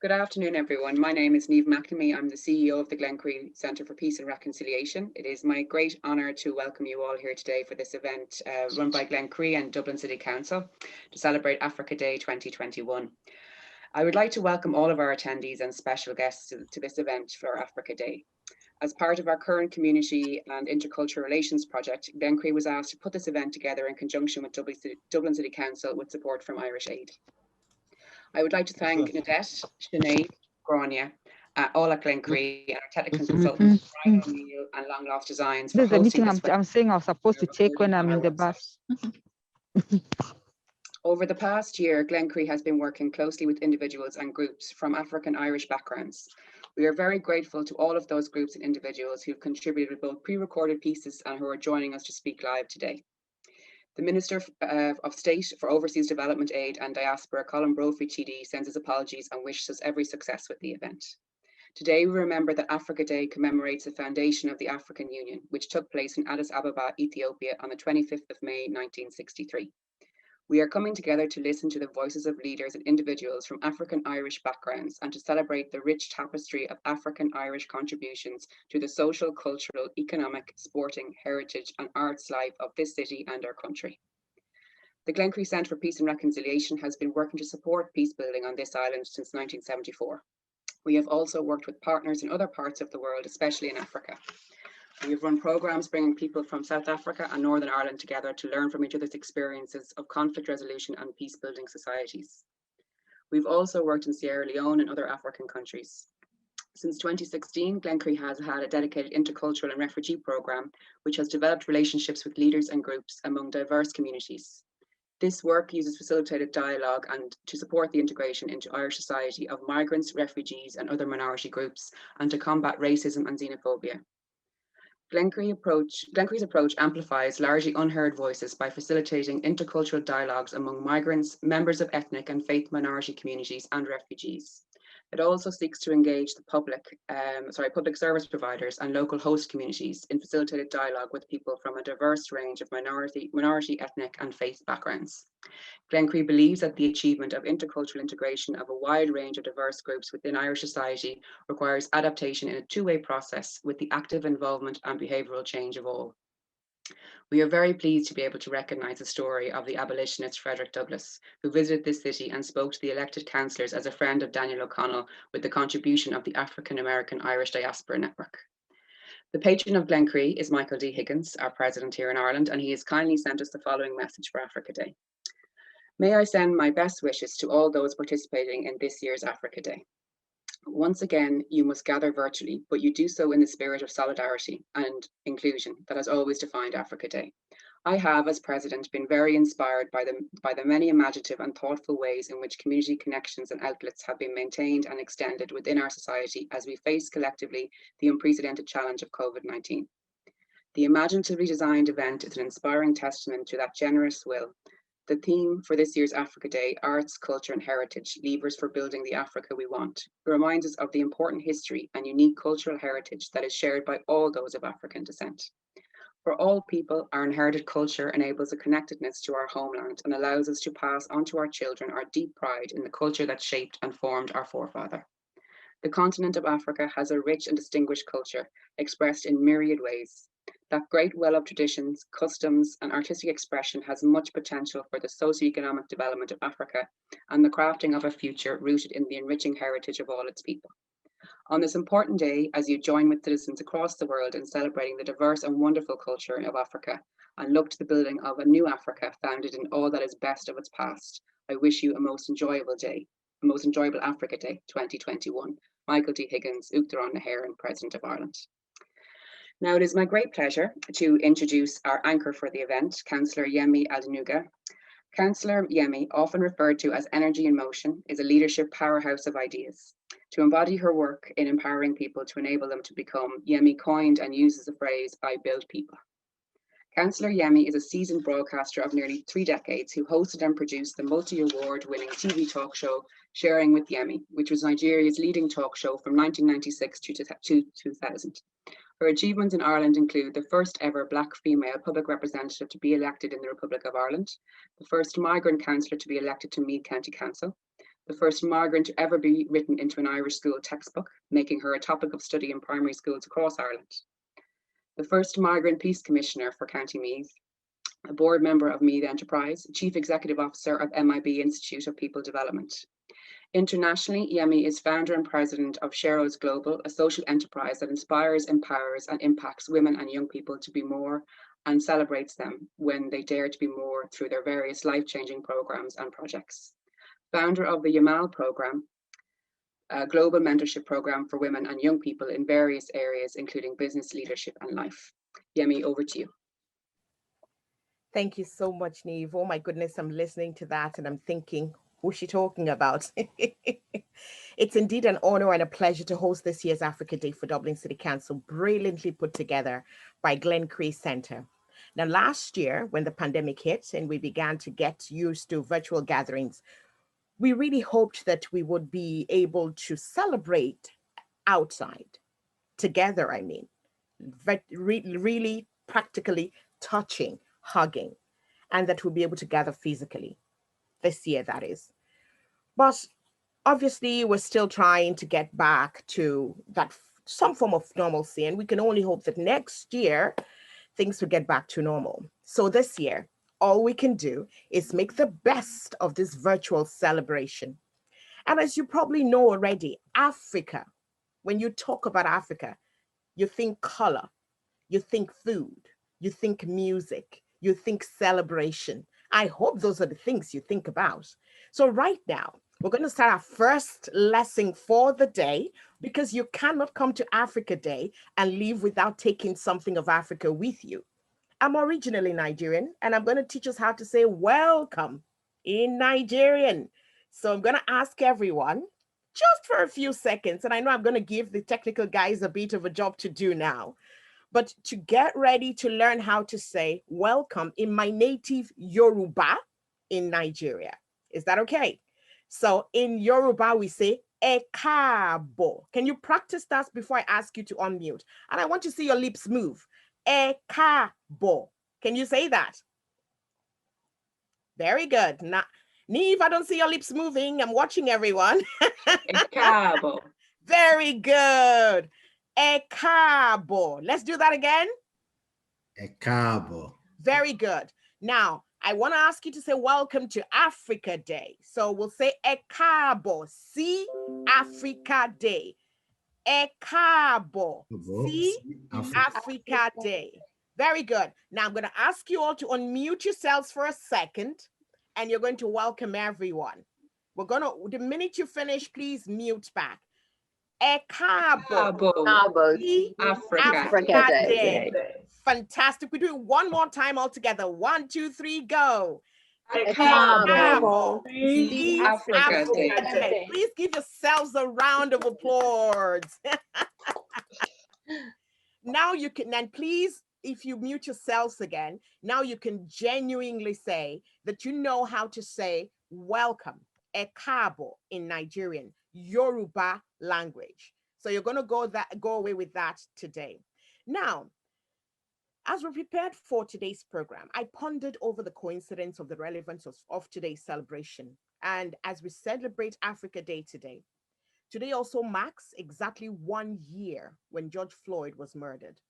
Good afternoon, everyone. My name is Naoimh McNamee. I'm the CEO of the Glencree Centre for Peace and Reconciliation. It is my great honour to welcome you all here today for this event run by Glencree and Dublin City Council to celebrate Africa Day 2021. I would like to welcome all of our attendees and special guests to this event for Africa Day. As part of our current community and intercultural relations project, Glencree was asked to put this event together in conjunction with Dublin City Council with support from Irish Aid. I would like to thank Nadette, Sinead, Grania, all at Glencree, and our technical consultants, Brian O'Neill and Long Lost Designs, for This is the hosting meeting I'm saying I was supposed to take when I'm in the bus. Over the past year, Glencree has been working closely with individuals and groups from African Irish backgrounds. We are very grateful to all of those groups and individuals who have contributed with both pre-recorded pieces and who are joining us to speak live today. The Minister of State for Overseas Development Aid and Diaspora, Colin Brophy TD, sends his apologies and wishes us every success with the event. Today, we remember that Africa Day commemorates the foundation of the African Union, which took place in Addis Ababa, Ethiopia on the 25th of May, 1963. We are coming together to listen to the voices of leaders and individuals from African Irish backgrounds and to celebrate the rich tapestry of African Irish contributions to the social, cultural, economic, sporting, heritage and arts life of this city and our country. The Glencree Centre for Peace and Reconciliation has been working to support peace building on this island since 1974. We have also worked with partners in other parts of the world, especially in Africa. We have run programmes bringing people from South Africa and Northern Ireland together to learn from each other's experiences of conflict resolution and peace building societies. We've also worked in Sierra Leone and other African countries. Since 2016, Glencree has had a dedicated intercultural and refugee programme, which has developed relationships with leaders and groups among diverse communities. This work uses facilitated dialogue and to support the integration into Irish society of migrants, refugees and other minority groups, and to combat racism and xenophobia. Glencree's approach amplifies largely unheard voices by facilitating intercultural dialogues among migrants, members of ethnic and faith minority communities and refugees. It also seeks to engage the public service providers and local host communities in facilitated dialogue with people from a diverse range of minority, ethnic and faith backgrounds. Glencree believes that the achievement of intercultural integration of a wide range of diverse groups within Irish society requires adaptation in a two-way process with the active involvement and behavioural change of all. We are very pleased to be able to recognise the story of the abolitionist Frederick Douglass, who visited this city and spoke to the elected councillors as a friend of Daniel O'Connell with the contribution of the African American Irish Diaspora Network. The patron of Glencree is Michael D. Higgins, our president here in Ireland, and he has kindly sent us the following message for Africa Day. May I send my best wishes to all those participating in this year's Africa Day. Once again, you must gather virtually, but you do so in the spirit of solidarity and inclusion that has always defined Africa Day. I have, as president, been very inspired by the many imaginative and thoughtful ways in which community connections and outlets have been maintained and extended within our society as we face collectively the unprecedented challenge of COVID-19. The imaginatively designed event is an inspiring testament to that generous will. The theme for this year's Africa Day, Arts, Culture and Heritage, Levers for Building the Africa We Want, reminds us of the important history and unique cultural heritage that is shared by all those of African descent. For all people, our inherited culture enables a connectedness to our homeland and allows us to pass on to our children our deep pride in the culture that shaped and formed our forefather. The continent of Africa has a rich and distinguished culture, expressed in myriad ways. That great well of traditions, customs, and artistic expression has much potential for the socio-economic development of Africa and the crafting of a future rooted in the enriching heritage of all its people. On this important day, as you join with citizens across the world in celebrating the diverse and wonderful culture of Africa and look to the building of a new Africa founded in all that is best of its past, I wish you a most enjoyable day, a most enjoyable Africa Day 2021. Michael D. Higgins, Uachtaráin na hÉireann, President of Ireland. Now, it is my great pleasure to introduce our anchor for the event, Cllr Yemi Adenuga. Cllr Yemi, often referred to as Energy in Motion, is a leadership powerhouse of ideas. To embody her work in empowering people to enable them to become, Yemi coined and uses the phrase, I build people. Cllr Yemi is a seasoned broadcaster of nearly 3 decades who hosted and produced the multi-award winning TV talk show Sharing with Yemi, which was Nigeria's leading talk show from 1996 to 2000. Her achievements in Ireland include the first ever Black female public representative to be elected in the Republic of Ireland, the first migrant councillor to be elected to Meath County Council, the first migrant to ever be written into an Irish school textbook, making her a topic of study in primary schools across Ireland. The first migrant peace commissioner for County Meath, a board member of Meath Enterprise, chief executive officer of MIB Institute of People Development. Internationally, Yemi is founder and president of Sheroes Global, a social enterprise that inspires, empowers, and impacts women and young people to be more and celebrates them when they dare to be more through their various life-changing programs and projects. Founder of the Yamal program, a global mentorship program for women and young people in various areas, including business, leadership, and life. Yemi, over to you. Thank you so much, Naoimh. Oh my goodness, I'm listening to that and I'm thinking, who's she talking about? It's indeed an honor and a pleasure to host this year's Africa Day for Dublin City Council, brilliantly put together by Glencree Centre. Now, last year, when the pandemic hit and we began to get used to virtual gatherings, we really hoped that we would be able to celebrate outside, together, I mean, really practically touching, hugging, and that we'll be able to gather physically this year, that is. But obviously, we're still trying to get back to that some form of normalcy, and we can only hope that next year things will get back to normal. So this year, all we can do is make the best of this virtual celebration. And as you probably know already, Africa, when you talk about Africa, you think color, you think food, you think music, you think celebration. I hope those are the things you think about. So right now, we're going to start our first lesson for the day, because you cannot come to Africa Day and leave without taking something of Africa with you. I'm originally Nigerian, and I'm going to teach us how to say welcome in Nigerian. So I'm going to ask everyone just for a few seconds, and I know I'm going to give the technical guys a bit of a job to do now, but to get ready to learn how to say welcome in my native Yoruba in Nigeria. Is that okay? So in Yoruba, we say "Ẹ káàbọ̀." Can you practice that before I ask you to unmute? And I want to see your lips move. Ẹ káàbọ̀. Can you say that? Very good. Now, Naoimh, I don't see your lips moving. I'm watching everyone. Ẹ káàbọ̀. Very good. Ẹ káàbọ̀. Let's do that again. Ẹ káàbọ̀. Very good. Now, I want to ask you to say welcome to Africa Day. So we'll say Ẹ káàbọ̀. See Africa Day. Ẹ káàbọ̀. See Africa Day. Very good. Now I'm going to ask you all to unmute yourselves for a second, and you're going to welcome everyone. We're going to, the minute you finish, please mute back. Ẹ káàbọ̀. See Africa Day. Fantastic. We do it one more time all together. 1, 2, 3, go. Ẹ káàbọ̀. See Africa Day. Day. Please give yourselves a round of applause. Now you can, and please, if you mute yourselves again, now you can genuinely say that you know how to say welcome, Ẹ káàbọ̀, in Nigerian, Yoruba language. So you're going to go away with that today. Now, as we prepared for today's program, I pondered over the coincidence of the relevance of today's celebration. And as we celebrate Africa Day today, today also marks exactly 1 year when George Floyd was murdered.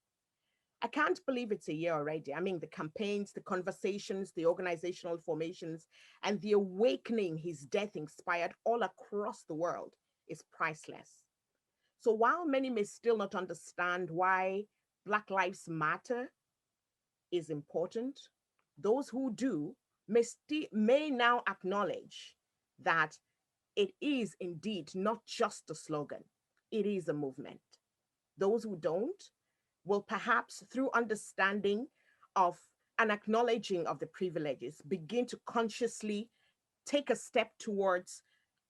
I can't believe it's a year already. I mean, the campaigns, the conversations, the organizational formations, and the awakening his death inspired all across the world is priceless. So while many may still not understand why Black Lives Matter is important, those who do may now acknowledge that it is indeed not just a slogan, it is a movement. Those who don't will perhaps, through understanding of and acknowledging of the privileges, begin to consciously take a step towards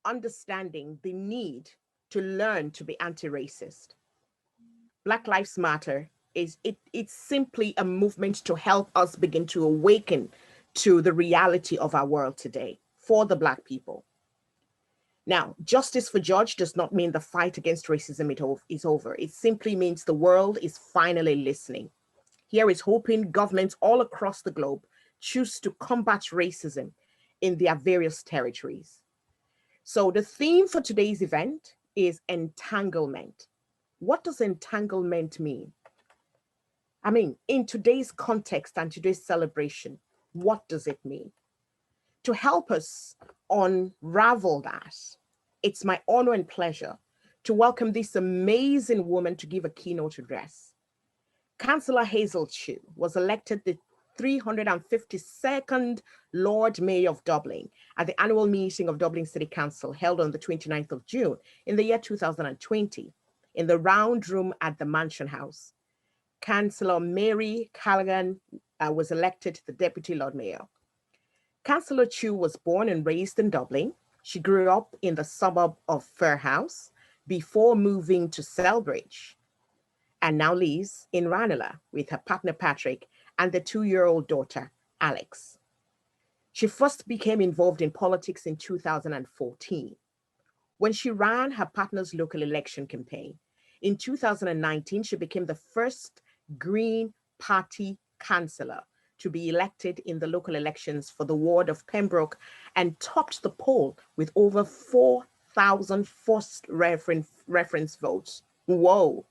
understanding the need to learn to be anti-racist. Black Lives Matter it's simply a movement to help us begin to awaken to the reality of our world today for the Black people. Now, justice for George does not mean the fight against racism is over. It simply means the world is finally listening. Here is hoping governments all across the globe choose to combat racism in their various territories. So the theme for today's event is entanglement. What does entanglement mean? I mean, in today's context and today's celebration, what does it mean? To help us unravel that, it's my honor and pleasure to welcome this amazing woman to give a keynote address. Councillor Hazel Chu was elected the 352nd Lord Mayor of Dublin at the annual meeting of Dublin City Council held on the 29th of June in the year 2020 in the round room at the Mansion House. Councillor Mary Callaghan was elected the Deputy Lord Mayor. Councillor Chu was born and raised in Dublin. She grew up in the suburb of Fairhouse before moving to Selbridge, and now lives in Ranelagh with her partner Patrick and the 2-year-old daughter Alex. She first became involved in politics in 2014 when she ran her partner's local election campaign. In 2019, she became the first Green Party councillor to be elected in the local elections for the ward of Pembroke and topped the poll with over 4,000 first reference votes. Whoa.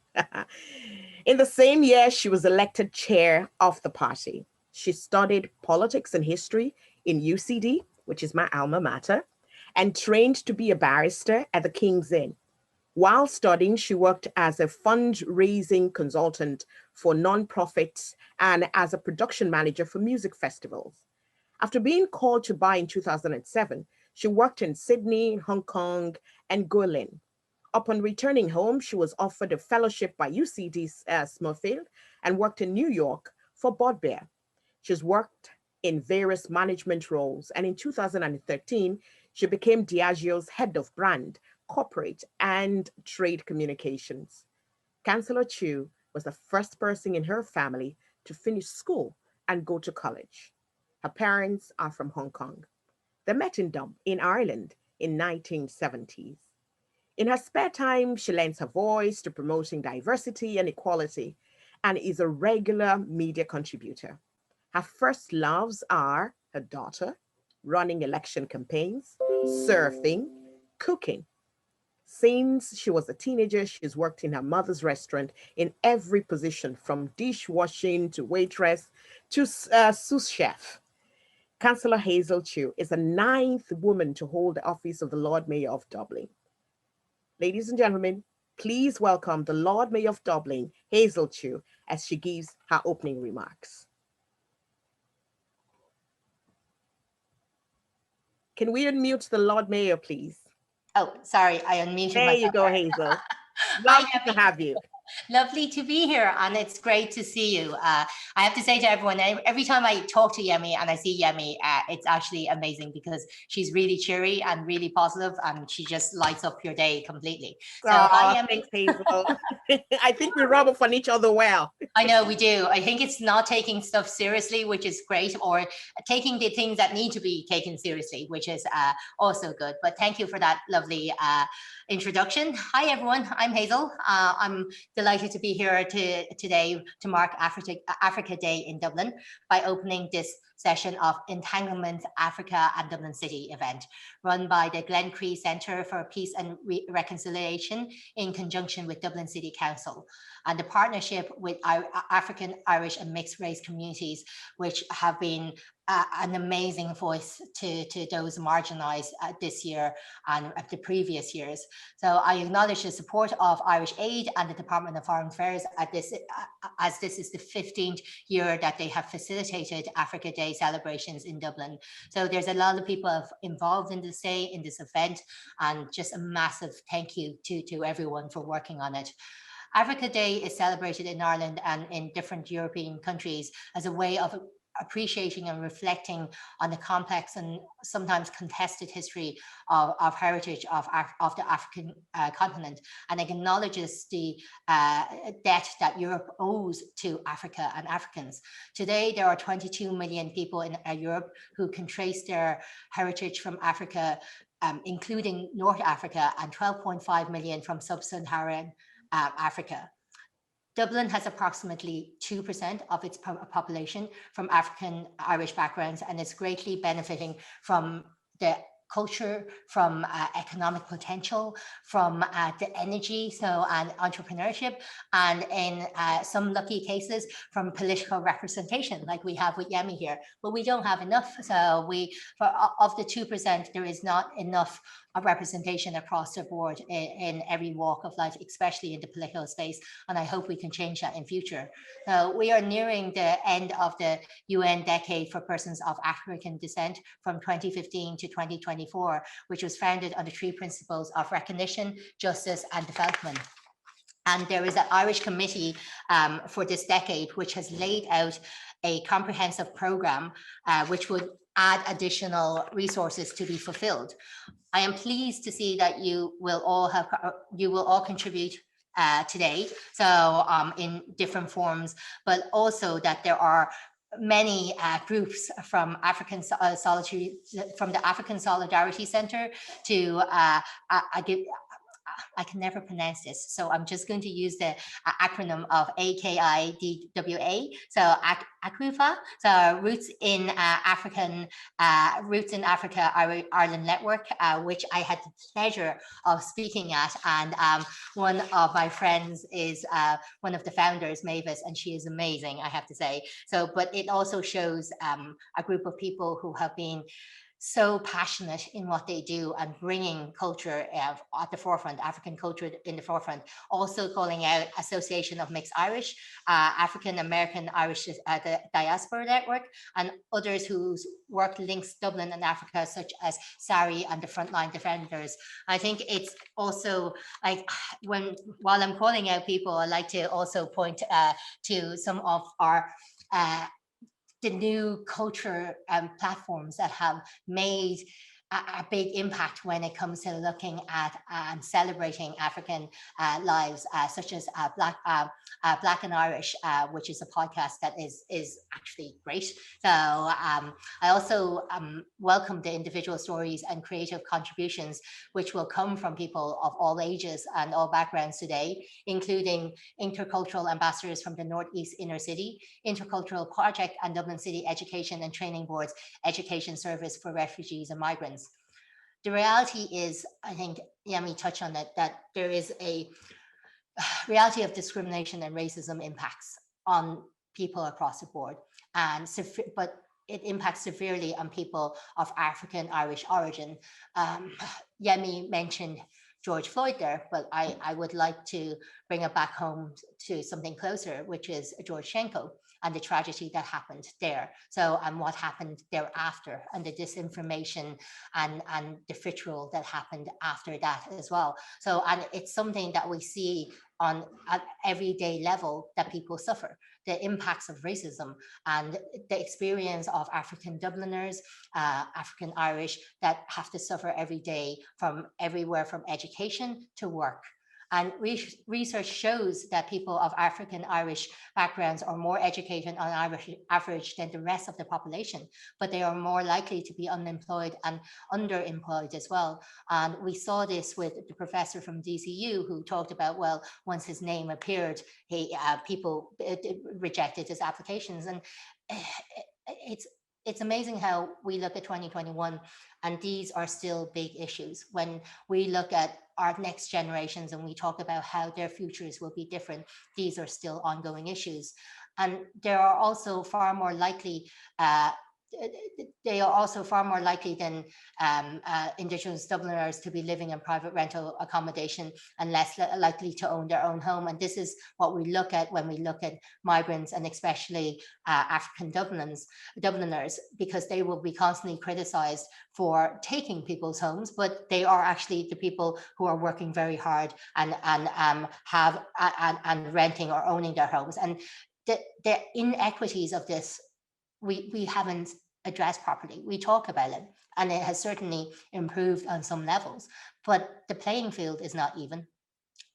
In the same year, she was elected chair of the party. She studied politics and history in UCD, which is my alma mater, and trained to be a barrister at the King's Inn. While studying, she worked as a fundraising consultant for nonprofits and as a production manager for music festivals. After being called to Dubai in 2007, she worked in Sydney, Hong Kong, and Guilin. Upon returning home, she was offered a fellowship by UCD Smurfield and worked in New York for Bodbeer. She's worked in various management roles, and in 2013, she became Diageo's head of brand, corporate, and trade communications. Councillor Chu was the first person in her family to finish school and go to college. Her parents are from Hong Kong. They met in Ireland in 1970s. In her spare time, she lends her voice to promoting diversity and equality and is a regular media contributor. Her first loves are her daughter, running election campaigns, surfing, cooking. Since she was a teenager, she's worked in her mother's restaurant in every position, from dishwashing to waitress to sous chef. Councillor Hazel Chu is the 9th woman to hold the office of the Lord Mayor of Dublin. Ladies and gentlemen, please welcome the Lord Mayor of Dublin, Hazel Chu, as she gives her opening remarks. Can we unmute the Lord Mayor, please? Oh, sorry, I unmuted myself. There you go, Hazel. Lovely to have you. Lovely to be here, and it's great to see you. I have to say to everyone, every time I talk to Yemi and I see Yemi, it's actually amazing because she's really cheery and really positive, and she just lights up your day completely. So, hi, Yemi. Thanks, Hazel. I think we rub off on each other well. I know we do. I think it's not taking stuff seriously, which is great, or taking the things that need to be taken seriously, which is also good. But thank you for that lovely introduction. Hi, everyone. I'm Hazel. I'm delighted to be here today to mark Africa Day in Dublin by opening this session of Entanglements Africa and Dublin City event run by the Glencree Centre for Peace and Reconciliation in conjunction with Dublin City Council, and the partnership with African, Irish and mixed race communities, which have been an amazing voice to those marginalised this year and the previous years. So I acknowledge the support of Irish Aid and the Department of Foreign Affairs at this, as this is the 15th year that they have facilitated Africa Day celebrations in Dublin. So there's a lot of people involved in this day, in this event, and just a massive thank you to everyone for working on it. Africa Day is celebrated in Ireland and in different European countries as a way of appreciating and reflecting on the complex and sometimes contested history of heritage of the African continent, and acknowledges the debt that Europe owes to Africa and Africans. Today, there are 22 million people in Europe who can trace their heritage from Africa, including North Africa, and 12.5 million from sub-Saharan Africa. Dublin has approximately 2% of its population from African Irish backgrounds, and is greatly benefiting from the culture, from economic potential, from the energy, and entrepreneurship, and in some lucky cases from political representation, like we have with Yemi here. But we don't have enough. So of the 2%, there is not enough representation across the board in every walk of life, especially in the political space. And I hope we can change that in future. We are nearing the end of the UN Decade for Persons of African Descent from 2015 to 2024, which was founded on the 3 principles of recognition, justice, and development. And there is an Irish committee for this decade, which has laid out a comprehensive program which would add additional resources to be fulfilled. I am pleased to see that you will all contribute today, so in different forms, but also that there are many groups from the African Solidarity Center to I can never pronounce this, so I'm just going to use the acronym of AKIDWA. So AKUFA, so Roots in Africa Ireland Network, which I had the pleasure of speaking at, and one of my friends is one of the founders, Mavis, and she is amazing, I have to say. So, but it also shows a group of people who have been so passionate in what they do and bringing culture at the forefront, African culture in the forefront. Also calling out Association of Mixed Irish, African American Irish Diaspora Network, and others whose work links Dublin and Africa, such as SARI and the Frontline Defenders. I think it's also like while I'm calling out people, I like to also point to some of our the new culture platforms that have made a big impact when it comes to looking at and celebrating African lives, such as Black and Irish, which is a podcast that is actually great. So I also welcome the individual stories and creative contributions which will come from people of all ages and all backgrounds today, including intercultural ambassadors from the Northeast Inner City, Intercultural Project, and Dublin City Education and Training Board's Education Service for Refugees and Migrants. The reality is, I think Yemi touched on it, that there is a reality of discrimination and racism impacts on people across the board, but it impacts severely on people of African Irish origin. Yemi mentioned George Floyd there, but I would like to bring it back home to something closer, which is George Shenko and the tragedy that happened there. So, and what happened thereafter, and the disinformation and the vitriol that happened after that as well. So, and it's something that we see on an everyday level, that people suffer the impacts of racism and the experience of African Dubliners, African Irish, that have to suffer every day from everywhere from education to work. And research shows that people of African Irish backgrounds are more educated on average than the rest of the population, but they are more likely to be unemployed and underemployed as well. And we saw this with the professor from DCU who talked about, well, once his name appeared, people rejected his applications. And it's amazing how we look at 2021 and these are still big issues. When we look at our next generations and we talk about how their futures will be different, these are still ongoing issues. And there are also far more likely than Indigenous Dubliners to be living in private rental accommodation and less likely to own their own home. And this is what we look at when we look at migrants, and especially African Dubliners, because they will be constantly criticized for taking people's homes, but they are actually the people who are working very hard and renting or owning their homes. And the inequities of this, we haven't addressed properly. We talk about it, and it has certainly improved on some levels, but the playing field is not even.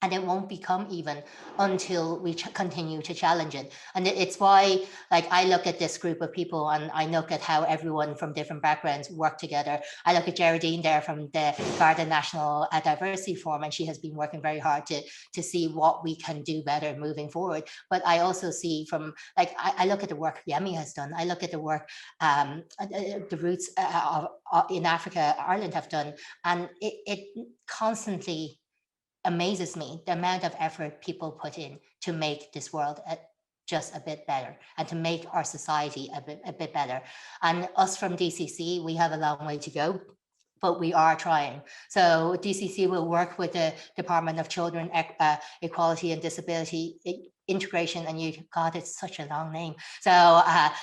And it won't become even until we continue to challenge it. And it's why, like, I look at this group of people and I look at how everyone from different backgrounds work together. I look at Geraldine there from the Garda National Diversity Forum, and she has been working very hard to see what we can do better moving forward. But I also see from, like, I look at the work Yemi has done. I look at the work the Roots in Africa, Ireland have done, and it constantly amazes me the amount of effort people put in to make this world just a bit better and to make our society a bit better. And us from DCC, we have a long way to go, but we are trying. So DCC will work with the Department of Children, Equality and Disability Integration, and God, it's such a long name. So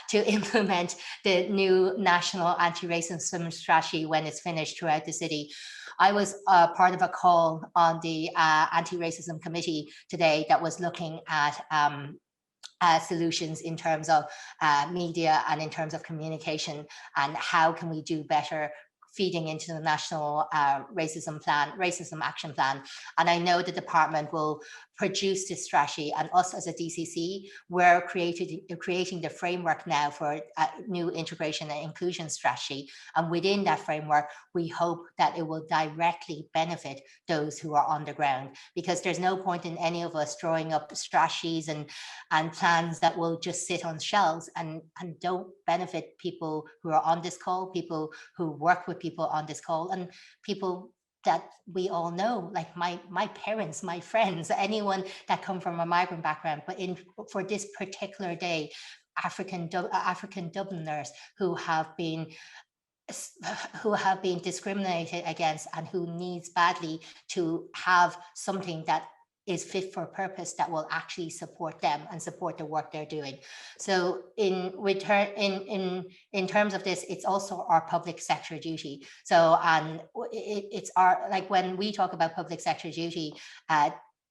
to implement the new national anti-racism strategy when it's finished throughout the city. I was part of a call on the anti-racism committee today that was looking at solutions in terms of media and in terms of communication, and how can we do better feeding into the national racism action plan. And I know the department will produce this strategy, and us as a DCC, we're creating the framework now for a new integration and inclusion strategy. And within that framework, we hope that it will directly benefit those who are on the ground, because there's no point in any of us drawing up strategies and plans that will just sit on shelves and don't benefit people who are on this call, people who work with people on this call, and people that we all know, like my parents, my friends, anyone that come from a migrant background. But for this particular day, African Dubliners who have been discriminated against and who needs badly to have something that is fit for purpose that will actually support them and support the work they're doing. So in return, in terms of this, it's also our public sector duty. So it's our, like, when we talk about public sector duty,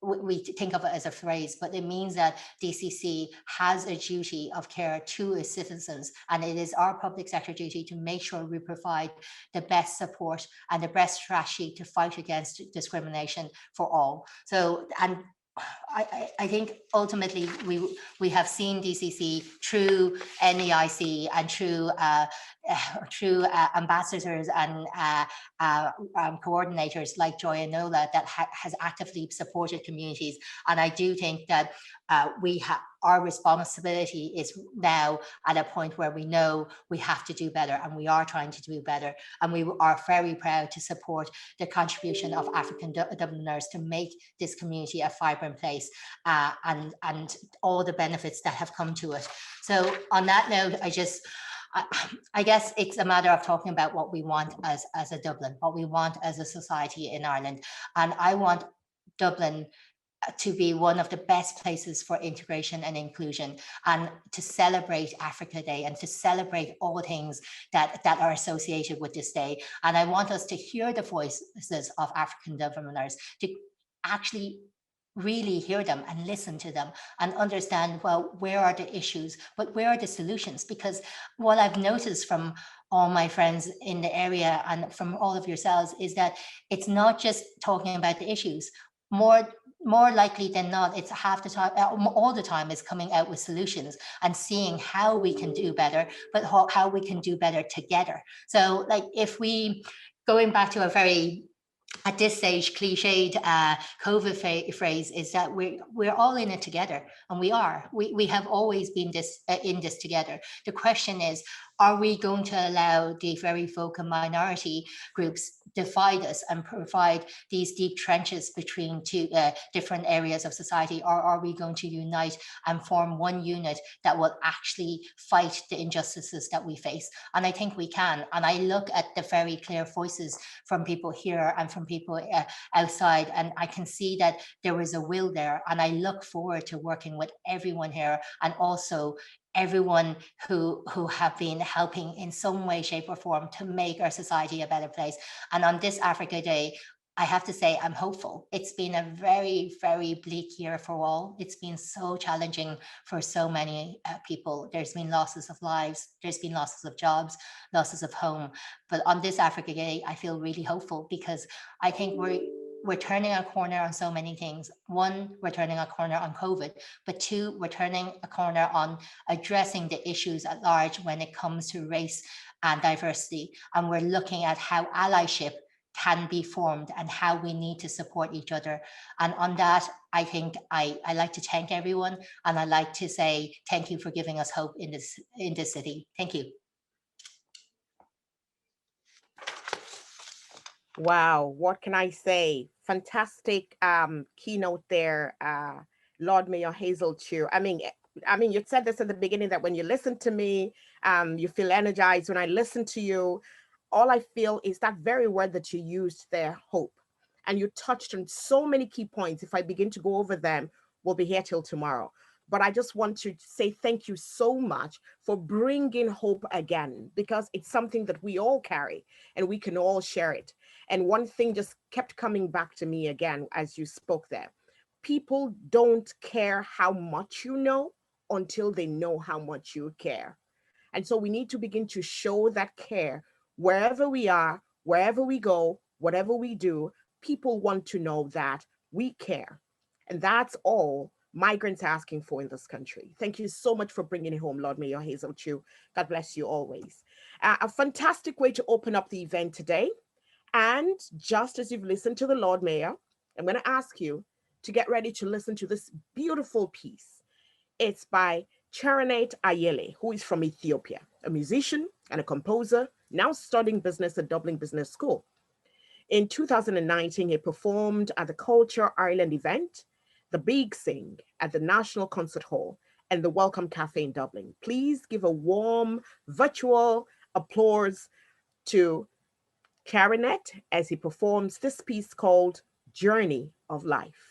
we think of it as a phrase, but it means that DCC has a duty of care to its citizens, and it is our public sector duty to make sure we provide the best support and the best strategy to fight against discrimination for all. So, and I think ultimately we have seen DCC through NEIC and through ambassadors and coordinators like Joy and Nola that has actively supported communities. And I do think that our responsibility is now at a point where we know we have to do better, and we are trying to do better. And we are very proud to support the contribution of African Dubliners to make this community a vibrant place, and all the benefits that have come to it. So on that note, I guess it's a matter of talking about what we want as a Dublin, what we want as a society in Ireland. And I want Dublin to be one of the best places for integration and inclusion, and to celebrate Africa Day and to celebrate all things that are associated with this day. And I want us to hear the voices of African Dubliners, to actually really hear them and listen to them and understand, well, where are the issues, but where are the solutions? Because what I've noticed from all my friends in the area and from all of yourselves is that it's not just talking about the issues. More likely than not, it's half the time, all the time, is coming out with solutions and seeing how we can do better, but how we can do better together. So, like, if we, going back to a very, at this stage, cliched COVID phrase, is that we're all in it together, and we have always been in this together. The question is, are we going to allow the very vocal minority groups divide us and provide these deep trenches between two different areas of society, or are we going to unite and form one unit that will actually fight the injustices that we face? And I think we can. And I look at the very clear voices from people here and from people outside, and I can see that there is a will there. And I look forward to working with everyone here, and also everyone who have been helping in some way, shape or form to make our society a better place. And on this Africa Day, I have to say I'm hopeful. It's been a very, very bleak year for all. It's been so challenging for so many people. There's been losses of lives, there's been losses of jobs, losses of home. But on this Africa Day, I feel really hopeful, because I think we're turning a corner on so many things. One, we're turning a corner on COVID, but two, we're turning a corner on addressing the issues at large when it comes to race and diversity. And we're looking at how allyship can be formed and how we need to support each other. And on that, I think I like to thank everyone, and I like to say thank you for giving us hope in this city. Thank you. Wow, what can I say? Fantastic keynote there, Lord Mayor Hazel Chu. I mean, you said this at the beginning that when you listen to me, you feel energized. When I listen to you, all I feel is that very word that you used there, hope. And you touched on so many key points. If I begin to go over them, we'll be here till tomorrow. But I just want to say thank you so much for bringing hope again, because it's something that we all carry and we can all share it. And one thing just kept coming back to me again as you spoke there. People don't care how much you know until they know how much you care. And so we need to begin to show that care wherever we are, wherever we go, whatever we do. People want to know that we care. And that's all migrants are asking for in this country. Thank you so much for bringing it home, Lord Mayor Hazel Chu. God bless you always. A fantastic way to open up the event today. And just as you've listened to the Lord Mayor, I'm going to ask you to get ready to listen to this beautiful piece. It's by Cllr Yemi, who is from Ethiopia, a musician and a composer, now studying business at Dublin Business School. In 2019, he performed at the Cllr Ireland event, the Big Sing at the National Concert Hall, and the Welcome Cafe in Dublin. Please give a warm virtual applause to Cllr as he performs this piece called Journey of Life.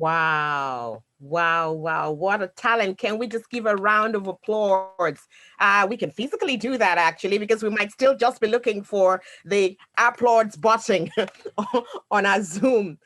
Wow. Wow. Wow. What a talent. Can we just give a round of applause? We can physically do that actually, because we might still just be looking for the applause button on our Zoom.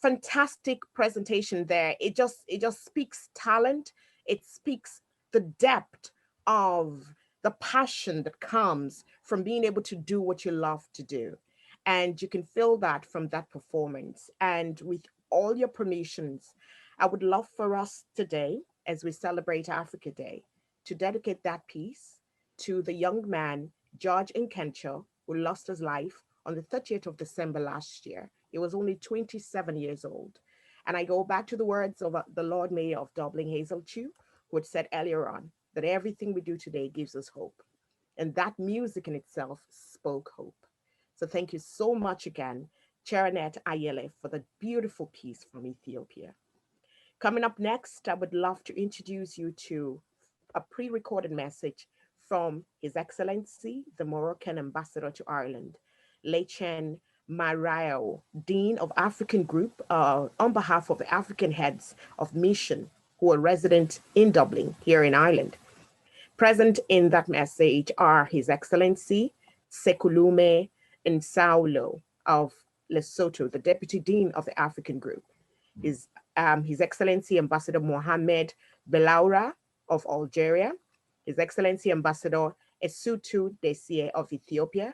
Fantastic presentation there. It just speaks talent. It speaks the depth of the passion that comes from being able to do what you love to do. And you can feel that from that performance. And with all your permissions, I would love for us today, as we celebrate Africa Day, to dedicate that piece to the young man, George Nkencha, who lost his life on the 30th of December last year. He was only 27 years old. And I go back to the words of the Lord Mayor of Dublin, Hazel Chu, who had said earlier on that everything we do today gives us hope. And that music in itself spoke hope. So thank you so much again, Charanet Ayele, for the beautiful piece from Ethiopia. Coming up next, I would love to introduce you to a pre-recorded message from His Excellency, the Moroccan Ambassador to Ireland, Lahcen Mahraoui, Dean of African Group, on behalf of the African heads of mission who are resident in Dublin, here in Ireland. Present in that message are His Excellency, Sekulume Nsaulo of Lesotho, the Deputy Dean of the African Group, His Excellency Ambassador Mohamed Belaura of Algeria, His Excellency Ambassador Esutu Desie of Ethiopia,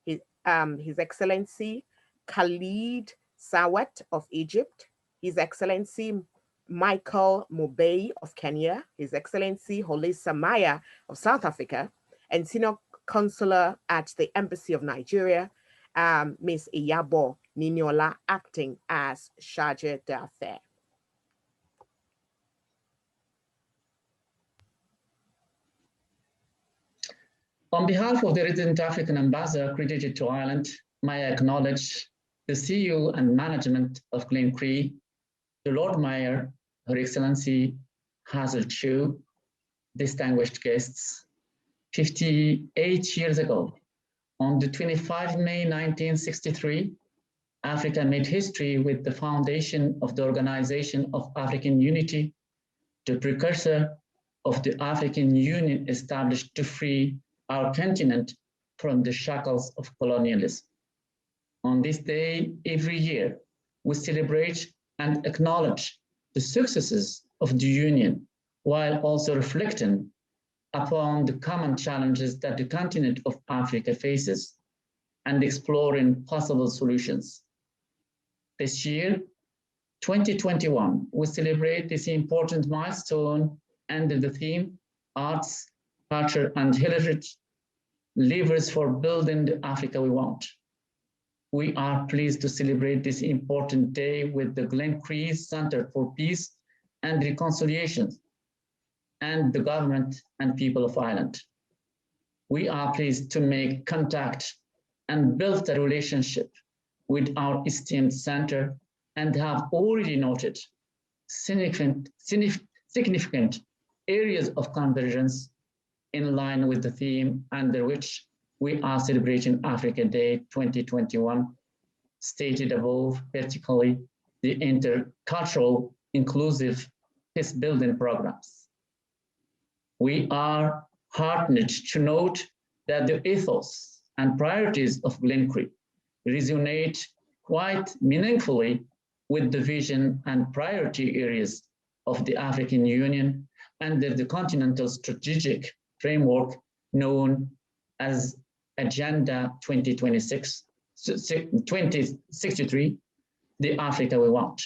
His Excellency Khalid Sawat of Egypt, His Excellency Michael Mobei of Kenya, His Excellency Holisa Maya of South Africa, and Senior Consular at the Embassy of Nigeria, Ms. Iyabo Niniola, acting as Charge d'Affaires. On behalf of the resident African ambassador accredited to Ireland, may I acknowledge the CEO and management of Glencree, the Lord Mayor, Her Excellency Hazel Chu, distinguished guests. 58 years ago, on the 25 May 1963, Africa made history with the foundation of the Organization of African Unity, the precursor of the African Union established to free our continent from the shackles of colonialism. On this day, every year, we celebrate and acknowledge the successes of the Union, while also reflecting upon the common challenges that the continent of Africa faces and exploring possible solutions. This year, 2021, we celebrate this important milestone under the theme Arts, Culture and Heritage, Levers for Building the Africa We Want. We are pleased to celebrate this important day with the Glencree Center for Peace and Reconciliation and the government and people of Ireland. We are pleased to make contact and build a relationship with our esteemed center and have already noted significant areas of convergence in line with the theme under which we are celebrating Africa Day 2021, stated above, particularly the intercultural inclusive peace building programs. We are heartened to note that the ethos and priorities of Glencree resonate quite meaningfully with the vision and priority areas of the African Union under the continental strategic framework known as Agenda 2063, the Africa we want.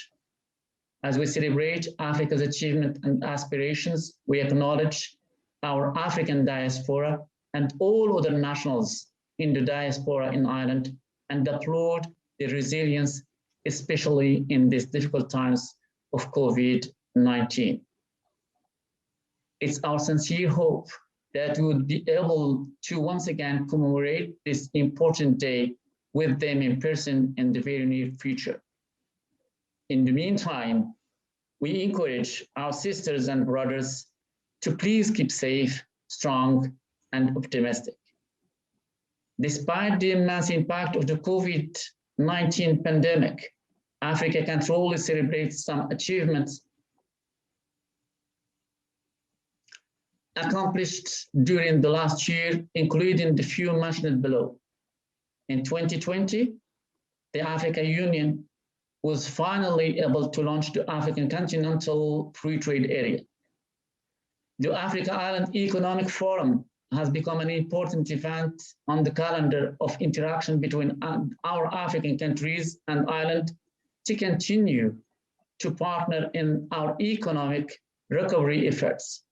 As we celebrate Africa's achievement and aspirations, we acknowledge our African diaspora and all other nationals in the diaspora in Ireland and applaud the resilience, especially in these difficult times of COVID-19. It's our sincere hope that we would be able to once again commemorate this important day with them in person in the very near future. In the meantime, we encourage our sisters and brothers to please keep safe, strong, and optimistic. Despite the immense impact of the COVID-19 pandemic, Africa can truly celebrate some achievements accomplished during the last year, including the few mentioned below. In 2020, the African Union was finally able to launch the African Continental Free Trade Area. The Africa Island Economic Forum has become an important event on the calendar of interaction between our African countries and Ireland to continue to partner in our economic recovery efforts.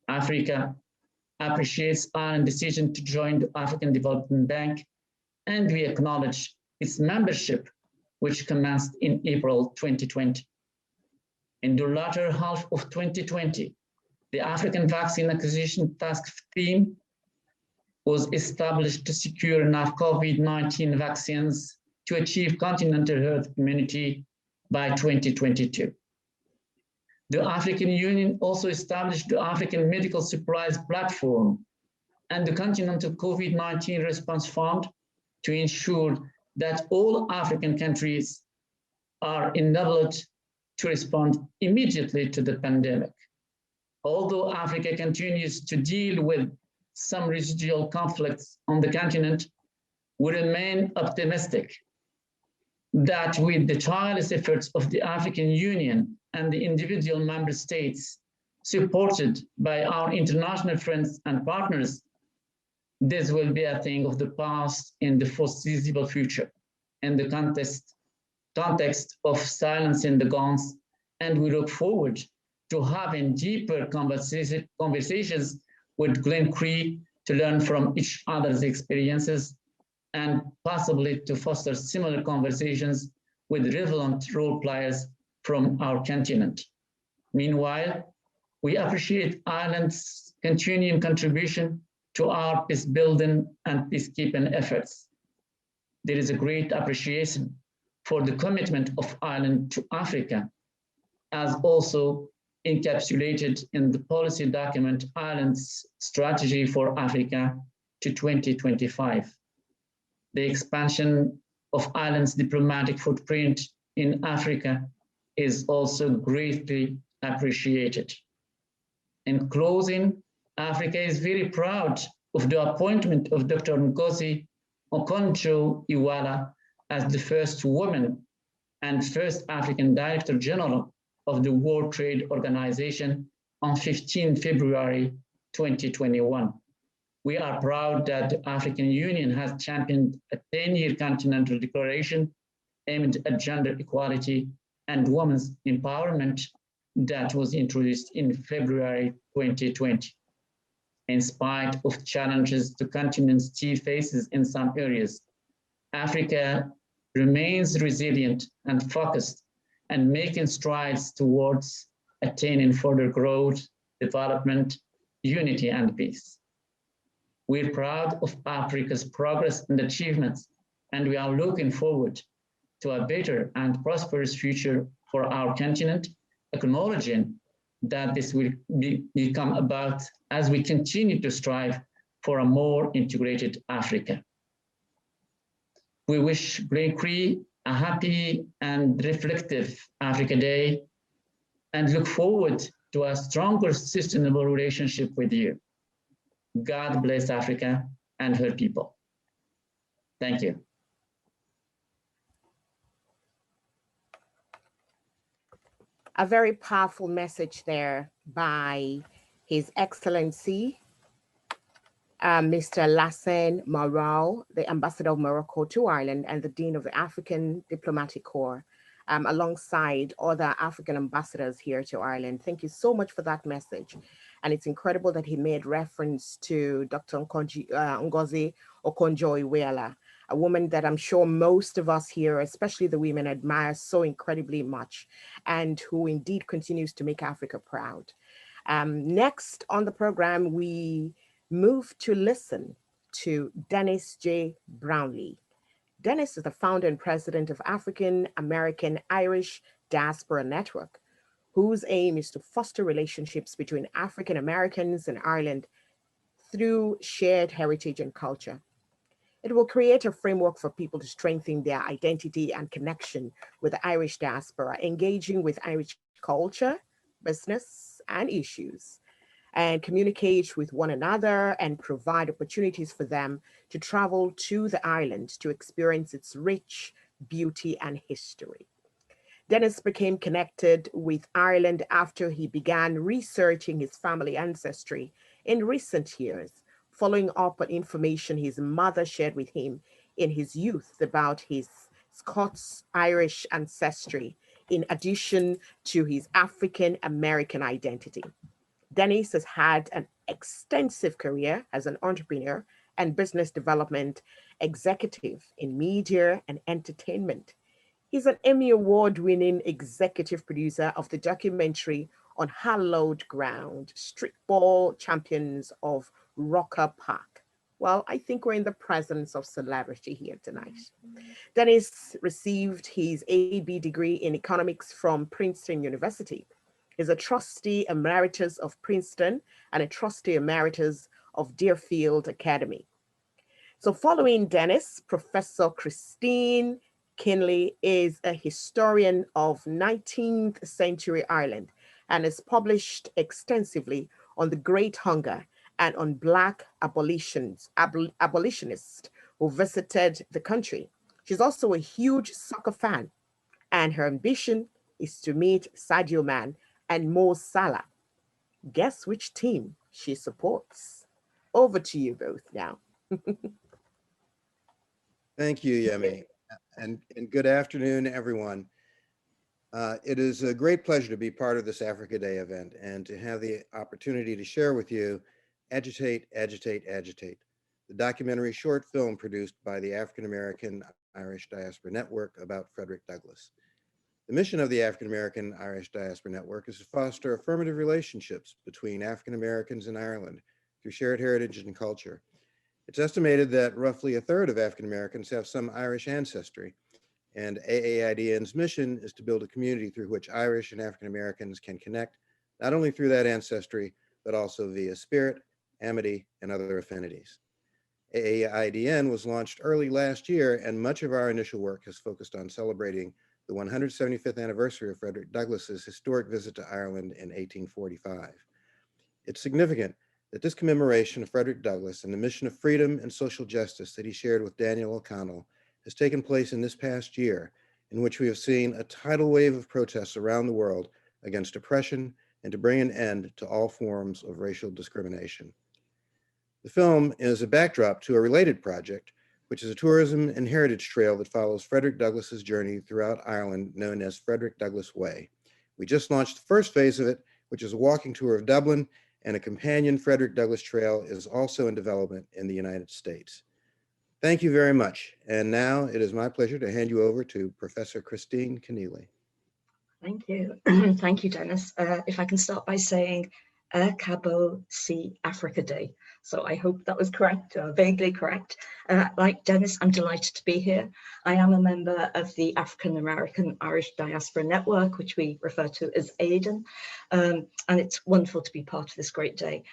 Africa appreciates Ireland's decision to join the African Development Bank, and we acknowledge its membership, which commenced in April 2020. In the latter half of 2020, the African Vaccine Acquisition Task Team was established to secure enough COVID-19 vaccines to achieve continental herd immunity by 2022. The African Union also established the African Medical Supplies Platform and the Continental COVID-19 Response Fund to ensure that all African countries are enabled to respond immediately to the pandemic. Although Africa continues to deal with some residual conflicts on the continent, we remain optimistic that with the tireless efforts of the African Union and the individual member states, supported by our international friends and partners, this will be a thing of the past in the foreseeable future, in the context of silencing the guns, and we look forward to having deeper conversations with Glencree to learn from each other's experiences and possibly to foster similar conversations with relevant role players from our continent. Meanwhile, we appreciate Ireland's continuing contribution to our peace building and peacekeeping efforts. There is a great appreciation for the commitment of Ireland to Africa, as also encapsulated in the policy document Ireland's Strategy for Africa to 2025. The expansion of Ireland's diplomatic footprint in Africa is also greatly appreciated. In closing, Africa is very proud of the appointment of Dr. Ngozi Okonjo-Iweala as the first woman and first African Director General of the World Trade Organization on 15 February 2021. We are proud that the African Union has championed a 10-year continental declaration aimed at gender equality and women's empowerment that was introduced in February 2020. In spite of challenges the continent still faces in some areas, Africa remains resilient and focused and making strides towards attaining further growth, development, unity, and peace. We're proud of Africa's progress and achievements, and we are looking forward to a better and prosperous future for our continent, acknowledging that this will become about as we continue to strive for a more integrated Africa. We wish Glencree a happy and reflective Africa Day and look forward to a stronger, sustainable relationship with you. God bless Africa and her people. Thank you. A very powerful message there by His Excellency, Mr. Lahcen Mahraoui, the Ambassador of Morocco to Ireland and the Dean of the African Diplomatic Corps, alongside other African ambassadors here to Ireland. Thank you so much for that message. And it's incredible that he made reference to Dr. Ngozi Okonjo-Iweala, a woman that I'm sure most of us here, especially the women, admire so incredibly much, and who indeed continues to make Africa proud. Next on the program, we move to listen to Dennis J. Brownlee. Dennis is the founder and president of African American Irish Diaspora Network, whose aim is to foster relationships between African Americans and Ireland through shared heritage and culture. It will create a framework for people to strengthen their identity and connection with the Irish diaspora, engaging with Irish culture, business, and issues, and communicate with one another and provide opportunities for them to travel to the island to experience its rich beauty and history. Dennis became connected with Ireland after he began researching his family ancestry in recent years, following up on information his mother shared with him in his youth about his Scots-Irish ancestry, in addition to his African-American identity. Dennis has had an extensive career as an entrepreneur and business development executive in media and entertainment. He's an Emmy Award-winning executive producer of the documentary on hallowed ground, Streetball Champions of Rocker Park. Well, I think we're in the presence of celebrity here tonight. Dennis received his AB degree in economics from Princeton University. He's a trustee emeritus of Princeton and a trustee emeritus of Deerfield Academy. So following Dennis, Professor Christine Kinley is a historian of 19th century Ireland and has published extensively on the Great Hunger and on Black abolitionists who visited the country. She's also a huge soccer fan, and her ambition is to meet Sadio Mane and Mo Salah. Guess which team she supports? Over to you both now. Thank you, Yemi, and good afternoon, everyone. It is a great pleasure to be part of this Africa Day event and to have the opportunity to share with you Agitate, Agitate, Agitate, the documentary short film produced by the African American Irish Diaspora Network about Frederick Douglass. The mission of the African American Irish Diaspora Network is to foster affirmative relationships between African Americans and Ireland through shared heritage and culture. It's estimated that roughly a third of African Americans have some Irish ancestry, and AAIDN's mission is to build a community through which Irish and African Americans can connect, not only through that ancestry, but also via spirit, amity, and other affinities. AAIDN was launched early last year, and much of our initial work has focused on celebrating the 175th anniversary of Frederick Douglass's historic visit to Ireland in 1845. It's significant that this commemoration of Frederick Douglass and the mission of freedom and social justice that he shared with Daniel O'Connell has taken place in this past year, in which we have seen a tidal wave of protests around the world against oppression and to bring an end to all forms of racial discrimination. The film is a backdrop to a related project, which is a tourism and heritage trail that follows Frederick Douglass's journey throughout Ireland, known as Frederick Douglass Way. We just launched the first phase of it, which is a walking tour of Dublin, and a companion Frederick Douglass Trail is also in development in the United States. Thank you very much. And now it is my pleasure to hand you over to Professor Christine Kinley. Thank you. Thank you, Dennis. If I can start by saying Cabo Si Africa Day. So I hope that was correct, vaguely correct. Like Dennis, I'm delighted to be here. I am a member of the African American Irish Diaspora Network, which we refer to as AIDN, and it's wonderful to be part of this great day.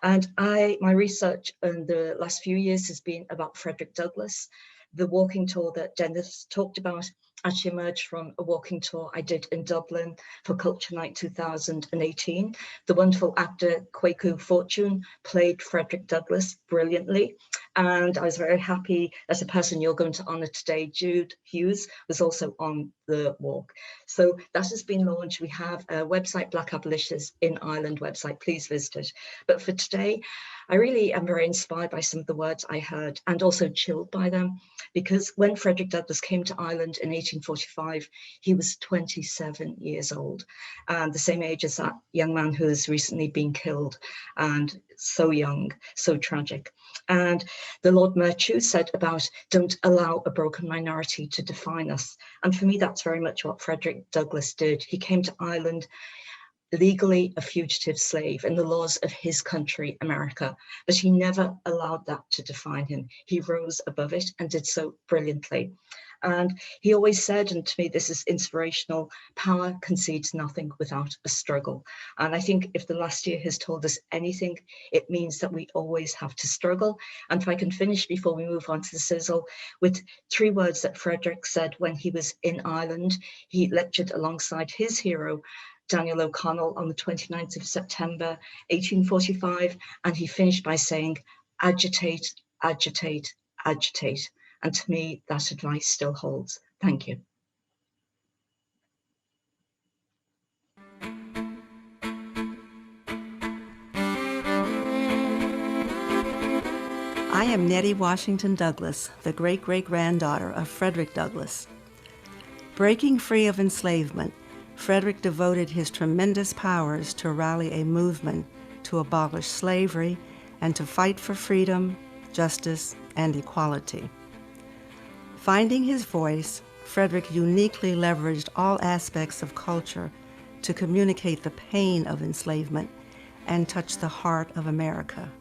And my research in the last few years has been about Frederick Douglass. The walking tour that Dennis talked about actually emerged from a walking tour I did in Dublin for Culture Night 2018. The wonderful actor Kwaku Fortune played Frederick Douglass brilliantly. And I was very happy that the person you're going to honor today, Jude Hughes, was also on the walk. So that has been launched. We have a website, Black Abolitionists in Ireland website, please visit it. But for today, I really am very inspired by some of the words I heard and also chilled by them, because when Frederick Douglass came to Ireland in 1845, he was 27 years old, and the same age as that young man who has recently been killed, and so young, so tragic. And the Lord Mayor Chu said about, don't allow a broken minority to define us. And for me, that's very much what Frederick Douglass did. He came to Ireland legally a fugitive slave in the laws of his country, America, but he never allowed that to define him. He rose above it and did so brilliantly. And he always said, and to me this is inspirational, power concedes nothing without a struggle. And I think if the last year has told us anything, it means that we always have to struggle. And if I can finish before we move on to the sizzle, with 3 words that Frederick said when he was in Ireland. He lectured alongside his hero, Daniel O'Connell, on the 29th of September, 1845, and he finished by saying, agitate, agitate, agitate. And to me, that advice still holds. Thank you. I am Nettie Washington Douglas, the great-great-granddaughter of Frederick Douglass. Breaking free of enslavement, Frederick devoted his tremendous powers to rally a movement to abolish slavery and to fight for freedom, justice, and equality. Finding his voice, Frederick uniquely leveraged all aspects of culture to communicate the pain of enslavement and touch the heart of America.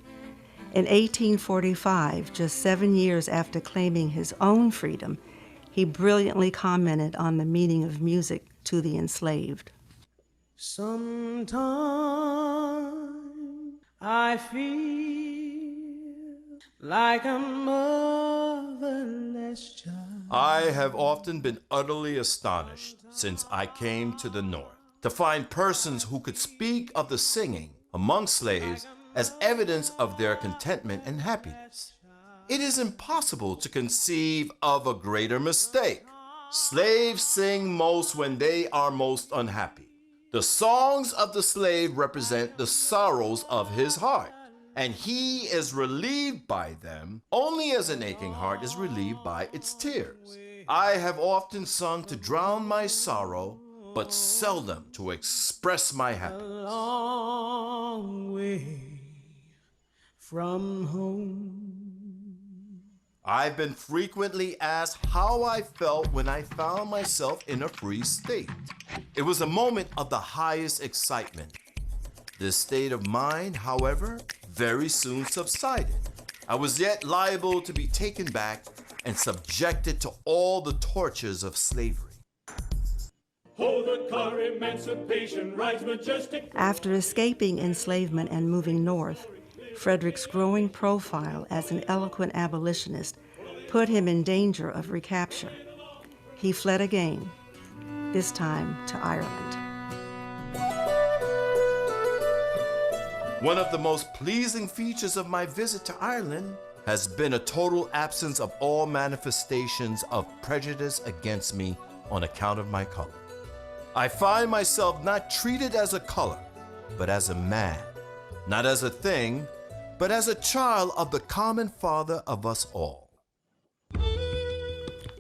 In 1845, just 7 years after claiming his own freedom, he brilliantly commented on the meaning of music to the enslaved. Sometimes I feel like a motherless child. I have often been utterly astonished since I came to the North to find persons who could speak of the singing among slaves as evidence of their contentment and happiness. It is impossible to conceive of a greater mistake. Slaves sing most when they are most unhappy. The songs of the slave represent the sorrows of his heart, and he is relieved by them only as an aching heart is relieved by its tears. I have often sung to drown my sorrow, but seldom to express my happiness. A long way from home. I've been frequently asked how I felt when I found myself in a free state. It was a moment of the highest excitement. This state of mind, however, very soon subsided. I was yet liable to be taken back and subjected to all the tortures of slavery. Oh, the car emancipation rides majestic. After escaping enslavement and moving north, Frederick's growing profile as an eloquent abolitionist put him in danger of recapture. He fled again, this time to Ireland. One of the most pleasing features of my visit to Ireland has been a total absence of all manifestations of prejudice against me on account of my color. I find myself not treated as a color, but as a man, not as a thing, but as a child of the common father of us all.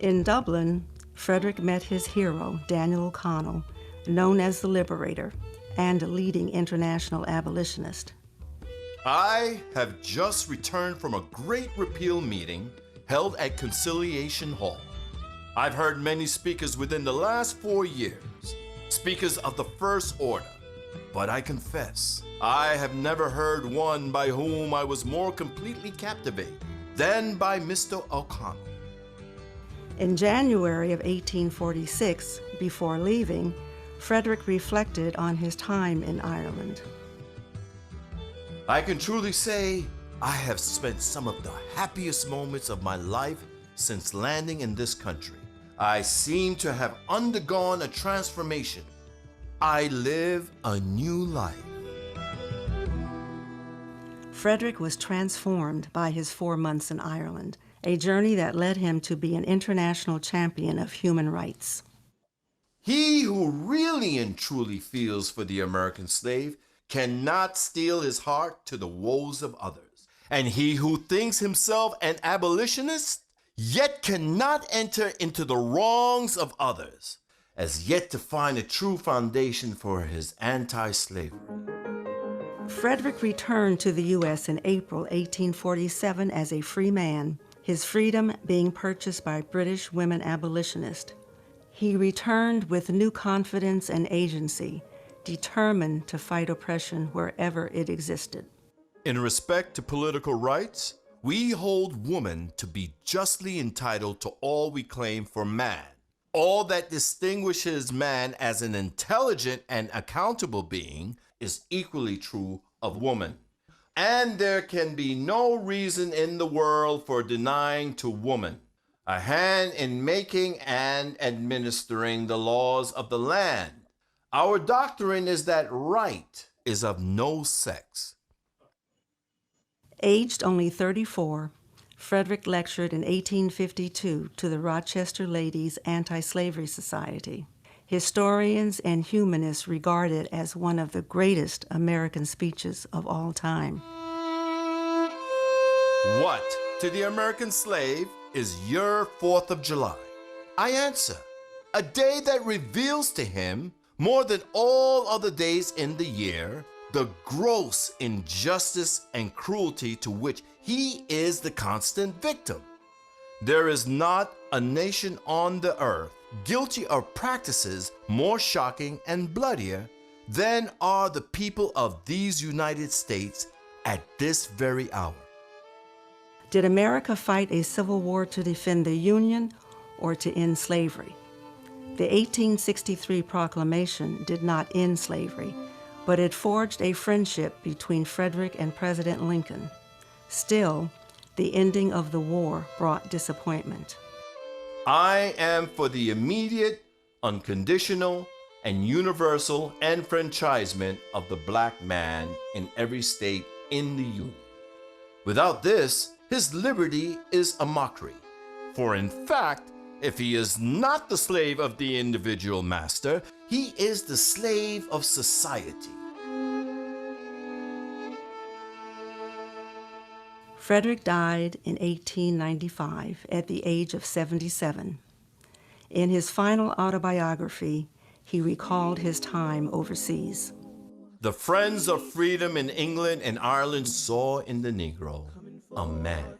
In Dublin, Frederick met his hero, Daniel O'Connell, known as the Liberator and a leading international abolitionist. I have just returned from a great repeal meeting held at Conciliation Hall. I've heard many speakers within the last 4 years, speakers of the first order, but I confess, I have never heard one by whom I was more completely captivated than by Mr. O'Connell. In January of 1846, before leaving, Frederick reflected on his time in Ireland. I can truly say I have spent some of the happiest moments of my life since landing in this country. I seem to have undergone a transformation. I live a new life. Frederick was transformed by his 4 months in Ireland, a journey that led him to be an international champion of human rights. He who really and truly feels for the American slave cannot steel his heart to the woes of others. And he who thinks himself an abolitionist, yet cannot enter into the wrongs of others, as yet to find a true foundation for his anti-slavery. Frederick returned to the U.S. in April 1847 as a free man, his freedom being purchased by British women abolitionists. He returned with new confidence and agency, determined to fight oppression wherever it existed. In respect to political rights, We hold woman to be justly entitled to all we claim for man. All that distinguishes man as an intelligent and accountable being is equally true of woman. And there can be no reason in the world for denying to woman a hand in making and administering the laws of the land. Our doctrine is that right is of no sex. Aged only 34, Frederick lectured in 1852 to the Rochester Ladies Anti-Slavery Society. Historians and humanists regard it as one of the greatest American speeches of all time. What to the American slave is your 4th of July? I answer, a day that reveals to him, more than all other days in the year, the gross injustice and cruelty to which he is the constant victim. There is not a nation on the earth guilty of practices more shocking and bloodier than are the people of these United States at this very hour. Did America fight a civil war to defend the Union or to end slavery? The 1863 proclamation did not end slavery, but it forged a friendship between Frederick and President Lincoln. Still, the ending of the war brought disappointment. I am for the immediate, unconditional, and universal enfranchisement of the black man in every state in the Union. Without this, his liberty is a mockery. For in fact, if he is not the slave of the individual master, he is the slave of society. Frederick died in 1895 at the age of 77. In his final autobiography, he recalled his time overseas. The friends of freedom in England and Ireland saw in the Negro a man,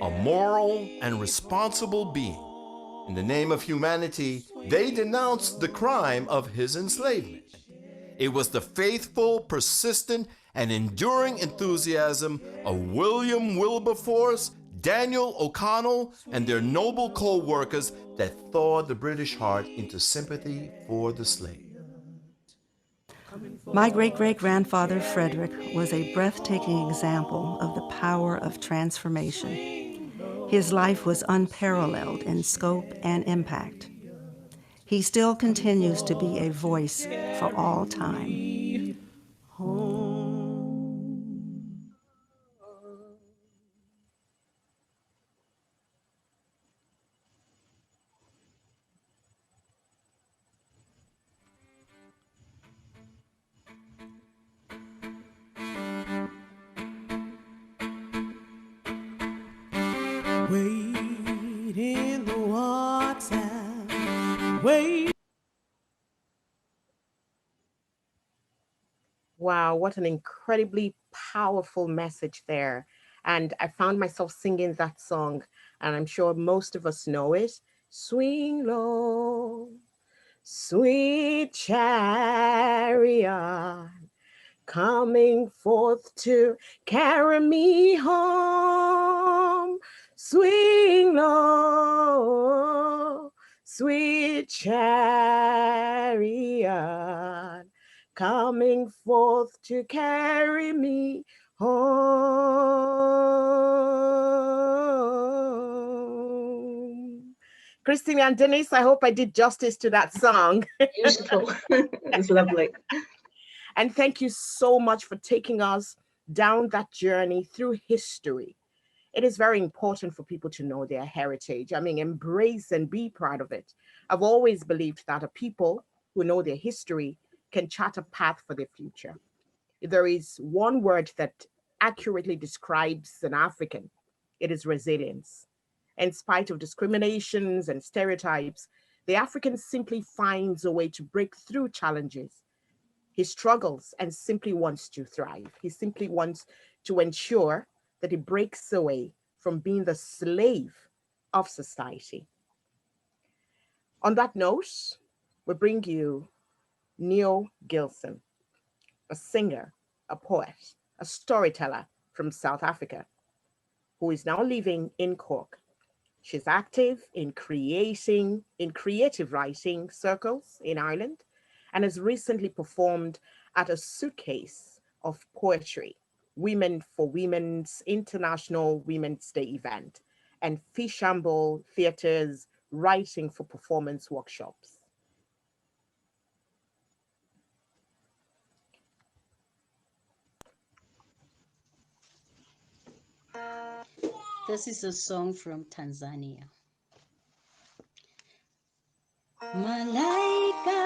a moral and responsible being. In the name of humanity, they denounced the crime of his enslavement. It was the faithful, persistent, and enduring enthusiasm of William Wilberforce, Daniel O'Connell, and their noble co-workers that thawed the British heart into sympathy for the slave. My great-great-grandfather Frederick was a breathtaking example of the power of transformation. His life was unparalleled in scope and impact. He still continues to be a voice for all time. Wade in the water, wade. Wow, what an incredibly powerful message there. And I found myself singing that song, and I'm sure most of us know it. Swing low, sweet chariot, coming forth to carry me home. Swing low, sweet chariot, coming forth to carry me home. Christine and Denise, I hope I did justice to that song. Beautiful. It was lovely. And thank you so much for taking us down that journey through history. It is very important for people to know their heritage. I mean, embrace and be proud of it. I've always believed that a people who know their history can chart a path for their future. If there is one word that accurately describes an African, it is resilience. In spite of discriminations and stereotypes, the African simply finds a way to break through challenges. He struggles and simply wants to thrive. He simply wants to ensure that he breaks away from being the slave of society. On that note, we bring you Naoimh Gilson, a singer, a poet, a storyteller from South Africa. who is now living in Cork. She's active in creative writing circles in Ireland and has recently performed at a Suitcase of Poetry, Women for Women's International Women's Day event, and Fishamble Theatre's Writing for Performance workshops. This is a song from Tanzania. Malaika,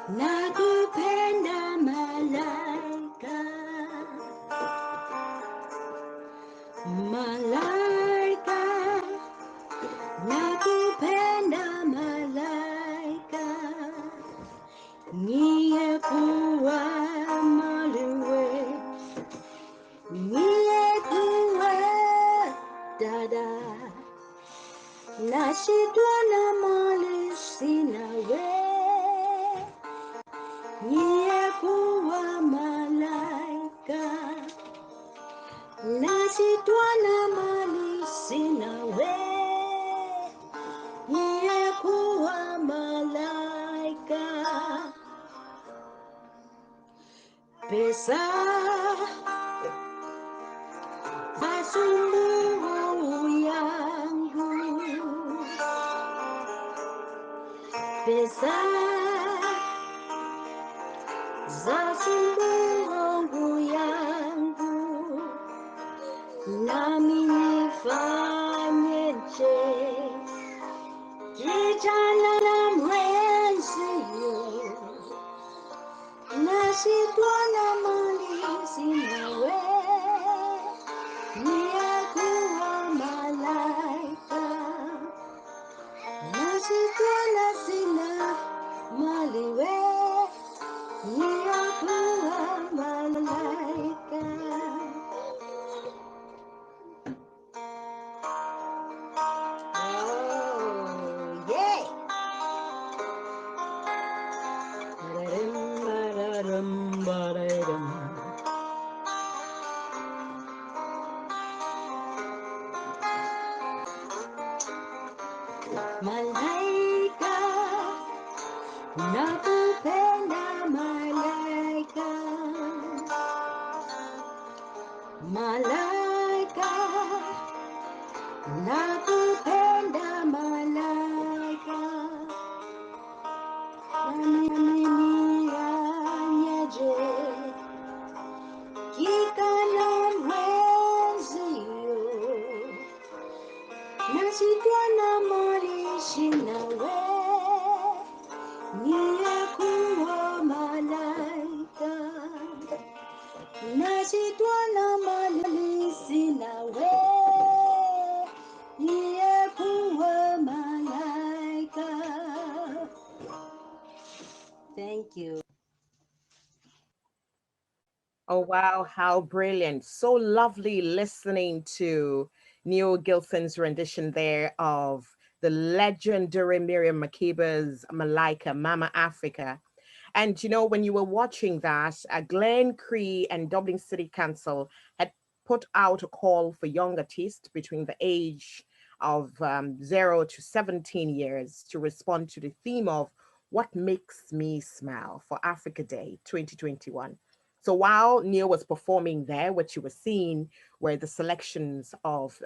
nakupenda malaika. Malaika, nakupenda malaika. Niye kuwa maluwe, niye kuwa dada. Nashindwa na mali sina we, niye kuwa malaika. Nashindwa na mali sina we, niye kuwa malaika. Pesa masumbufu yangu, pesa zasumbufu yangu, nami nifanyeje? Kijana na mwenzio, nashindwa na mali sina we, niye kuwa malaika. Nashindwa na sina mali we, niye kuwa malaika. Oh, yeah. Malaika, nakupenda malaika. Malaika, nakupenda malaika. Nifanyeje? Kijana mwenzio, nashindwa na mali sina we, niye kuwa malaika. Nashindwa na mali sina we, niye kuwa malaika. Thank you. Oh, wow, how brilliant. So lovely listening to Neil Gilson's rendition there of the legendary Miriam Makeba's Malaika, Mama Africa. And, you know, when you were watching that, Glencree and Dublin City Council had put out a call for young artists between the age of 0 to 17 years to respond to the theme of What Makes Me Smile for Africa Day 2021. So while Neil was performing there, what you were seeing were the selections of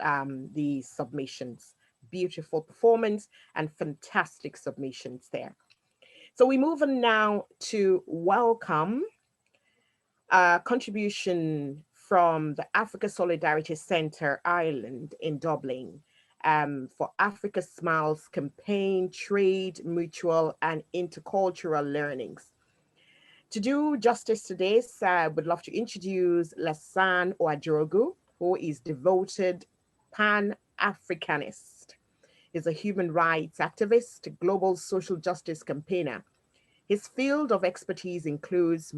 the submissions. Beautiful performance and fantastic submissions there. So we move on now to welcome a contribution from the Africa Solidarity Centre Ireland in Dublin for Africa Smiles campaign, trade, mutual and intercultural learnings. To do justice to this, I would love to introduce Lahcen Ouedraogo, who is devoted Pan-Africanist. He's a human rights activist, global social justice campaigner. His field of expertise includes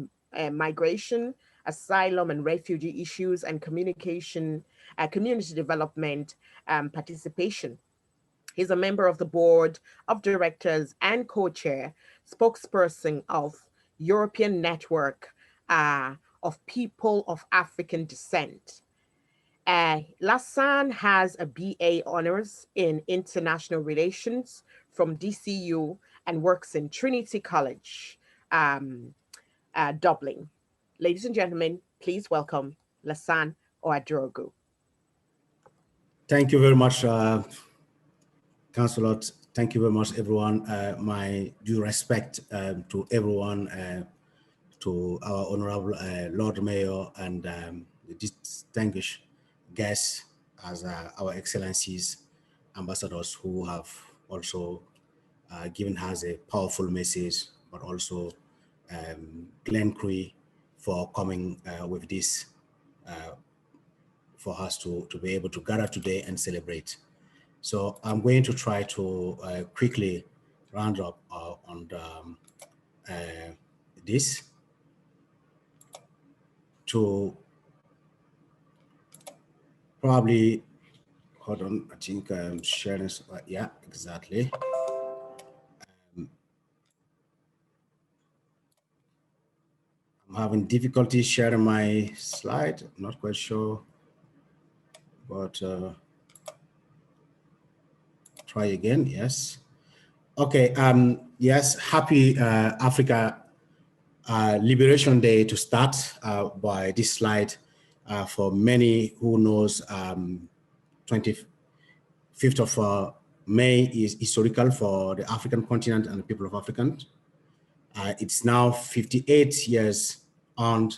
migration, asylum and refugee issues, and communication, community development, participation. He's a member of the board of directors and co-chair, spokesperson of European Network of People of African Descent. Lahcen has a BA Honours in International Relations from DCU and works in Trinity College, Dublin. Ladies and gentlemen, please welcome Lahcen Adenuga. Thank you very much, Councillor. Thank you very much, everyone. My due respect to everyone, to our Honorable Lord Mayor and the distinguished guests as our Excellencies, ambassadors who have also given us a powerful message, but also Glencree for coming with this for us to be able to gather today and celebrate. So I'm going to try to quickly round up on this to probably, hold on, I think I'm sharing, yeah, exactly. I'm having difficulty sharing my slide, I'm not quite sure, but try again, yes. Okay, yes, happy Africa Liberation Day to start by this slide. For many who knows, 25th of May is historical for the African continent and the people of Africa. It's now 58 years on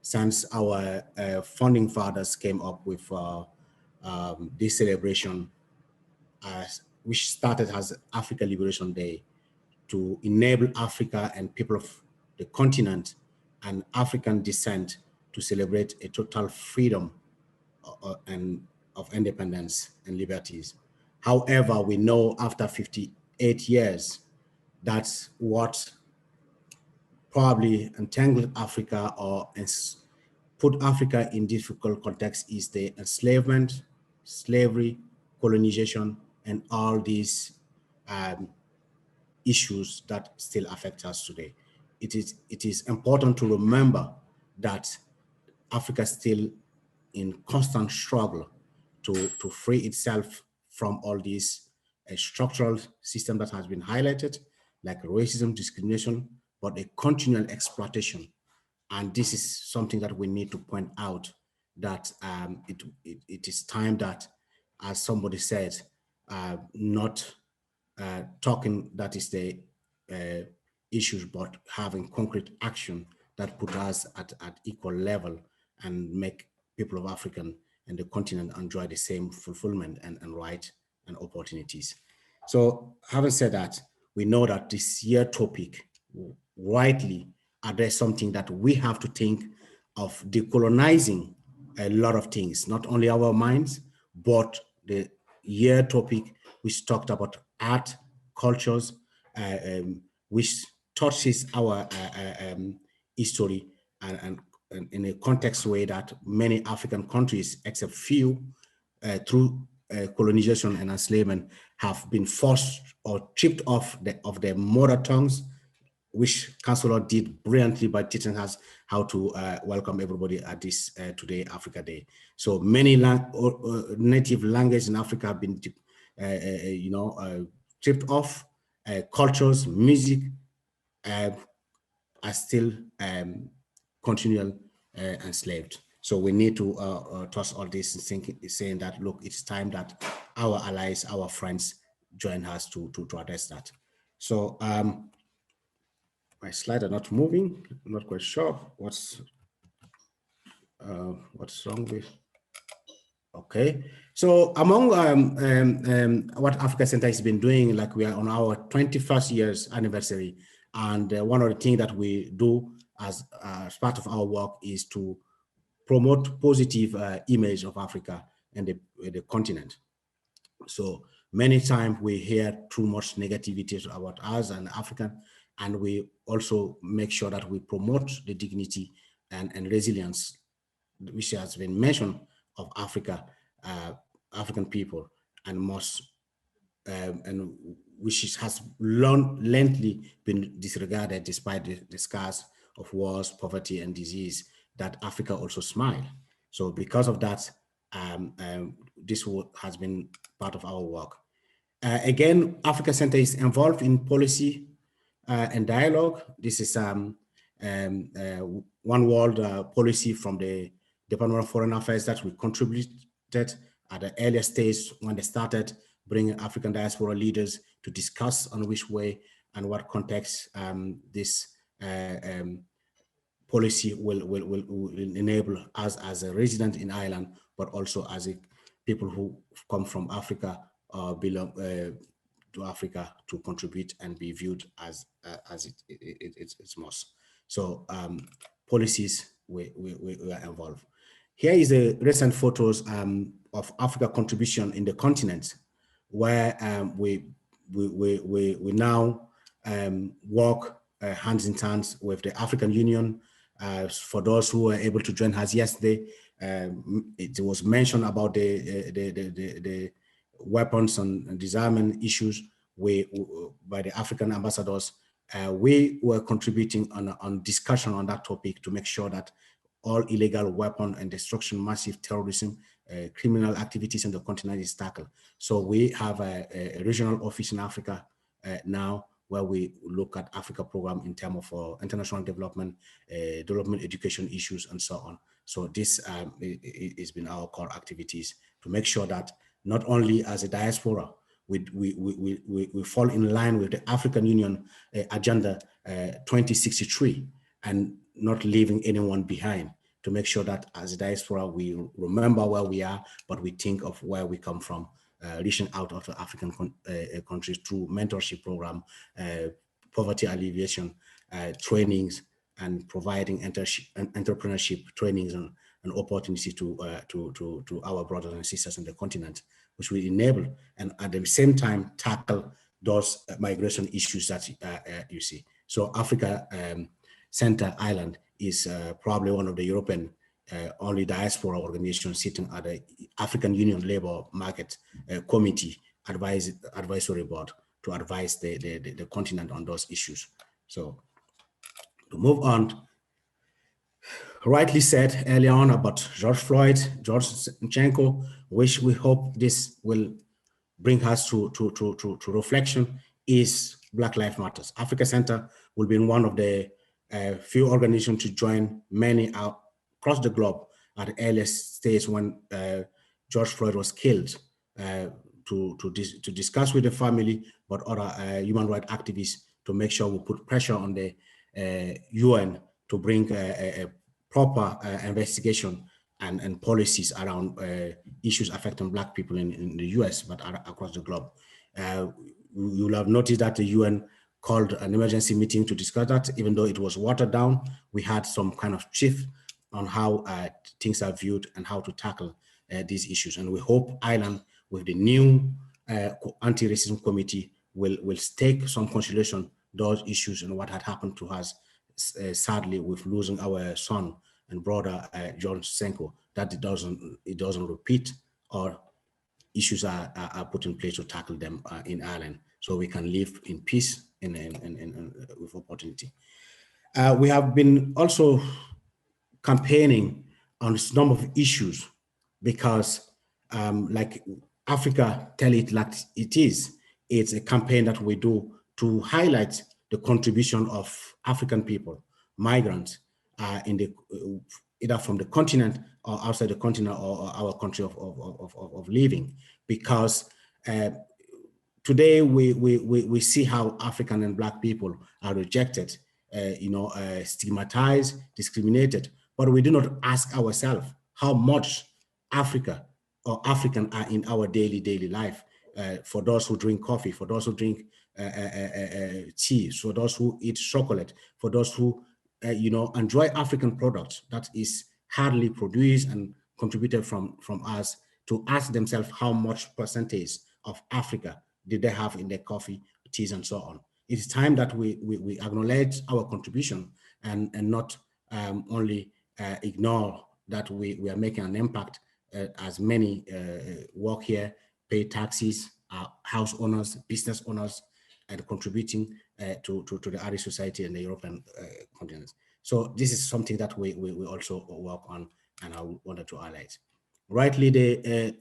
since our founding fathers came up with this celebration, which started as Africa Liberation Day to enable Africa and people of the continent and African descent to celebrate a total freedom and of independence and liberties. However, we know after 58 years, that's what probably entangled Africa or put Africa in difficult context is the enslavement, slavery, colonization, and all these issues that still affect us today. It is important to remember that Africa is still in constant struggle to free itself from all these structural system that has been highlighted, like racism, discrimination, but a continual exploitation. And this is something that we need to point out, that it is time that, as somebody said, not talking that is the issues, but having concrete action that put us at equal level and make people of African and the continent enjoy the same fulfillment and right and opportunities. So having said that, we know that this year topic rightly address something that we have to think of decolonizing a lot of things, not only our minds, but the year topic which talked about art, cultures, which touches our history and in a context way that many African countries, except few, through colonization and enslavement, have been forced or chipped off their mother tongues, which Councillor did brilliantly by teaching us how to welcome everybody at this today Africa Day. So many native languages in Africa have been, chipped off. Cultures, music are still continual enslaved. So we need to toss all this and saying that, look, it's time that our allies, our friends join us to address that. So my slides are not moving. I'm not quite sure what's wrong with. Okay, so among what Africa Center has been doing, like we are on our 21st years anniversary, and one of the things that we do as part of our work is to promote positive image of Africa and the continent. So many times we hear too much negativity about us and African, and we also make sure that we promote the dignity and resilience, which has been mentioned, of Africa, African people, and and which has lengthily been disregarded despite the scars of wars, poverty, and disease, that Africa also smile. So because of that, this has been part of our work. Again, Africa Center is involved in policy and dialogue. This is one world policy from the Department of Foreign Affairs that we contributed at the earlier stage when they started bringing African diaspora leaders to discuss on which way and what context this policy will enable us as a resident in Ireland, but also as people who come from Africa or belong to Africa to contribute and be viewed as it's must. So policies we are involved. Here is the recent photos of Africa contribution in the continent, where we now work hands in hands with the African Union. For those who were able to join us yesterday, it was mentioned about the weapons and disarmament issues by the African ambassadors. We were contributing on discussion on that topic to make sure that all illegal weapon and destruction, massive terrorism, criminal activities in the continent is tackled. So we have a regional office in Africa now, where we look at Africa program in terms of international development, development education issues, and so on. So this has been our core activities to make sure that not only as a diaspora, we fall in line with the African Union Agenda 2063 and not leaving anyone behind, to make sure that as a diaspora, we remember where we are, but we think of where we come from, reaching out of the African countries through mentorship program, poverty alleviation trainings, and providing entrepreneurship trainings and opportunity to our brothers and sisters in the continent, which will enable and at the same time tackle those migration issues that you see. So Africa Center Ireland is probably one of the European only diaspora organizations sitting at the African Union Labour Market Committee advisory board to advise the continent on those issues. So to move on, rightly said earlier on about George Floyd, George Nchenko, which we hope this will bring us to reflection, is Black Lives Matter. Africa Center will be one of the few organizations to join many across the globe at the earliest stage when George Floyd was killed, to discuss with the family, but other human rights activists, to make sure we put pressure on the UN to bring a proper investigation and policies around issues affecting Black people in the US, but across the globe. You will have noticed that the UN called an emergency meeting to discuss that. Even though it was watered down, we had some kind of shift on how things are viewed and how to tackle these issues. And we hope Ireland, with the new anti-racism committee, will take some consideration those issues and what had happened to us, sadly, with losing our son and brother, John Senko, that it doesn't repeat, or issues are put in place to tackle them in Ireland, so we can live in peace and with opportunity. We have been also campaigning on a number of issues because, like Africa Tell It Like It Is, it's a campaign that we do to highlight the contribution of African people, migrants, either from the continent or outside the continent or our country of living, because today we see how African and Black people are rejected, stigmatized, discriminated, but we do not ask ourselves how much Africa or African are in our daily life. For those who drink coffee, for those who drink tea, for those who eat chocolate, for those who enjoy African products that is hardly produced and contributed from us, to ask themselves how much percentage of Africa did they have in their coffee, teas, and so on. It is time that we acknowledge our contribution and not only ignore that we are making an impact, as many work here, pay taxes, house owners, business owners, and contributing to the Irish society and the European continent. So this is something that we also work on, and I wanted to highlight. Rightly,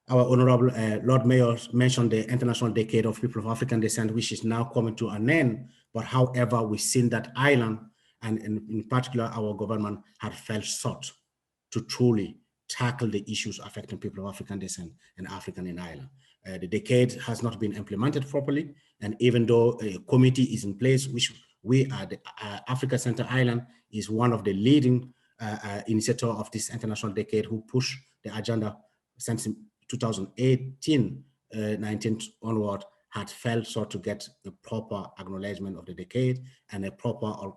our Honorable Lord Mayor mentioned the International Decade of People of African Descent, which is now coming to an end. But however, we've seen that island, and in particular, our government had fell short to truly tackle the issues affecting people of African descent and African in Ireland. The decade has not been implemented properly, and even though a committee is in place, which we are, the Africa Center Island is one of the leading initiator of this international decade who push the agenda since 2018, 19 onward, had failed short to get a proper acknowledgement of the decade and a proper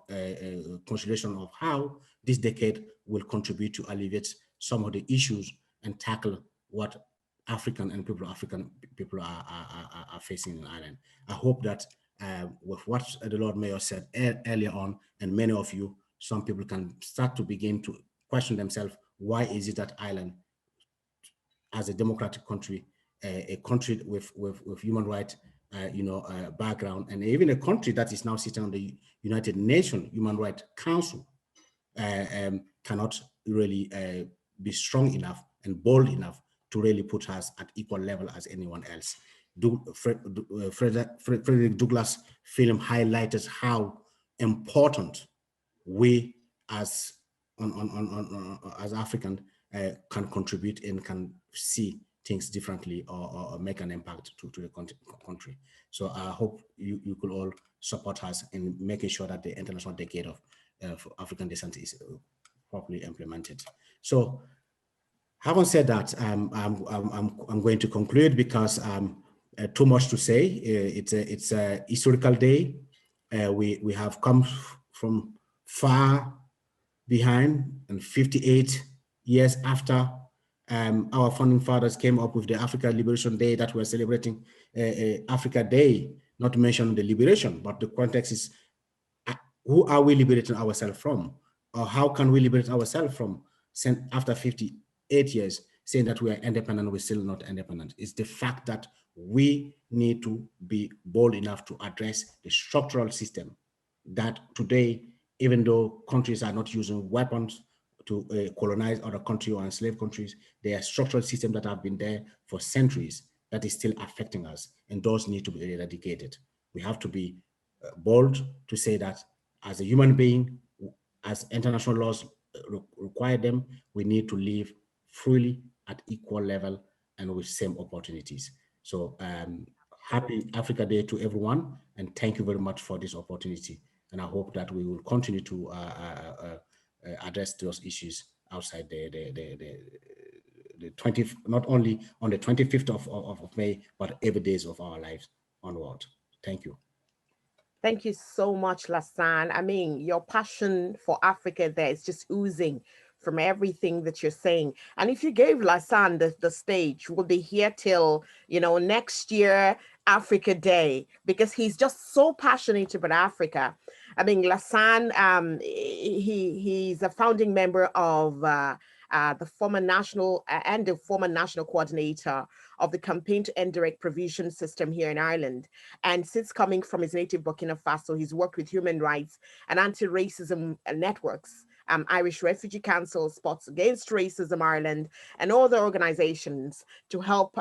consideration of how this decade will contribute to alleviate some of the issues and tackle what African and African people are facing in Ireland. I hope that with what the Lord Mayor said earlier on, and many of you, some people can start to begin to question themselves, why is it that Ireland, as a democratic country, a country with human rights, background, and even a country that is now sitting on the United Nations Human Rights Council, cannot really be strong enough and bold enough to really put us at equal level as anyone else. Frederick Douglass' film highlighted how important we as African can contribute and can see things differently or make an impact to the country. So I hope you could all support us in making sure that the International Decade of African Descent is properly implemented. So having said that, I'm going to conclude because too much to say. It's a historical day. We have come from far behind, and 58 years after our founding fathers came up with the Africa Liberation Day that we're celebrating, Africa Day, not to mention the liberation, but the context is, who are we liberating ourselves from? Or how can we liberate ourselves from, after 58 years, saying that we are independent, we're still not independent? It's the fact that we need to be bold enough to address the structural system that today, even though countries are not using weapons to colonize other countries or enslave countries, there are structural systems that have been there for centuries that is still affecting us, and those need to be eradicated. We have to be bold to say that as a human being, as international laws require them, we need to live freely at equal level and with same opportunities. So happy Africa Day to everyone, and thank you very much for this opportunity. And I hope that we will continue to address those issues outside the 20th, not only on the 25th of May, but every days of our lives onward. Thank you. Thank you so much, Lahcen. I mean, your passion for Africa there is just oozing from everything that you're saying. And if you gave Lahcen the stage, we'll be here till, next year, Africa Day, because he's just so passionate about Africa. I mean, Lahcen, he's a founding member of the former national coordinator of the Campaign to End Direct Provision System here in Ireland. And since coming from his native Burkina Faso, he's worked with human rights and anti-racism networks, Irish Refugee Council, Spots Against Racism Ireland, and other organizations to help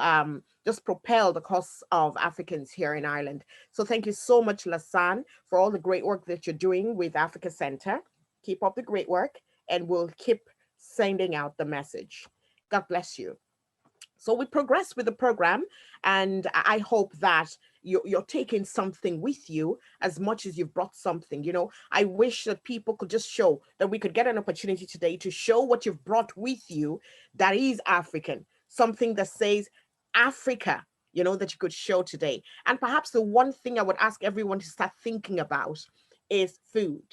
just propel the cause of Africans here in Ireland. So thank you so much, Lahcen, for all the great work that you're doing with Africa Center. Keep up the great work, and we'll keep sending out the message. God bless you. So we progress with the program, and I hope that you're taking something with you as much as you've brought something. I wish that people could just show that we could get an opportunity today to show what you've brought with you that is African, something that says Africa, that you could show today. And perhaps the one thing I would ask everyone to start thinking about is food.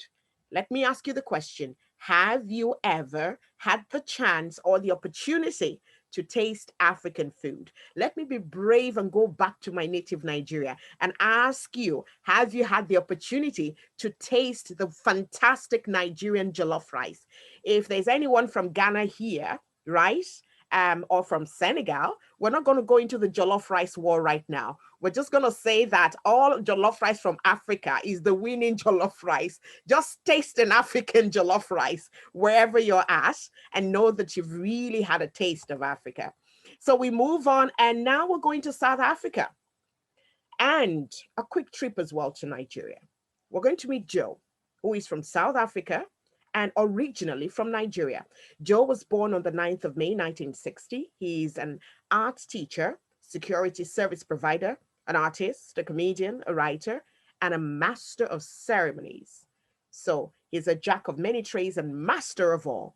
Let me ask you the question. Have you ever had the chance or the opportunity to taste African food? Let me be brave and go back to my native Nigeria and ask you, have you had the opportunity to taste the fantastic Nigerian jollof rice? If there's anyone from Ghana here, right? or from Senegal, we're not going to go into the jollof rice war right now. We're just going to say that all jollof rice from Africa is the winning jollof rice. Just taste an African jollof rice wherever you're at and know that you've really had a taste of Africa. So we move on, and now we're going to South Africa and a quick trip as well to Nigeria. We're going to meet Joe, who is from South Africa and originally from Nigeria. Joe was born on the 9th of May, 1960. He's an art teacher, security service provider, an artist, a comedian, a writer, and a master of ceremonies. So he's a jack of many trades and master of all.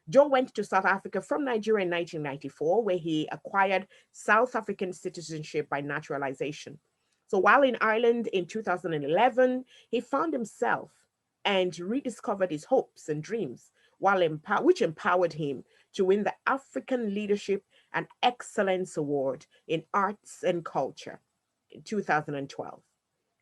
Joe went to South Africa from Nigeria in 1994, where he acquired South African citizenship by naturalization. So while in Ireland in 2011, he found himself and rediscovered his hopes and dreams, which empowered him to win the African Leadership and Excellence Award in Arts and Culture in 2012.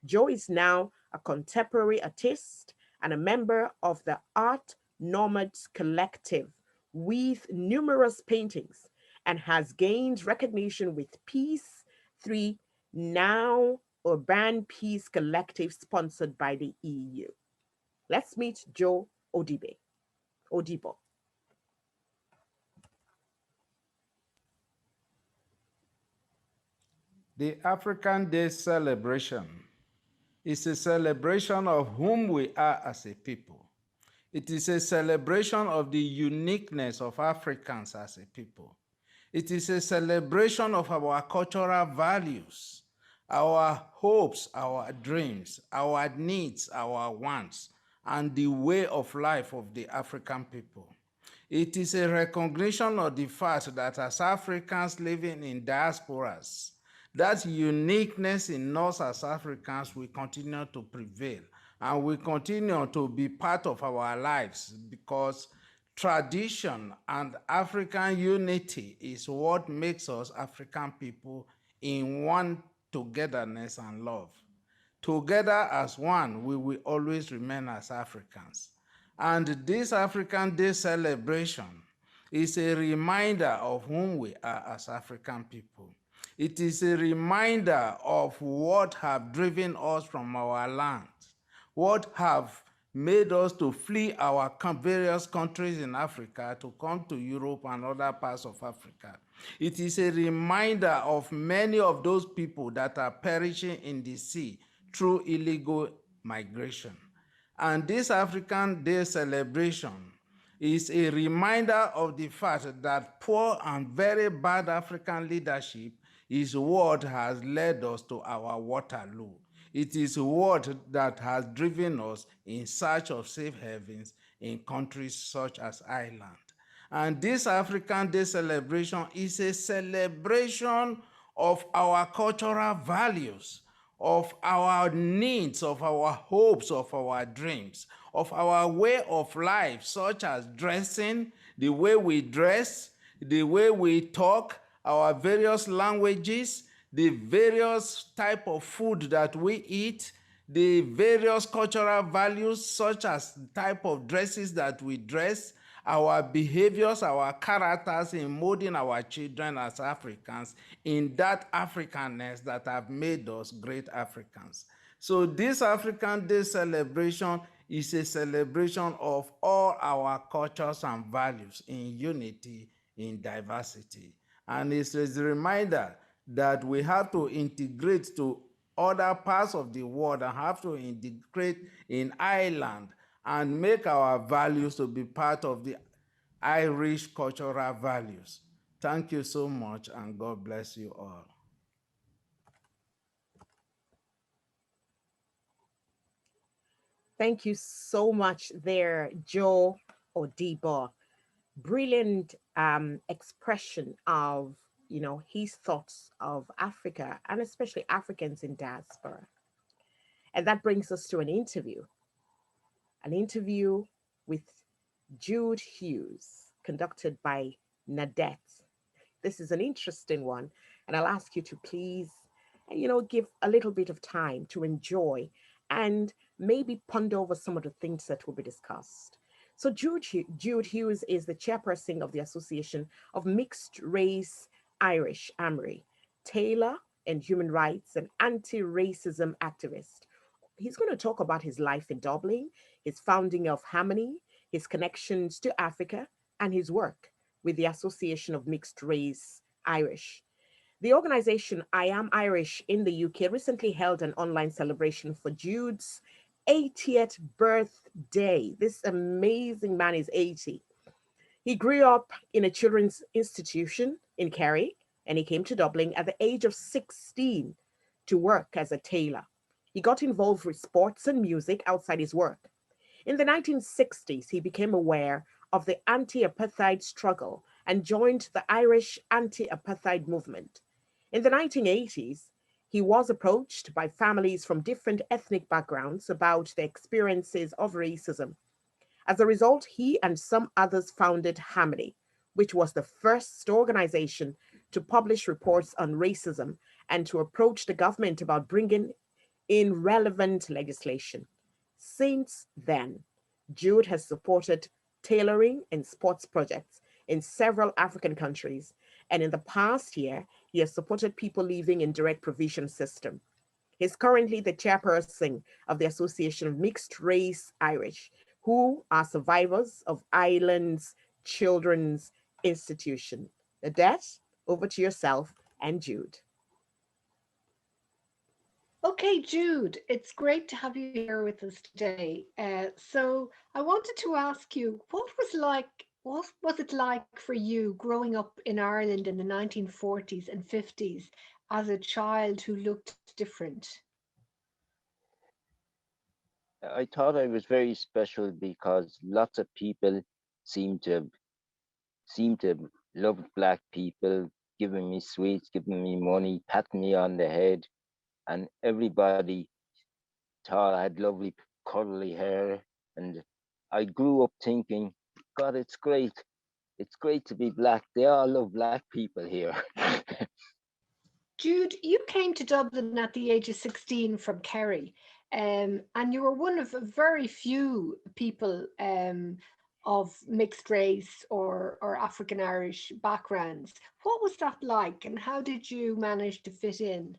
Joe is now a contemporary artist and a member of the Art Nomads Collective with numerous paintings, and has gained recognition with Peace 3 Now Urban Peace Collective sponsored by the EU. Let's meet Joe Odibo. The African Day celebration is a celebration of whom we are as a people. It is a celebration of the uniqueness of Africans as a people. It is a celebration of our cultural values, our hopes, our dreams, our needs, our wants, and the way of life of the African people. It is a recognition of the fact that as Africans living in diasporas, that uniqueness in us as Africans will continue to prevail and will continue to be part of our lives, because tradition and African unity is what makes us African people in one togetherness and love. Together as one, we will always remain as Africans. And this African Day celebration is a reminder of whom we are as African people. It is a reminder of what have driven us from our land, what have made us to flee our various countries in Africa to come to Europe and other parts of Africa. It is a reminder of many of those people that are perishing in the sea through illegal migration. And this African Day celebration is a reminder of the fact that poor and very bad African leadership is what has led us to our Waterloo. It is what that has driven us in search of safe havens in countries such as Ireland. And this African Day celebration is a celebration of our cultural values, of our needs, of our hopes, of our dreams, of our way of life, such as dressing, the way we dress, the way we talk, our various languages, the various type of food that we eat, the various cultural values, such as the type of dresses that we dress, our behaviors, our characters in molding our children as Africans in that Africanness that have made us great Africans. So this African Day celebration is a celebration of all our cultures and values in unity, in diversity. And it's a reminder that we have to integrate to other parts of the world and have to integrate in Ireland and make our values to be part of the Irish cultural values. Thank you so much, and God bless you all. Thank you so much there, Joe Odibo. Brilliant expression of, his thoughts of Africa and especially Africans in diaspora. And that brings us to an interview with Jude Hughes, conducted by Nadette. This is an interesting one, and I'll ask you to please, give a little bit of time to enjoy and maybe ponder over some of the things that will be discussed. So Jude Hughes is the chairperson of the Association of Mixed Race Irish, AMRI, tailor and human rights and anti-racism activist. He's going to talk about his life in Dublin, his founding of Harmony, his connections to Africa, and his work with the Association of Mixed Race Irish. The organization I Am Irish in the UK recently held an online celebration for Jude's 80th birthday. This amazing man is 80. He grew up in a children's institution in Kerry, and he came to Dublin at the age of 16 to work as a tailor. He got involved with sports and music outside his work. In the 1960s, he became aware of the anti-apartheid struggle and joined the Irish anti-apartheid movement. In the 1980s, he was approached by families from different ethnic backgrounds about the experiences of racism. As a result, he and some others founded Harmony, which was the first organization to publish reports on racism and to approach the government about bringing in relevant legislation. Since then, Jude has supported tailoring and sports projects in several African countries, and in the past year, he has supported people living in direct provision system. He's currently the chairperson of the Association of Mixed Race Irish, who are survivors of Ireland's Children's Institution. Odette, over to yourself and Jude. Okay, Jude, it's great to have you here with us today. So I wanted to ask you, what was it like for you growing up in Ireland in the 1940s and 50s as a child who looked different? I thought I was very special because lots of people seemed to love black people, giving me sweets, giving me money, patting me on the head, and everybody thought I had lovely curly hair. And I grew up thinking, God, it's great. It's great to be black. They all love black people here. Jude, you came to Dublin at the age of 16 from Kerry, and you were one of very few people of mixed race or African Irish backgrounds. What was that like, and how did you manage to fit in?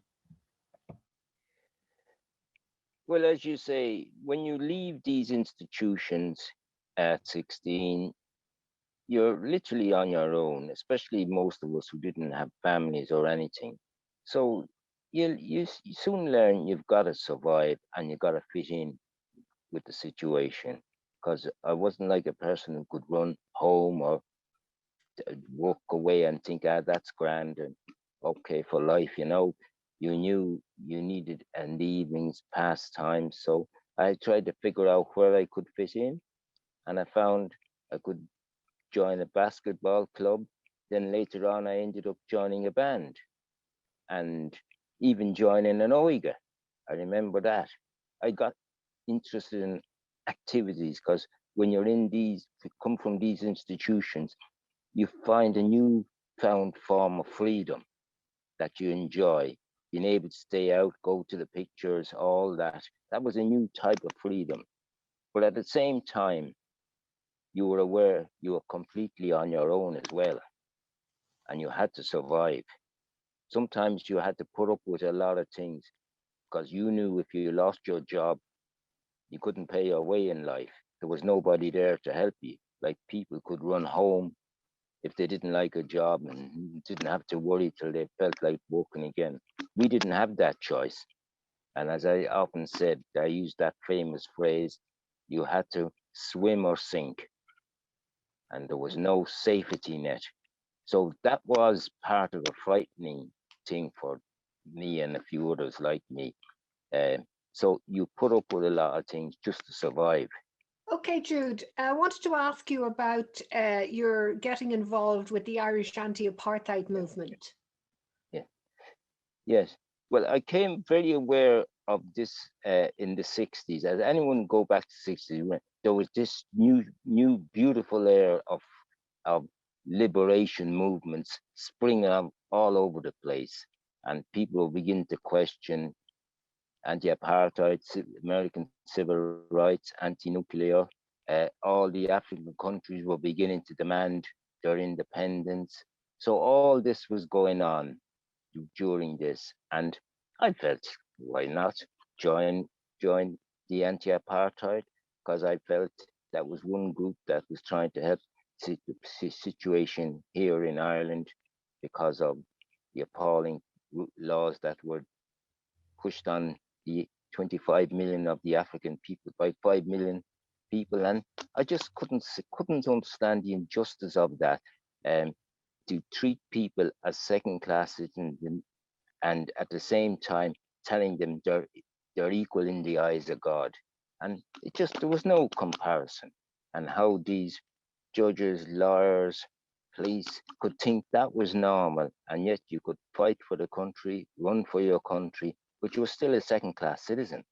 Well, as you say, when you leave these institutions at 16, you're literally on your own, especially most of us who didn't have families or anything. So you soon learn you've got to survive and you've got to fit in with the situation. Because I wasn't like a person who could run home or walk away and think, that's grand and okay for life, you know. You knew you needed an evening's pastime. So I tried to figure out where I could fit in, and I found I could join a basketball club. Then later on, I ended up joining a band and even joining an OIGA. I remember that. I got interested in activities because when you're in come from these institutions, you find a newfound form of freedom that you enjoy. Being able to stay out, go to the pictures, all that. That was a new type of freedom. But at the same time, you were aware you were completely on your own as well. And you had to survive. Sometimes you had to put up with a lot of things because you knew if you lost your job, you couldn't pay your way in life. There was nobody there to help you. Like people could run home if they didn't like a job and didn't have to worry till they felt like working again. We didn't have that choice. And as I often said, I used that famous phrase, you had to swim or sink. And there was no safety net. So that was part of the frightening thing for me and a few others like me. So you put up with a lot of things just to survive. Okay, Jude, I wanted to ask you about your getting involved with the Irish anti-apartheid movement. Yeah. Yes. Well, I came very aware of this in the 60s. As anyone go back to the 60s, there was this new beautiful air of liberation movements springing up all over the place. And people begin to question anti-apartheid, American civil rights, anti-nuclear, all the African countries were beginning to demand their independence. So all this was going on during this, and I felt, why not join the anti-apartheid, because I felt that was one group that was trying to help the situation here in Ireland because of the appalling laws that were pushed on the 25 million of the African people by 5 million people, and I just couldn't understand the injustice of that. To treat people as second-class citizens and at the same time telling them they're equal in the eyes of God, and there was no comparison. And how these judges, lawyers, police could think that was normal, and yet you could fight for the country, run for your country, but you were still a second-class citizen.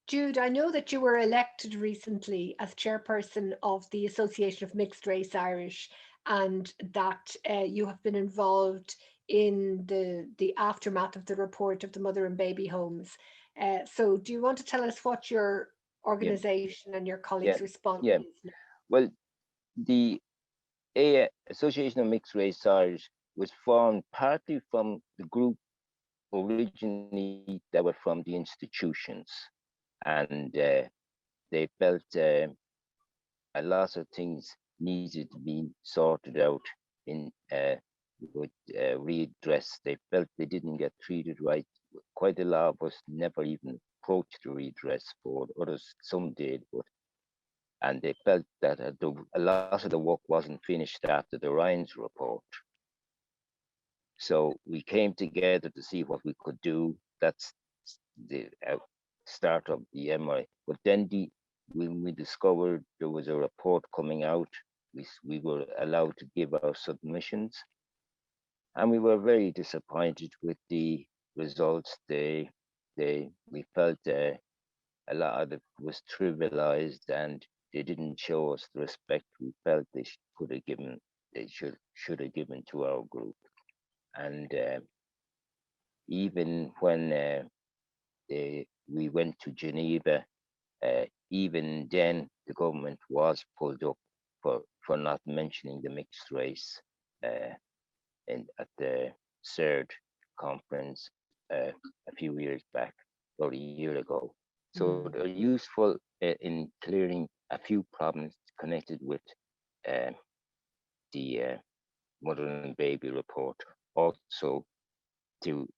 Jude, I know that you were elected recently as chairperson of the Association of Mixed Race Irish, and that you have been involved in the aftermath of the report of the mother and baby homes. So do you want to tell us what your organization and your colleagues' response is? Well, the Association of Mixed Race Irish was formed partly from the group originally that were from the institutions, and they felt a lot of things needed to be sorted out in with redress. They felt they didn't get treated right. Quite a lot of us never even approached the redress board. Others, some did, and they felt that a lot of the work wasn't finished after the Ryan's report. So we came together to see what we could do. That's the start of the MRI. But then when we discovered there was a report coming out, we were allowed to give our submissions, and we were very disappointed with the results. We felt a lot of it was trivialized, and they didn't show us the respect we felt they should have given to our group. And even when we went to Geneva, even then the government was pulled up for not mentioning the mixed race at the Cllr conference a few years back, about a year ago. So they're useful in clearing a few problems connected with the mother and baby report. Also to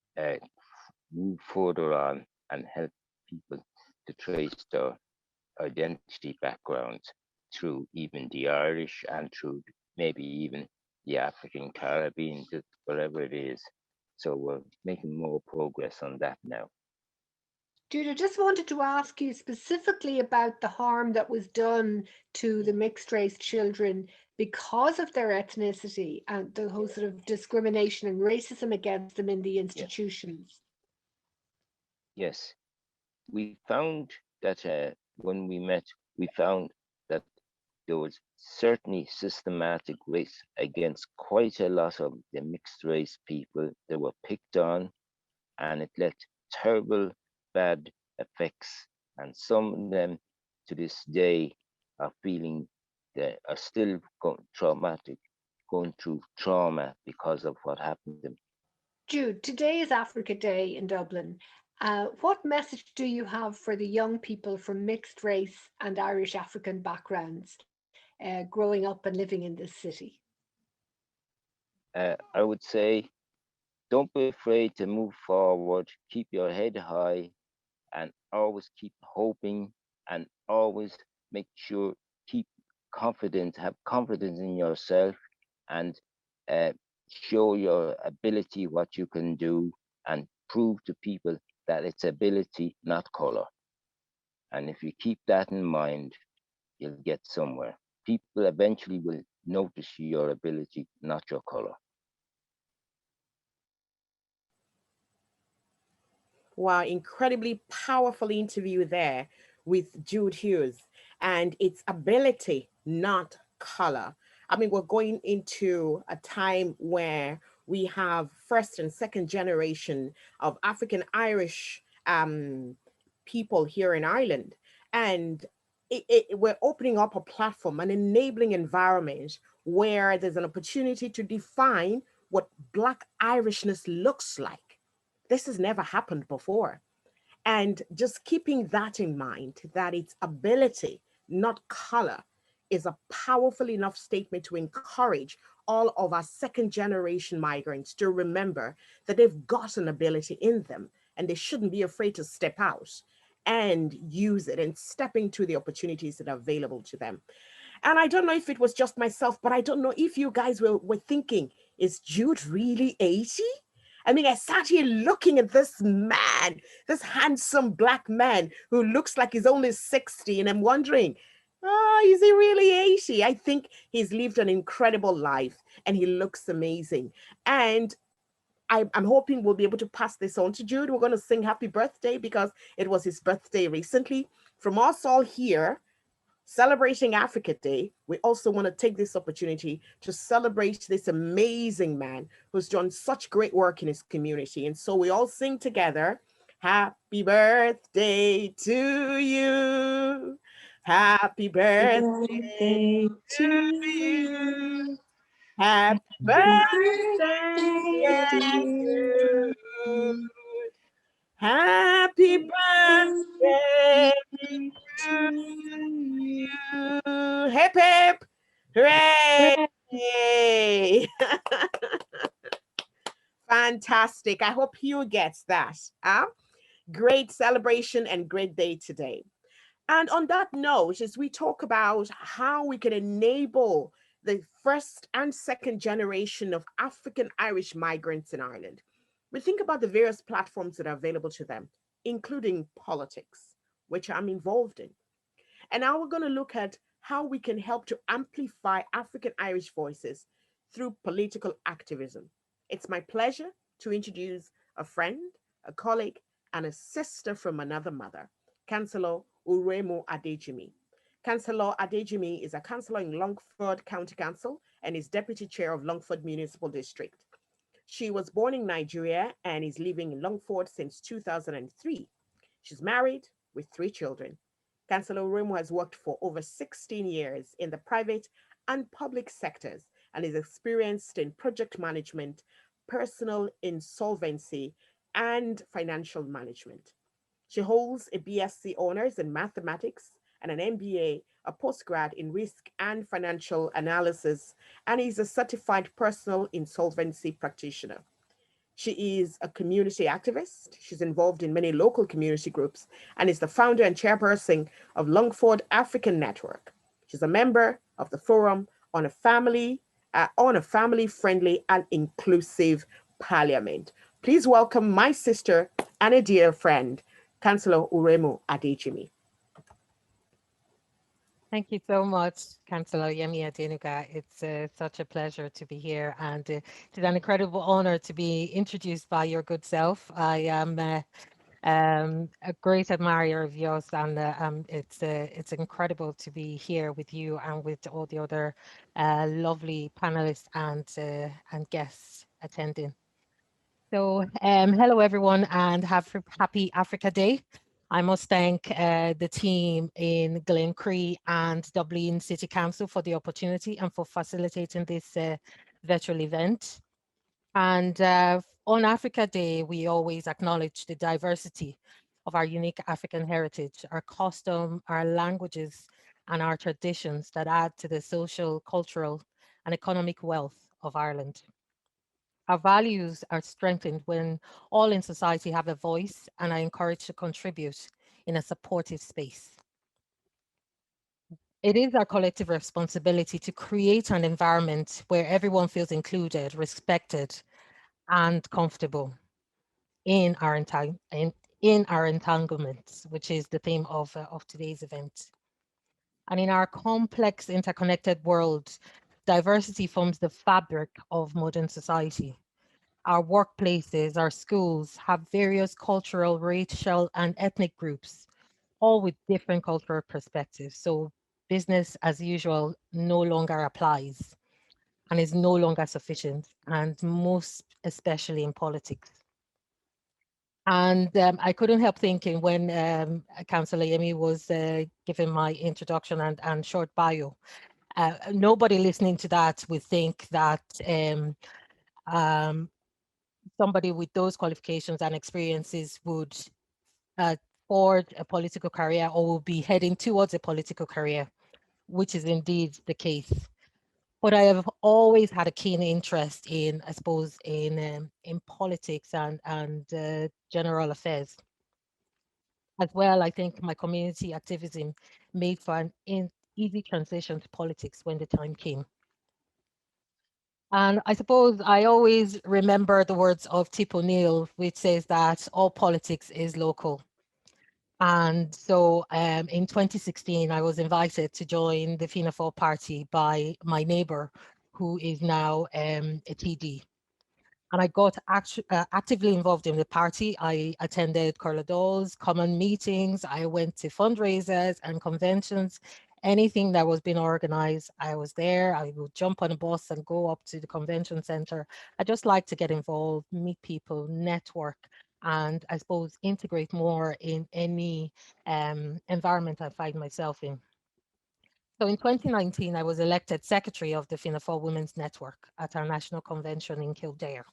move further on and help people to trace their identity backgrounds through even the Irish and through maybe even the African Caribbean, whatever it is. So we're making more progress on that now. Jude, I just wanted to ask you specifically about the harm that was done to the mixed race children because of their ethnicity and the whole sort of discrimination and racism against them in the institutions. Yes, we found that when we met, we found that there was certainly systematic race against quite a lot of the mixed race people. They were picked on, and it led terrible bad effects, and some of them to this day are feeling they are still going through trauma because of what happened to them. Jude, today is Africa Day in Dublin. What message do you have for the young people from mixed race and Irish African backgrounds growing up and living in this city? I would say, don't be afraid to move forward, keep your head high, and always keep hoping, and always make sure, keep confident, have confidence in yourself, and show your ability, what you can do, and prove to people that it's ability, not color. And if you keep that in mind, you'll get somewhere. People eventually will notice your ability, not your color. Wow, incredibly powerful interview there with Jude Hughes, and its ability, not color. I mean, we're going into a time where we have first and second generation of African Irish people here in Ireland. And we're opening up a platform, an enabling environment where there's an opportunity to define what Black Irishness looks like. This has never happened before. And just keeping that in mind, that its ability, not color, is a powerful enough statement to encourage all of our second generation migrants to remember that they've got an ability in them and they shouldn't be afraid to step out and use it and step into the opportunities that are available to them. And I don't know if it was just myself, but I don't know if you guys were thinking, is Jude really 80? I mean, I sat here looking at this man, this handsome Black man who looks like he's only 60, and I'm wondering, oh, is he really 80? I think he's lived an incredible life and he looks amazing. And I'm hoping we'll be able to pass this on to Jude. We're going to sing happy birthday because it was his birthday recently. From us all here, celebrating Africa Day, we also want to take this opportunity to celebrate this amazing man who's done such great work in his community. And so we all sing together, happy birthday to you. Happy birthday to you. Happy birthday to you. Happy birthday to you. Hip hip. Hooray. Fantastic. I hope Hugh gets that. Great celebration and great day today. And on that note, as we talk about how we can enable the first and second generation of African Irish migrants in Ireland, we think about the various platforms that are available to them, including politics, which I'm involved in. And now we're going to look at how we can help to amplify African Irish voices through political activism. It's my pleasure to introduce a friend, a colleague, and a sister from another mother, Cllr Yemi Adenuga. Cllr Adenuga is a councillor in Longford County Council and is deputy chair of Longford Municipal District. She was born in Nigeria and is living in Longford since 2003. She's married with 3 children. Councillor Yemi has worked for over 16 years in the private and public sectors and is experienced in project management, personal insolvency, and financial management. She holds a BSc Honours in Mathematics and an MBA, a postgrad in Risk and Financial Analysis, and is a certified personal insolvency practitioner. She is a community activist. She's involved in many local community groups and is the founder and chairperson of Longford African Network. She's a member of the Forum on a family-friendly and inclusive parliament. Please welcome my sister and a dear friend, Cllr Yemi Adenuga. Thank you so much, Cllr Yemi Adenuga. It's such a pleasure to be here, and it's an incredible honor to be introduced by your good self. I am a great admirer of yours, and it's incredible to be here with you and with all the other lovely panelists and guests attending. So hello everyone, and happy Africa Day. I must thank the team in Glencree and Dublin City Council for the opportunity and for facilitating this virtual event. And on Africa Day, we always acknowledge the diversity of our unique African heritage, our custom, our languages, and our traditions that add to the social, cultural, and economic wealth of Ireland. Our values are strengthened when all in society have a voice and are encouraged to contribute in a supportive space. It is our collective responsibility to create an environment where everyone feels included, respected, and comfortable in our entanglements, which is the theme of today's event. And in our complex, interconnected world, diversity forms the fabric of modern society. Our workplaces, our schools have various cultural, racial, and ethnic groups, all with different cultural perspectives. So business as usual no longer applies and is no longer sufficient, and most especially in politics. And I couldn't help thinking when Councillor Yemi was giving my introduction and short bio, nobody listening to that would think that somebody with those qualifications and experiences would forge a political career or will be heading towards a political career, which is indeed the case. But I have always had a keen interest in, I suppose, in politics and general affairs. As well, I think my community activism made for an easy transition to politics when the time came. And I suppose I always remember the words of Tip O'Neill, which says that all politics is local. And so in 2016, I was invited to join the Fianna Fáil party by my neighbour, who is now a TD. And I got actively involved in the party. I attended Cllr common meetings. I went to fundraisers and conventions. Anything that was being organized, I was there. I would jump on a bus and go up to the convention center. I just like to get involved, meet people, network, and I suppose integrate more in any environment I find myself in. So in 2019, I was elected secretary of the Fianna Fáil Women's Network at our national convention in Kildare.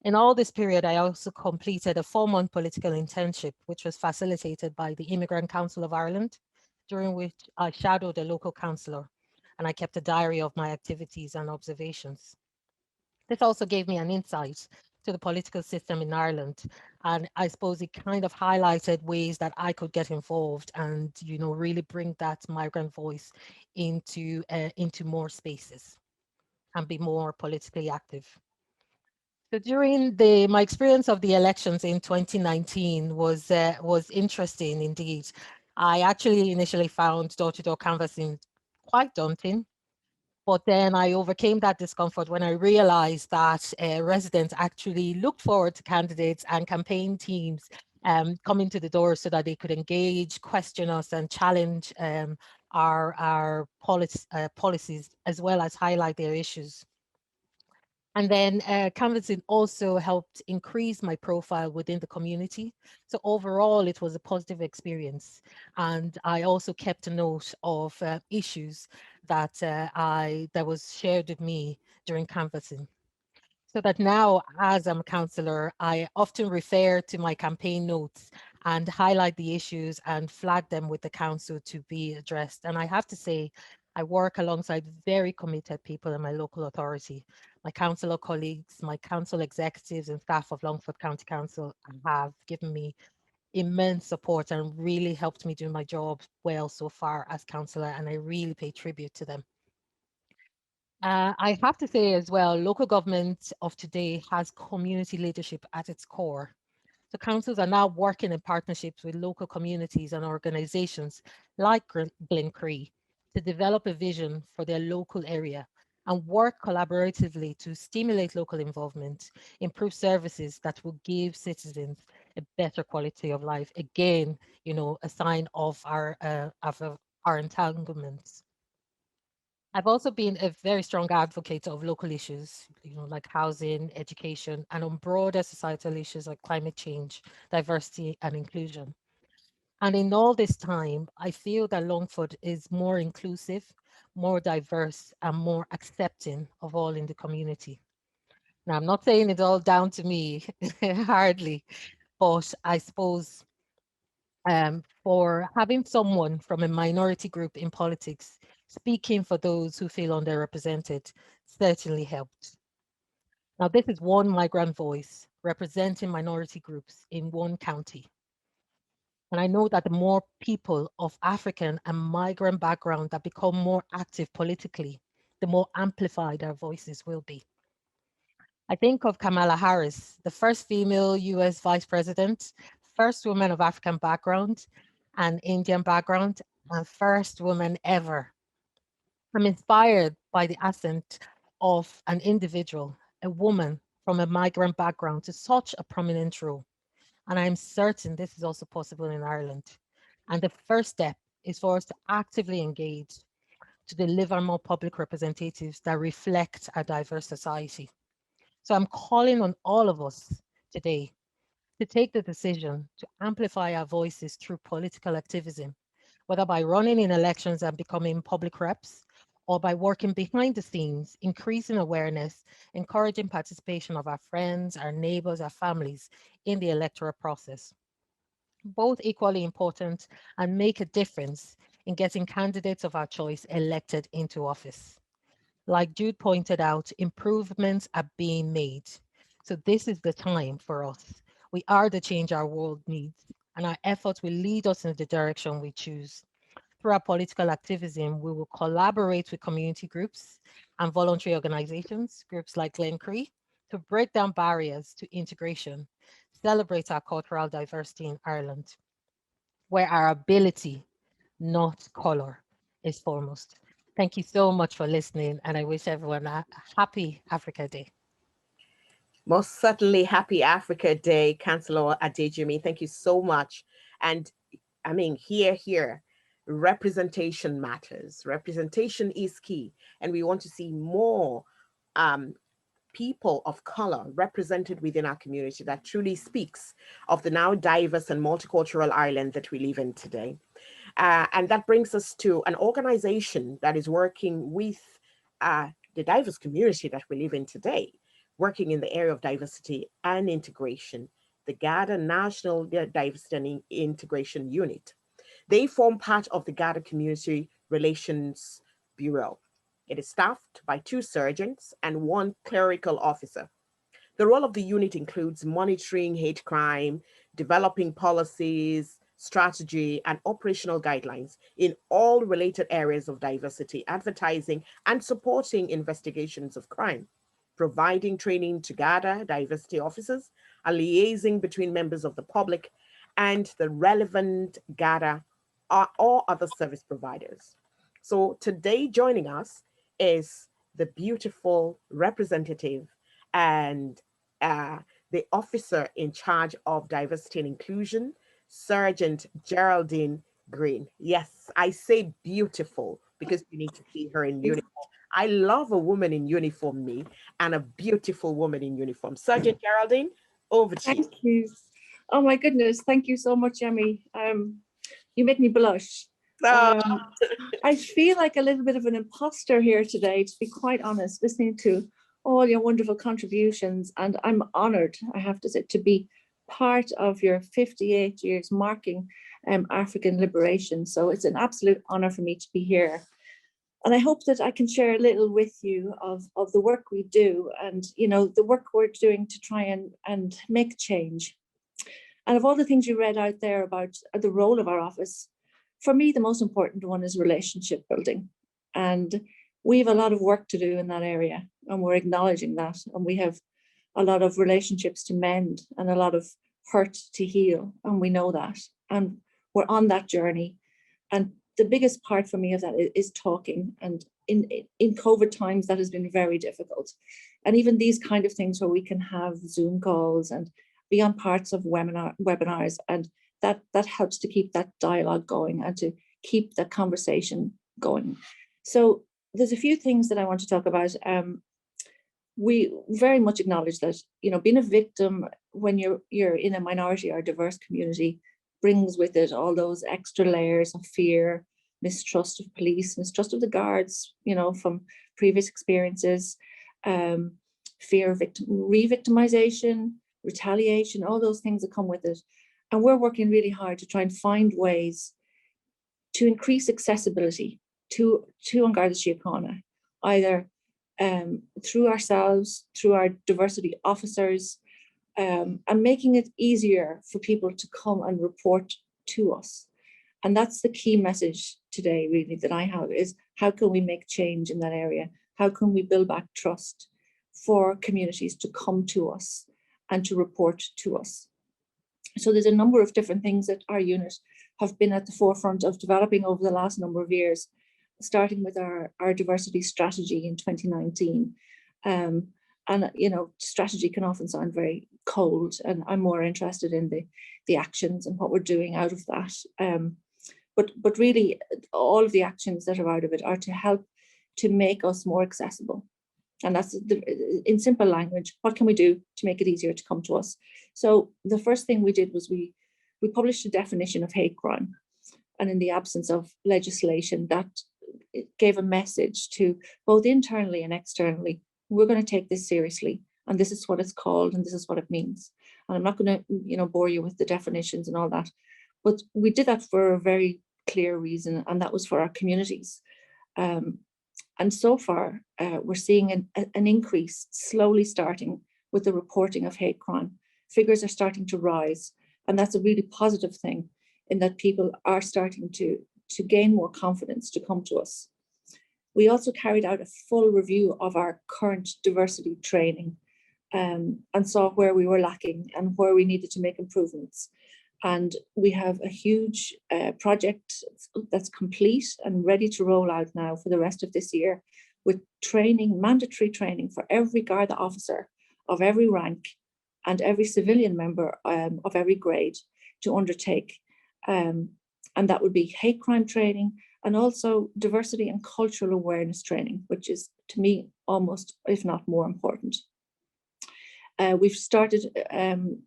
In all this period, I also completed a 4-month political internship, which was facilitated by the Immigrant Council of Ireland, during which I shadowed a local councillor, and I kept a diary of my activities and observations. This also gave me an insight to the political system in Ireland, and I suppose it kind of highlighted ways that I could get involved and, you know, really bring that migrant voice into more spaces and be more politically active. So during my experience of the elections in 2019 was interesting indeed. I actually initially found door-to-door canvassing quite daunting, but then I overcame that discomfort when I realized that residents actually looked forward to candidates and campaign teams coming to the door so that they could engage, question us, and challenge our policies, as well as highlight their issues. And then canvassing also helped increase my profile within the community. So overall, it was a positive experience. And I also kept a note of issues that that was shared with me during canvassing. So that now, as I'm a councillor, I often refer to my campaign notes and highlight the issues and flag them with the council to be addressed. And I have to say, I work alongside very committed people in my local authority. My councillor colleagues, my council executives and staff of Longford County Council have given me immense support and really helped me do my job well so far as councillor, and I really pay tribute to them. I have to say as well, local government of today has community leadership at its core. So councils are now working in partnerships with local communities and organizations like Glencree to develop a vision for their local area and work collaboratively to stimulate local involvement, improve services that will give citizens a better quality of life. Again, you know, a sign of our entanglements. I've also been a very strong advocate of local issues, you know, like housing, education, and on broader societal issues like climate change, diversity, and inclusion. And in all this time, I feel that Longford is more inclusive, more diverse, and more accepting of all in the community. Now, I'm not saying it's all down to me, hardly, but I suppose for having someone from a minority group in politics speaking for those who feel underrepresented certainly helped. Now, this is one migrant voice representing minority groups in one county. And I know that the more people of African and migrant background that become more active politically, the more amplified our voices will be. I think of Kamala Harris, the first female US vice president, first woman of African background and Indian background, and first woman ever. I'm inspired by the ascent of an individual, a woman from a migrant background to such a prominent role. And I'm certain this is also possible in Ireland. And the first step is for us to actively engage to deliver more public representatives that reflect our diverse society. So I'm calling on all of us today to take the decision to amplify our voices through political activism, whether by running in elections and becoming public reps, or by working behind the scenes, increasing awareness, encouraging participation of our friends, our neighbors, our families in the electoral process. Both equally important and make a difference in getting candidates of our choice elected into office. Like Jude pointed out, improvements are being made. So this is the time for us. We are the change our world needs, and our efforts will lead us in the direction we choose. Through our political activism, we will collaborate with community groups and voluntary organizations, groups like Glencree, to break down barriers to integration, celebrate our cultural diversity in Ireland, where our ability, not color, is foremost. Thank you so much for listening, and I wish everyone a happy Africa Day. Most certainly happy Africa Day, Cllr Yemi. Thank you so much. And I mean, here, representation matters. Representation is key. And we want to see more people of color represented within our community. That truly speaks of the now diverse and multicultural Ireland that we live in today. And that brings us to an organization that is working with the diverse community that we live in today, working in the area of diversity and integration, the GADA National Diversity and Integration Unit. They form part of the GADA Community Relations Bureau. It is staffed by 2 sergeants and 1 clerical officer. The role of the unit includes monitoring hate crime, developing policies, strategy, and operational guidelines in all related areas of diversity, advertising, and supporting investigations of crime, providing training to GADA diversity officers, and liaising between members of the public and the relevant GADA or other service providers. So today joining us is the beautiful representative and the officer in charge of diversity and inclusion, Sergeant Geraldine Green. Yes, I say beautiful because you need to see her in uniform. I love a woman in uniform, me, and a beautiful woman in uniform. Sergeant Geraldine, over to you. Thank you. Oh my goodness, thank you so much, Yemi. You make me blush. I feel like a little bit of an imposter here today, to be quite honest, listening to all your wonderful contributions, and I'm honored, I have to say, to be part of your 58 years marking African liberation. So it's an absolute honor for me to be here. And I hope that I can share a little with you of the work we do and, you know, the work we're doing to try and make change. And of all the things you read out there about the role of our office, for me, the most important one is relationship building. And we have a lot of work to do in that area, and we're acknowledging that. And we have a lot of relationships to mend and a lot of hurt to heal, and we know that. And we're on that journey. And the biggest part for me of that is talking. And in COVID times, that has been very difficult. And even these kind of things where we can have Zoom calls and be on parts of webinars, and that helps to keep that dialogue going and to keep that conversation going. So there's a few things that I want to talk about. We very much acknowledge that, you know, being a victim when you're in a minority or diverse community brings with it all those extra layers of fear, mistrust of police, mistrust of the guards, you know, from previous experiences, fear of re-victimization, retaliation, all those things that come with it. And we're working really hard to try and find ways to increase accessibility to An Garda Síochána, either through ourselves, through our diversity officers, and making it easier for people to come and report to us. And that's the key message today, really, that I have, is how can we make change in that area? How can we build back trust for communities to come to us and to report to us? So there's a number of different things that our unit have been at the forefront of developing over the last number of years, starting with our diversity strategy in 2019. And, you know, strategy can often sound very cold, and I'm more interested in the actions and what we're doing out of that. But really, all of the actions that are out of it are to help to make us more accessible, And that's in simple language, what can we do to make it easier to come to us? So the first thing we did was we published a definition of hate crime. And in the absence of legislation, that gave a message to both internally and externally, we're going to take this seriously. And this is what it's called, and this is what it means. And I'm not going to, bore you with the definitions and all that. But we did that for a very clear reason, and that was for our communities. And so far, we're seeing an increase slowly starting with the reporting of hate crime. Figures are starting to rise, and that's a really positive thing in that people are starting to gain more confidence to come to us. We also carried out a full review of our current diversity training and saw where we were lacking and where we needed to make improvements. And we have a huge project that's complete and ready to roll out now for the rest of this year, with training, mandatory training for every Garda officer of every rank and every civilian member of every grade to undertake. And that would be hate crime training and also diversity and cultural awareness training, which is, to me, almost, if not more important. We've started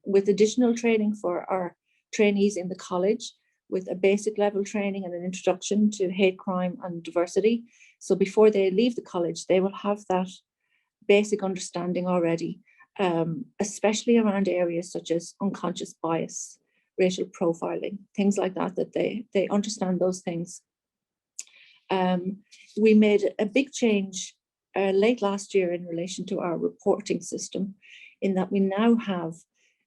with additional training for our trainees in the college, with a basic level training and an introduction to hate crime and diversity. So before they leave the college, they will have that basic understanding already, especially around areas such as unconscious bias, racial profiling, things like that, that they understand those things. We made a big change late last year in relation to our reporting system, in that we now have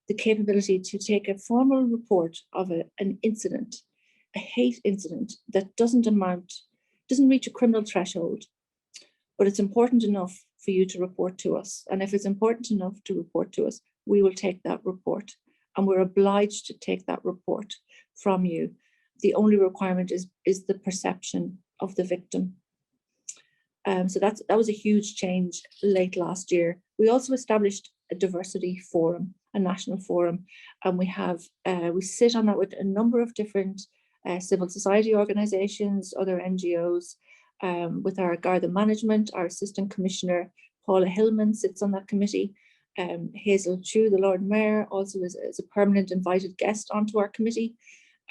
the capability to take a formal report of an incident, a hate incident that doesn't reach a criminal threshold, but it's important enough for you to report to us. And if it's important enough to report to us, we will take that report, and we're obliged to take that report from you. The only requirement is the perception of the victim. So that was a huge change late last year. We also established a diversity forum, a national forum, and we sit on that with a number of different civil society organisations, other NGOs, with our Garda management. Our assistant commissioner Paula Hillman sits on that committee. Hazel Chu, the Lord Mayor, also is a permanent invited guest onto our committee,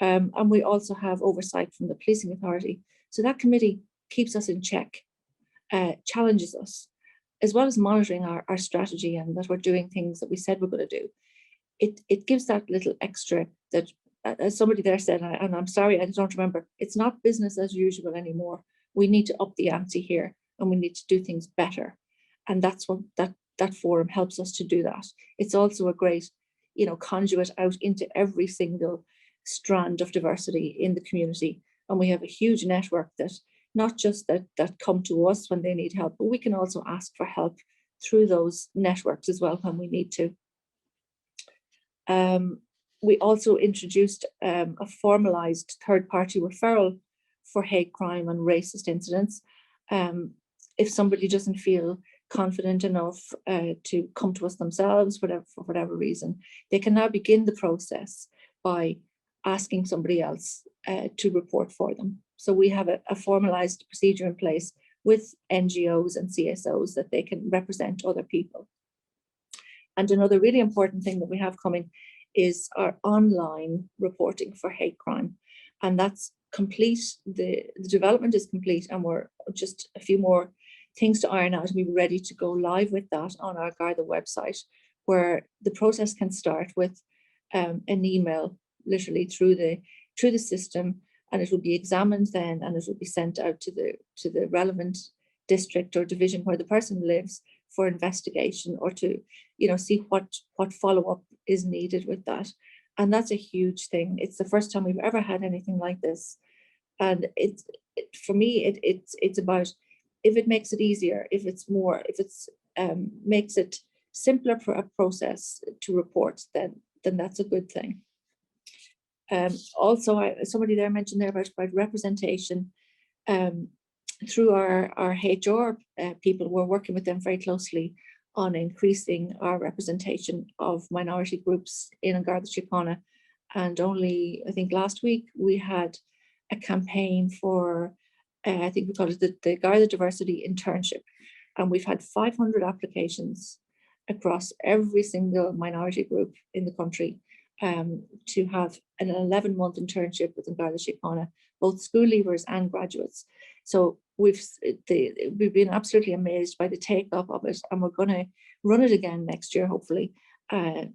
and we also have oversight from the policing authority. So that committee keeps us in check, challenges us, as well as monitoring our strategy and that we're doing things that we said we're going to do. It gives that little extra that, as somebody there said, and I'm sorry, I don't remember, it's not business as usual anymore. We need to up the ante here, and we need to do things better. And that's what that forum helps us to do that. It's also a great, conduit out into every single strand of diversity in the community. And we have a huge network that not just that come to us when they need help, but we can also ask for help through those networks as well when we need to. We also introduced a formalized third-party referral for hate crime and racist incidents. If somebody doesn't feel confident enough to come to us themselves, for whatever reason, they can now begin the process by asking somebody else to report for them. So we have a formalized procedure in place with NGOs and CSOs that they can represent other people. And another really important thing that we have coming is our online reporting for hate crime. And that's complete. The development is complete, and we're just a few more things to iron out, and we're ready to go live with that on our Garda website, where the process can start with an email, literally through the system, and it will be examined then, and it will be sent out to the relevant district or division where the person lives for investigation, or to see what follow-up is needed with that. And that's a huge thing. It's the first time we've ever had anything like this, and for me it's about, if it makes it easier, if it's makes it simpler for a process to report, then that's a good thing. Also, somebody there mentioned there about representation. Through our HR people, we're working with them very closely on increasing our representation of minority groups in Garda Síochána. And only, I think last week, we had a campaign for, I think we called it the Garda Diversity Internship. And we've had 500 applications across every single minority group in the country to have an 11-month internship with Cllr Yemi Adenuga, both school leavers and graduates. So we've been absolutely amazed by the take up of it, and we're going to run it again next year, hopefully. And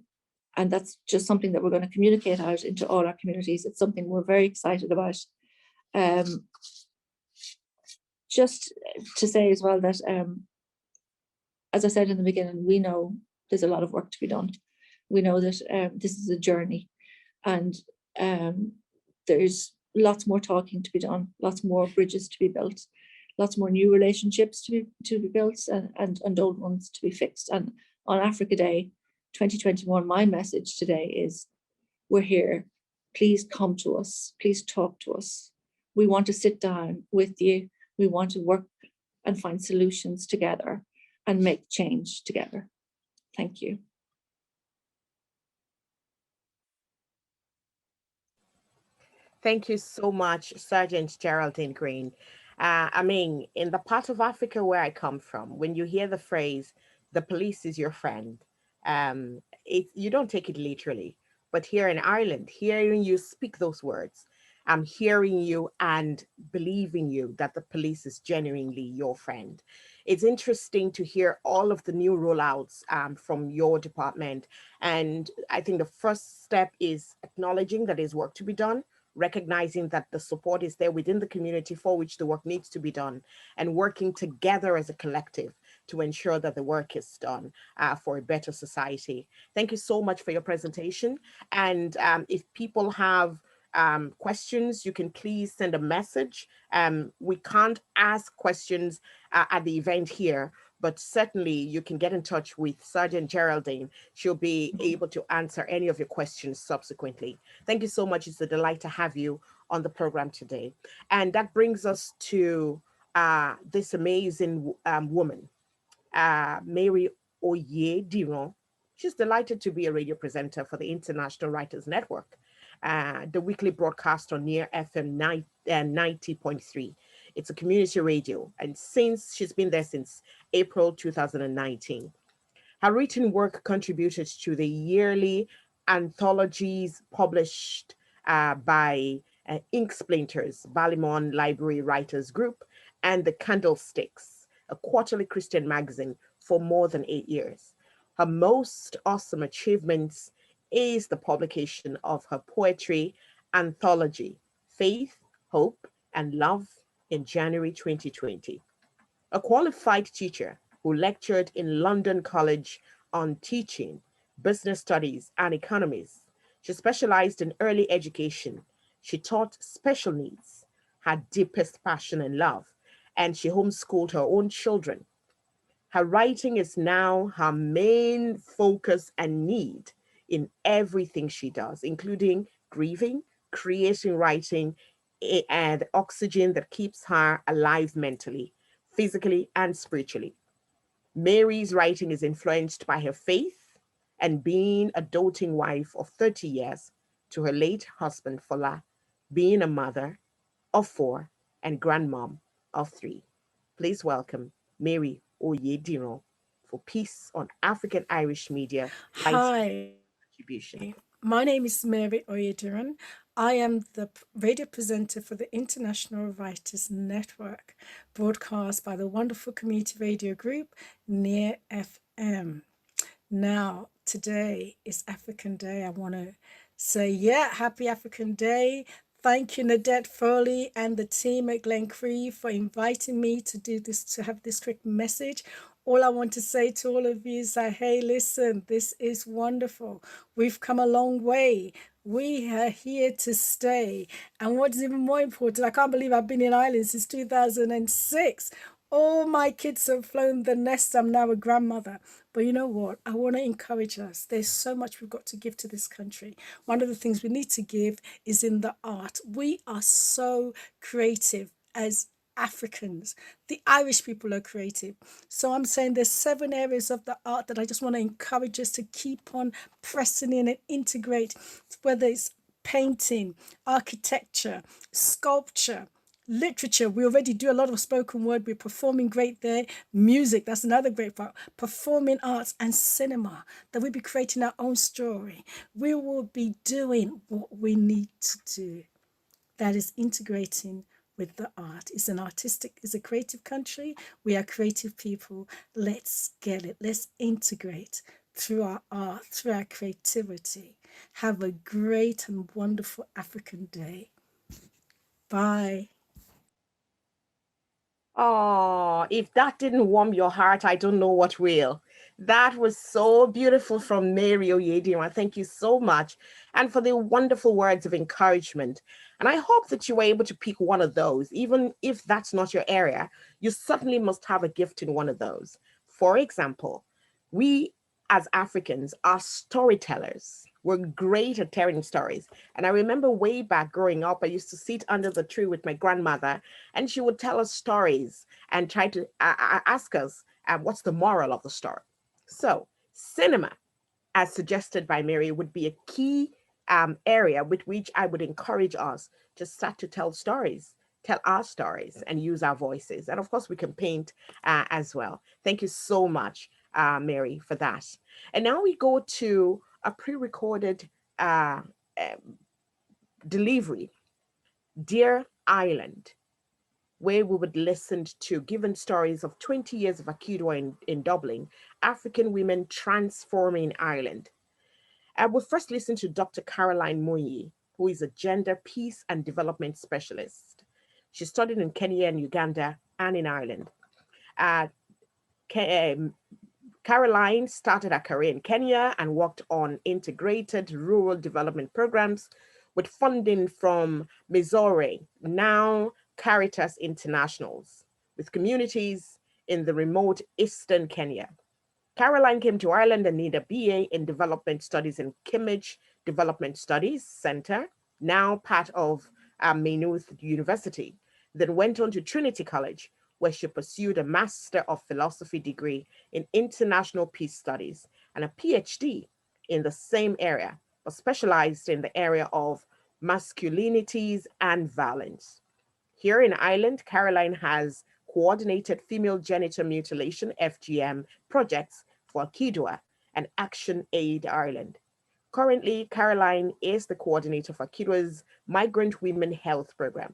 that's just something that we're going to communicate out into all our communities. It's something we're very excited about. Just to say as well that, as I said in the beginning, we know there's a lot of work to be done. We know that this is a journey, and there's lots more talking to be done, lots more bridges to be built, lots more new relationships to be built, and old ones to be fixed. And on Africa Day 2021, my message today is, we're here. Please come to us. Please talk to us. We want to sit down with you. We want to work and find solutions together and make change together. Thank you. Thank you so much, Sergeant Geraldine Green. I mean, in the part of Africa where I come from, when you hear the phrase, the police is your friend, you don't take it literally. But here in Ireland, hearing you speak those words, I'm hearing you and believing you that the police is genuinely your friend. It's interesting to hear all of the new rollouts from your department. And I think the first step is acknowledging that there's work to be done, recognizing that the support is there within the community for which the work needs to be done, and working together as a collective to ensure that the work is done for a better society. Thank you so much for your presentation. And if people have questions, you can please send a message. We can't ask questions at the event here, but certainly you can get in touch with Sergeant Geraldine. She'll be able to answer any of your questions subsequently. Thank you so much. It's a delight to have you on the program today. And that brings us to this amazing woman, Mahraoui Diron. She's delighted to be a radio presenter for the International Writers Network, the weekly broadcast on Near FM 90.3. It's a community radio, and she's been there since April 2019. Her written work contributed to the yearly anthologies published by Ink Splinters, Ballymun Library Writers Group, and The Candlesticks, a quarterly Christian magazine, for more than 8 years. Her most awesome achievements is the publication of her poetry anthology, Faith, Hope, and Love, in January 2020. A qualified teacher who lectured in London College on teaching, business studies, and economics. She specialized in early education. She taught special needs, her deepest passion and love, and she homeschooled her own children. Her writing is now her main focus and need in everything she does, including grieving, creating writing, and oxygen that keeps her alive mentally, physically, and spiritually. Mary's writing is influenced by her faith and being a doting wife of 30 years to her late husband, Fola, being a mother of 4 and grandmom of 3. Please welcome Mahraoui Diron for Peace on African Irish Media. Hi, my name is Mahraoui Diron. I am the radio presenter for the International Writers Network, broadcast by the wonderful community radio group Near FM. Now, today is African Day. I want to say, happy African Day. Thank you, Nadette Foley and the team at Glencree for inviting me to do this, to have this quick message. All I want to say to all of you is that, hey, listen, this is wonderful. We've come a long way. We are here to stay. And what's even more important, I can't believe I've been in Ireland since 2006. All my kids have flown the nest. I'm now a grandmother. But you know what? I want to encourage us. There's so much we've got to give to this country. One of the things we need to give is in the art. We are so creative as Africans. The Irish people are creative. So I'm saying there's 7 areas of the art that I just want to encourage us to keep on pressing in and integrate, whether it's painting, architecture, sculpture, Literature, we already do a lot of spoken word. We're performing great there. Music, that's another great part. Performing arts and cinema, that we'll be creating our own story. We will be doing what we need to do. That is integrating with the art. It's a creative country. We are creative people. Let's get it. Let's integrate through our art, through our creativity. Have a great and wonderful African Day. Bye. Oh, if that didn't warm your heart, I don't know what will. That was so beautiful from Mary Oyedinwa. Thank you so much. And for the wonderful words of encouragement. And I hope that you were able to pick one of those. Even if that's not your area, you certainly must have a gift in one of those. For example, we as Africans are storytellers. We're great at telling stories. And I remember way back growing up, I used to sit under the tree with my grandmother, and she would tell us stories and try to ask us what's the moral of the story. So cinema, as suggested by Mary, would be a key area with which I would encourage us to start to tell stories, tell our stories and use our voices. And of course, we can paint as well. Thank you so much, Mary, for that. And now we go to a pre-recorded delivery, Dear Island, where we would listen to given stories of 20 years of Akidwa in Dublin, African women transforming Ireland. We'll first listen to Dr. Caroline Muyi, who is a gender, peace, and development specialist. She studied in Kenya and Uganda and in Ireland. Caroline started her career in Kenya and worked on integrated rural development programs with funding from Missouri, now Caritas Internationals, with communities in the remote eastern Kenya. Caroline came to Ireland and did a BA in Development Studies in Kimmage Development Studies Center, now part of Maynooth University, then went on to Trinity College, where she pursued a Master of Philosophy degree in International Peace Studies and a PhD in the same area, but specialized in the area of masculinities and violence. Here in Ireland, Caroline has coordinated female genital mutilation, FGM, projects for Akidwa and Action Aid Ireland. Currently, Caroline is the coordinator for Akidwa's Migrant Women Health Program.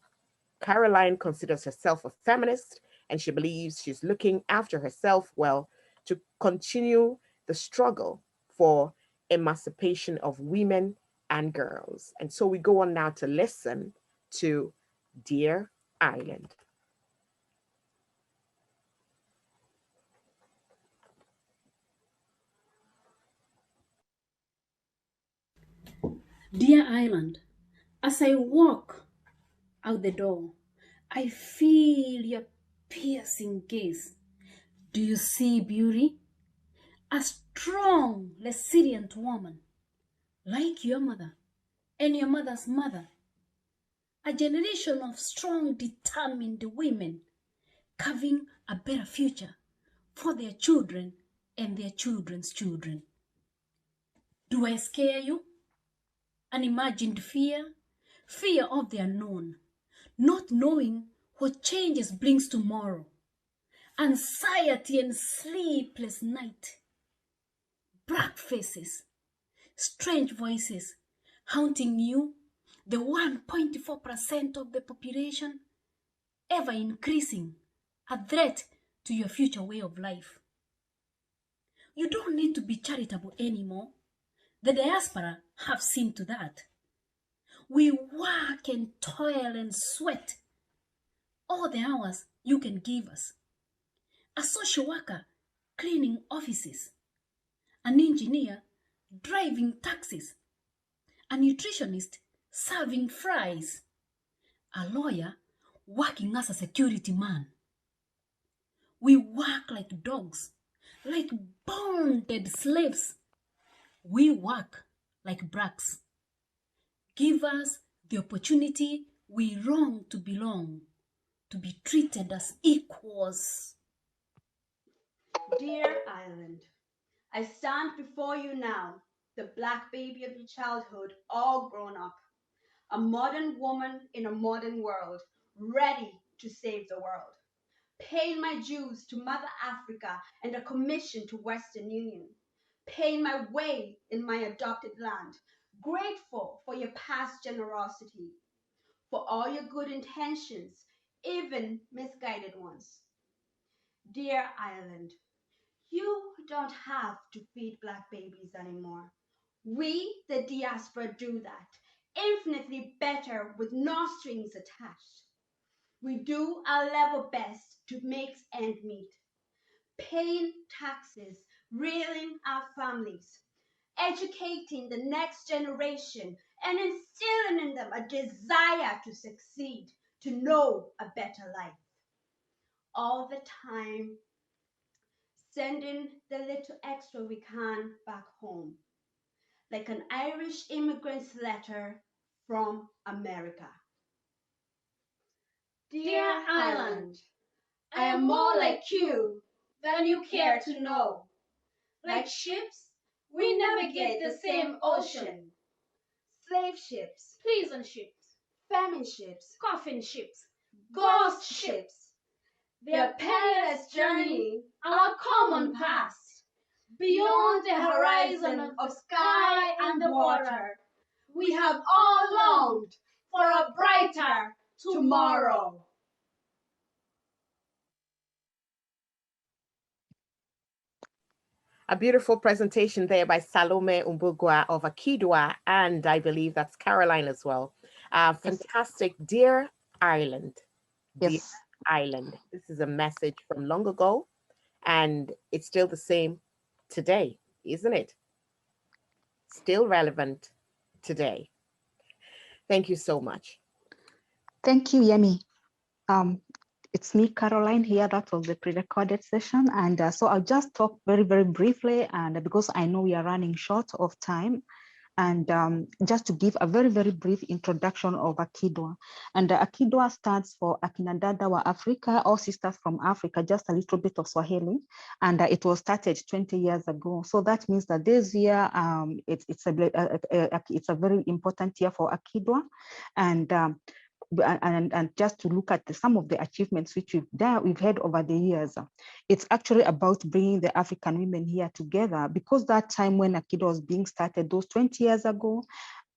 Caroline considers herself a feminist, and she believes she's looking after herself well to continue the struggle for emancipation of women and girls. And so we go on now to listen to Dear Island. Dear Island, as I walk out the door, I feel your piercing gaze. Do you see beauty? A strong, resilient woman, like your mother and your mother's mother. A generation of strong, determined women carving a better future for their children and their children's children. Do I scare you? An imagined fear? Fear of the unknown, not knowing what changes brings tomorrow. Anxiety and sleepless night. Black faces, strange voices haunting you, the 1.4% of the population, ever increasing, a threat to your future way of life. You don't need to be charitable anymore. The diaspora have seen to that. We work and toil and sweat all the hours you can give us. A social worker cleaning offices, an engineer driving taxis, a nutritionist serving fries, a lawyer working as a security man. We work like dogs, like bonded slaves. We work like brats. Give us the opportunity we long to belong, to be treated as equals. Dear Ireland, I stand before you now, the black baby of your childhood, all grown up. A modern woman in a modern world, ready to save the world. Paying my dues to Mother Africa and a commission to Western Union. Paying my way in my adopted land. Grateful for your past generosity, for all your good intentions, even misguided ones. Dear Ireland, you don't have to feed Black babies anymore. We, the diaspora, do that infinitely better with no strings attached. We do our level best to make ends meet, paying taxes, rearing our families, educating the next generation, and instilling in them a desire to succeed, to know a better life. All the time, sending the little extra we can back home, like an Irish immigrant's letter from America. Dear Ireland, I am more like you than you care to know. Like ships, we navigate the same ocean. Slave ships, prison ships, famine ships, coffin ships, ghost ships. Their perilous journey, our common past. Beyond the horizon of sky and the water, we have all longed for a brighter tomorrow. A beautiful presentation there by Salome Umbugwa of Akidwa, and I believe that's Caroline as well. Fantastic. Dear Ireland, dear Ireland, this is a message from long ago, and it's still the same today, isn't it? Still relevant today. Thank you so much. Thank you, Yemi. It's me, Caroline, here. That was the pre-recorded session. And so I'll just talk very, very briefly, and because I know we are running short of time, and just to give a very, very brief introduction of Akidwa. And Akidwa stands for Akinadada wa Africa, or Sisters from Africa, just a little bit of Swahili. And it was started 20 years ago. So that means that this year, it's a very important year for Akidwa. And just to look at some of the achievements which we've had over the years, it's actually about bringing the African women here together, because that time when Akidwa was being started, those 20 years ago,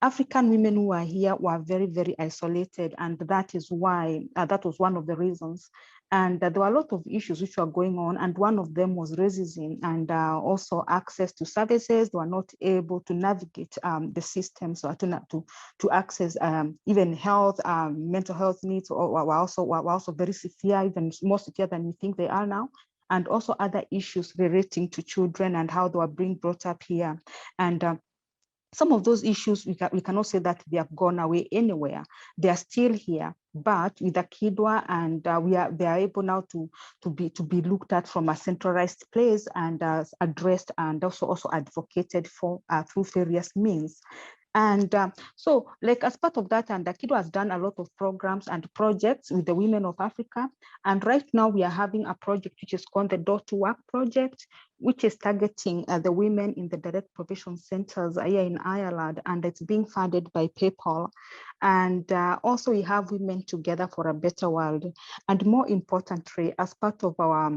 African women who are here were very, very isolated, and that is why, that was one of the reasons. And there were a lot of issues which were going on, and one of them was racism and also access to services. They were not able to navigate the system, so to access even health, mental health needs were also very severe, even more severe than we think they are now. And also other issues relating to children and how they were being brought up here. And some of those issues, we cannot say that they have gone away anywhere. They are still here, but with Akidwa, and they are able now to be looked at from a centralized place and addressed, and also advocated for through various means. And so, like, as part of that, and Akidwa has done a lot of programs and projects with the women of Africa. And right now we are having a project which is called the Door to Work project, which is targeting the women in the direct provision centers here in Ireland, and it's being funded by PayPal. And also we have Women Together for a Better World. And more importantly, as part of our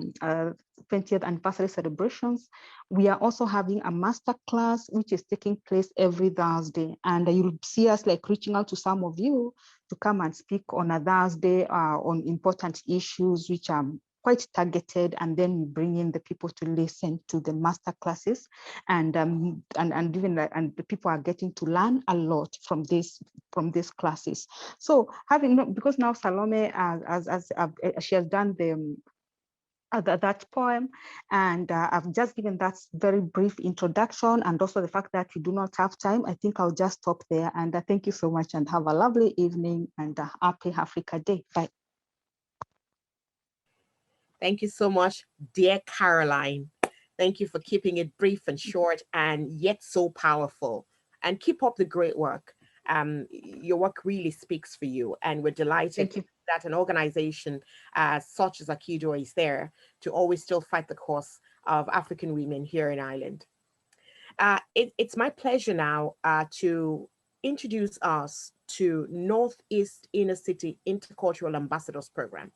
20th anniversary celebrations, we are also having a master class which is taking place every Thursday. And you'll see us like reaching out to some of you to come and speak on a Thursday on important issues which are quite targeted, and then we bring in the people to listen to the master classes, and the people are getting to learn a lot from these classes. So because now Salome, she has done that poem, and I've just given that very brief introduction, and also the fact that we do not have time, I think I'll just stop there. And thank you so much, and have a lovely evening, and happy Africa Day. Bye. Thank you so much, dear Caroline. Thank you for keeping it brief and short, and yet so powerful. And keep up the great work. Your work really speaks for you, and we're delighted that an organization such as Akidwa is there to always still fight the cause of African women here in Ireland. It's my pleasure now to introduce us to Northeast Inner City Intercultural Ambassadors Program.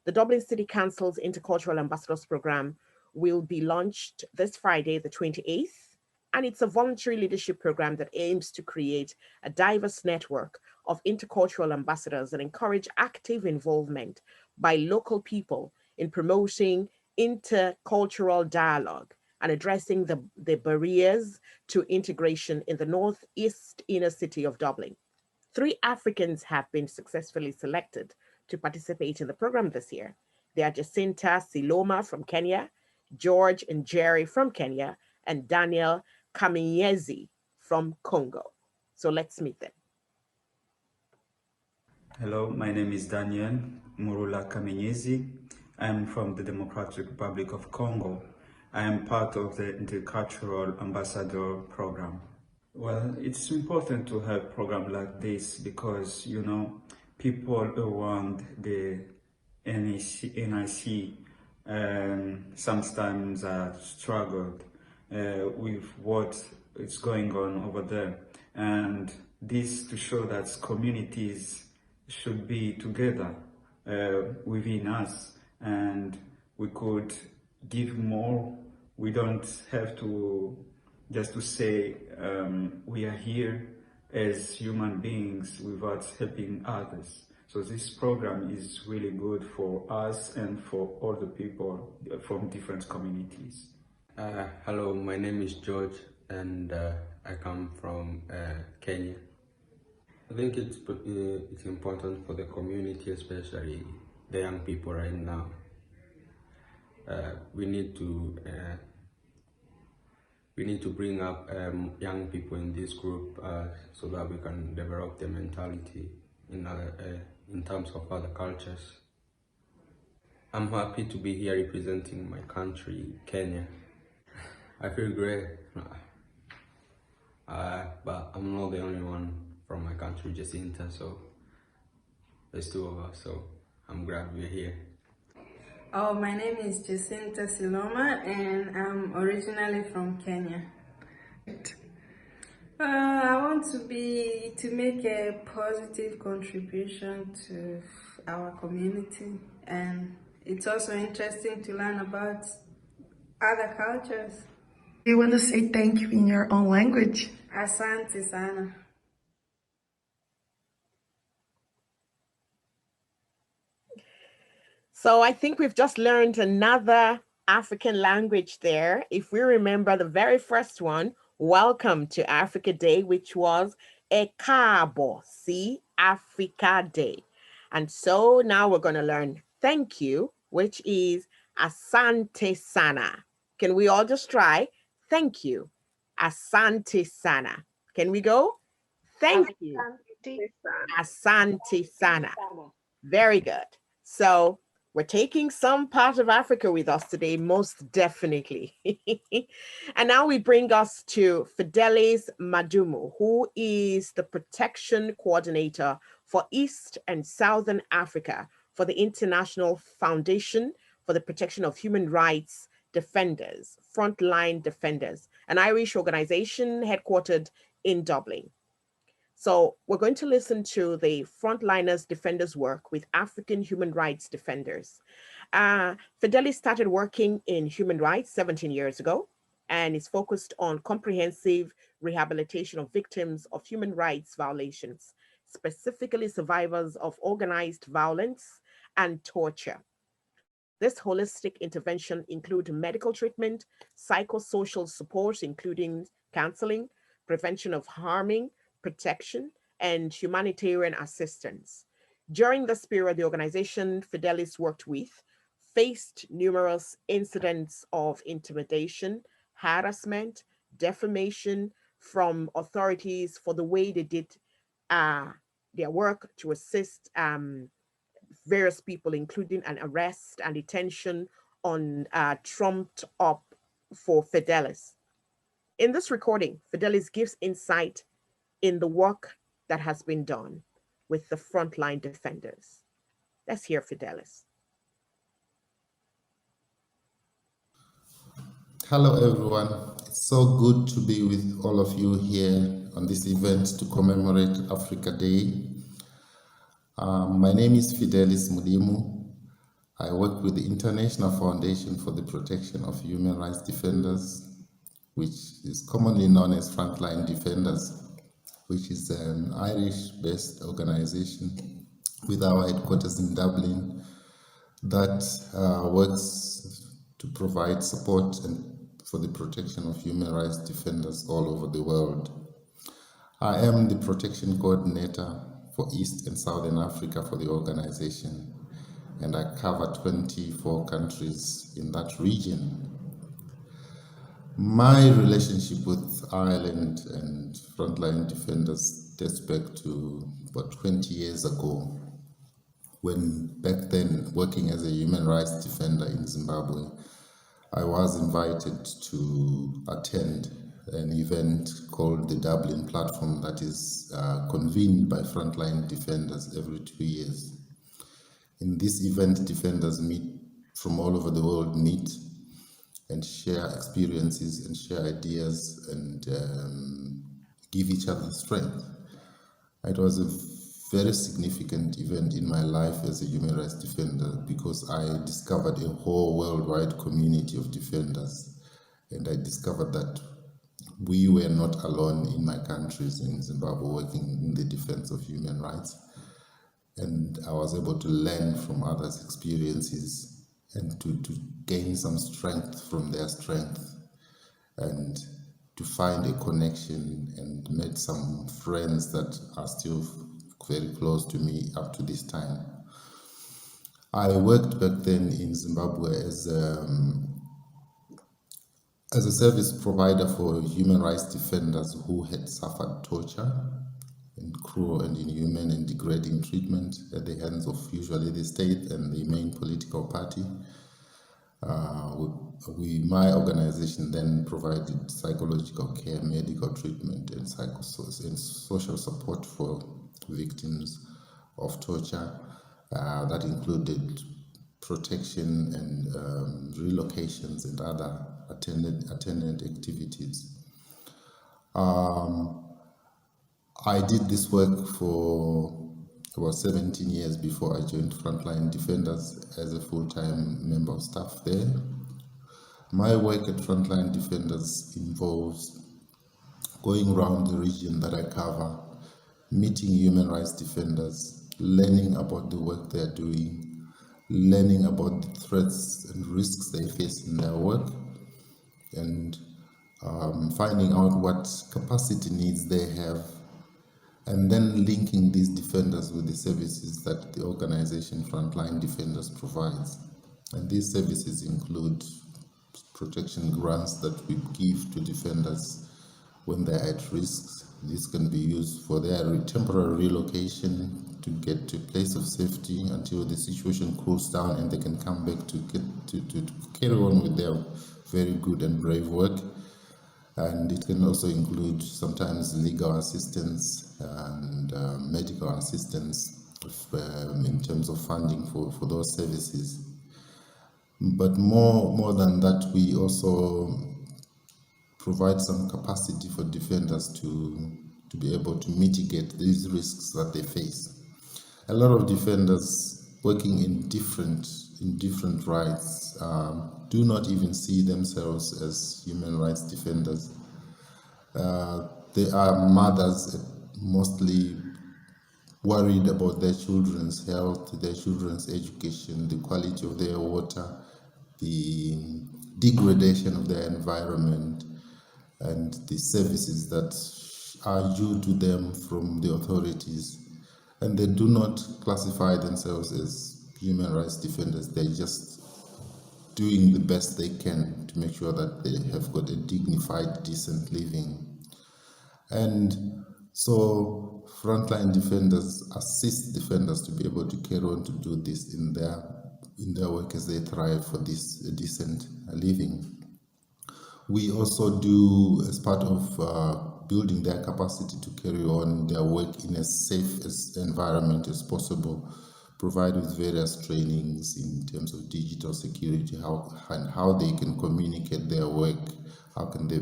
The Dublin City Council's Intercultural Ambassadors Program will be launched this Friday, the 28th, and it's a voluntary leadership program that aims to create a diverse network of intercultural ambassadors and encourage active involvement by local people in promoting intercultural dialogue and addressing the barriers to integration in the Northeast Inner City of Dublin. 3 Africans have been successfully selected to participate in the program this year. They are Jacinta Siloma from Kenya, George and Jerry from Kenya, and Daniel Kaminyezi from Congo. So let's meet them. Hello, my name is Daniel Murula Kaminyezi. I'm from the Democratic Republic of Congo. I am part of the Intercultural Ambassador Program. Well, it's important to have a program like this because, you know, people around the NIC sometimes struggled with what is going on over there. And this to show that communities should be together within us, and we could give more. We don't have to just to say we are here as human beings without helping others. So this program is really good for us and for all the people from different communities. Hello, my name is George, and I come from Kenya. I think it's important for the community, especially the young people right now. We need to bring up young people in this group so that we can develop their mentality in terms of other cultures. I'm happy to be here representing my country, Kenya. I feel great, but I'm not the only one from my country, Jacinta, so there's 2 of us, so I'm glad we're here. Oh, my name is Jacinta Siloma, and I'm originally from Kenya. I want to make a positive contribution to our community, and it's also interesting to learn about other cultures. You want to say thank you in your own language? Asante sana. So I think we've just learned another African language there. If we remember the very first one, welcome to Africa Day, which was Ekabo, see, Africa Day. And so now we're going to learn thank you, which is Asante Sana. Can we all just try? Thank you. Asante Sana. Can we go? Thank you. Asante Sana. Very good. So we're taking some part of Africa with us today, most definitely. And now we bring us to Fidelis Madumu, who is the Protection Coordinator for East and Southern Africa for the International Foundation for the Protection of Human Rights Defenders, Frontline Defenders, an Irish organization headquartered in Dublin. So we're going to listen to the Frontliners Defenders work with African human rights defenders. Fidelis started working in human rights 17 years ago and is focused on comprehensive rehabilitation of victims of human rights violations, specifically survivors of organized violence and torture. This holistic intervention includes medical treatment, psychosocial support, including counseling, prevention of harming, protection, and humanitarian assistance. During this period, the organization Fidelis worked with faced numerous incidents of intimidation, harassment, defamation from authorities for the way they did their work to assist various people, including an arrest and detention on trumped up for Fidelis. In this recording, Fidelis gives insight in the work that has been done with the frontline defenders. Let's hear Fidelis. Hello everyone. It's so good to be with all of you here on this event to commemorate Africa Day. My name is Fidelis Mudimu. I work with the International Foundation for the Protection of Human Rights Defenders, which is commonly known as Frontline Defenders, which is an Irish-based organization with our headquarters in Dublin that works to provide support for the protection of human rights defenders all over the world. I am the protection coordinator for East and Southern Africa for the organization, and I cover 24 countries in that region. My relationship with Ireland and Frontline Defenders dates back to about 20 years ago, when back then, working as a human rights defender in Zimbabwe, I was invited to attend an event called the Dublin Platform that is convened by Frontline Defenders every 2 years. In this event, defenders from all over the world meet and share experiences and share ideas and give each other strength. It was a very significant event in my life as a human rights defender because I discovered a whole worldwide community of defenders, and I discovered that we were not alone in my countries in Zimbabwe working in the defense of human rights. And I was able to learn from others' experiences and to gain some strength from their strength and to find a connection, and made some friends that are still very close to me up to this time. I worked back then in Zimbabwe as a service provider for human rights defenders who had suffered torture and cruel and inhuman and degrading treatment at the hands of usually the state and the main political party. My organization then provided psychological care, medical treatment, and social support for victims of torture. That included protection and relocations and other attendant activities. I did this work for about 17 years before I joined Frontline Defenders as a full-time member of staff there. My work at Frontline Defenders involves going around the region that I cover, meeting human rights defenders, learning about the work they're doing, learning about the threats and risks they face in their work, and finding out what capacity needs they have, and then linking these defenders with the services that the organization Frontline Defenders provides. And these services include protection grants that we give to defenders when they're at risk. This can be used for their temporary relocation to get to a place of safety until the situation cools down and they can come back to carry on with their very good and brave work. And it can also include sometimes legal assistance and medical assistance in terms of funding for those services. But more than that, we also provide some capacity for defenders to be able to mitigate these risks that they face. A lot of defenders working in different rights do not even see themselves as human rights defenders. They are mothers, mostly worried about their children's health, their children's education, the quality of their water, the degradation of their environment, and the services that are due to them from the authorities. And they do not classify themselves as human rights defenders. They're just doing the best they can to make sure that they have got a dignified, decent living. And so Frontline Defenders assist defenders to be able to carry on to do this in their work as they thrive for this decent living. We also do, as part of building their capacity to carry on their work in as safe environment as possible, provide with various trainings in terms of digital security, how they can communicate their work, how can they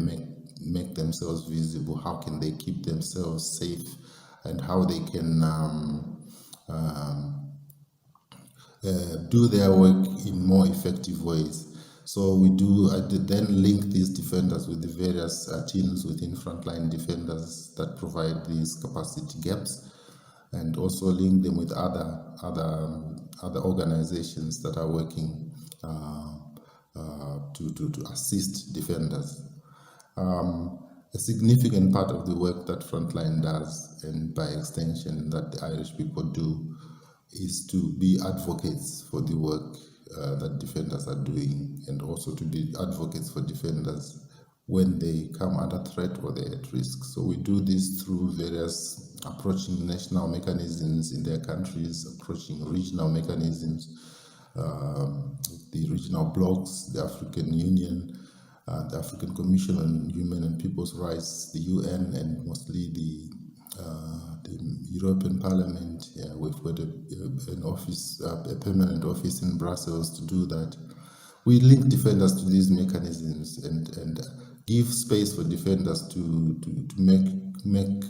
make themselves visible, how can they keep themselves safe, and how they can do their work in more effective ways. So we do then link these defenders with the various teams within frontline defenders that provide these capacity gaps, and also link them with other organizations that are working to assist defenders. A significant part of the work that Frontline does, and by extension that the Irish people do, is to be advocates for the work that defenders are doing, and also to be advocates for defenders when they come under threat or they're at risk. So we do this through various approaching national mechanisms in their countries, approaching regional mechanisms, the regional blocs, the African Union, the African Commission on Human and People's Rights, the UN, and mostly the European Parliament. We've got an office, a permanent office in Brussels to do that. We link defenders to these mechanisms and give space for defenders to make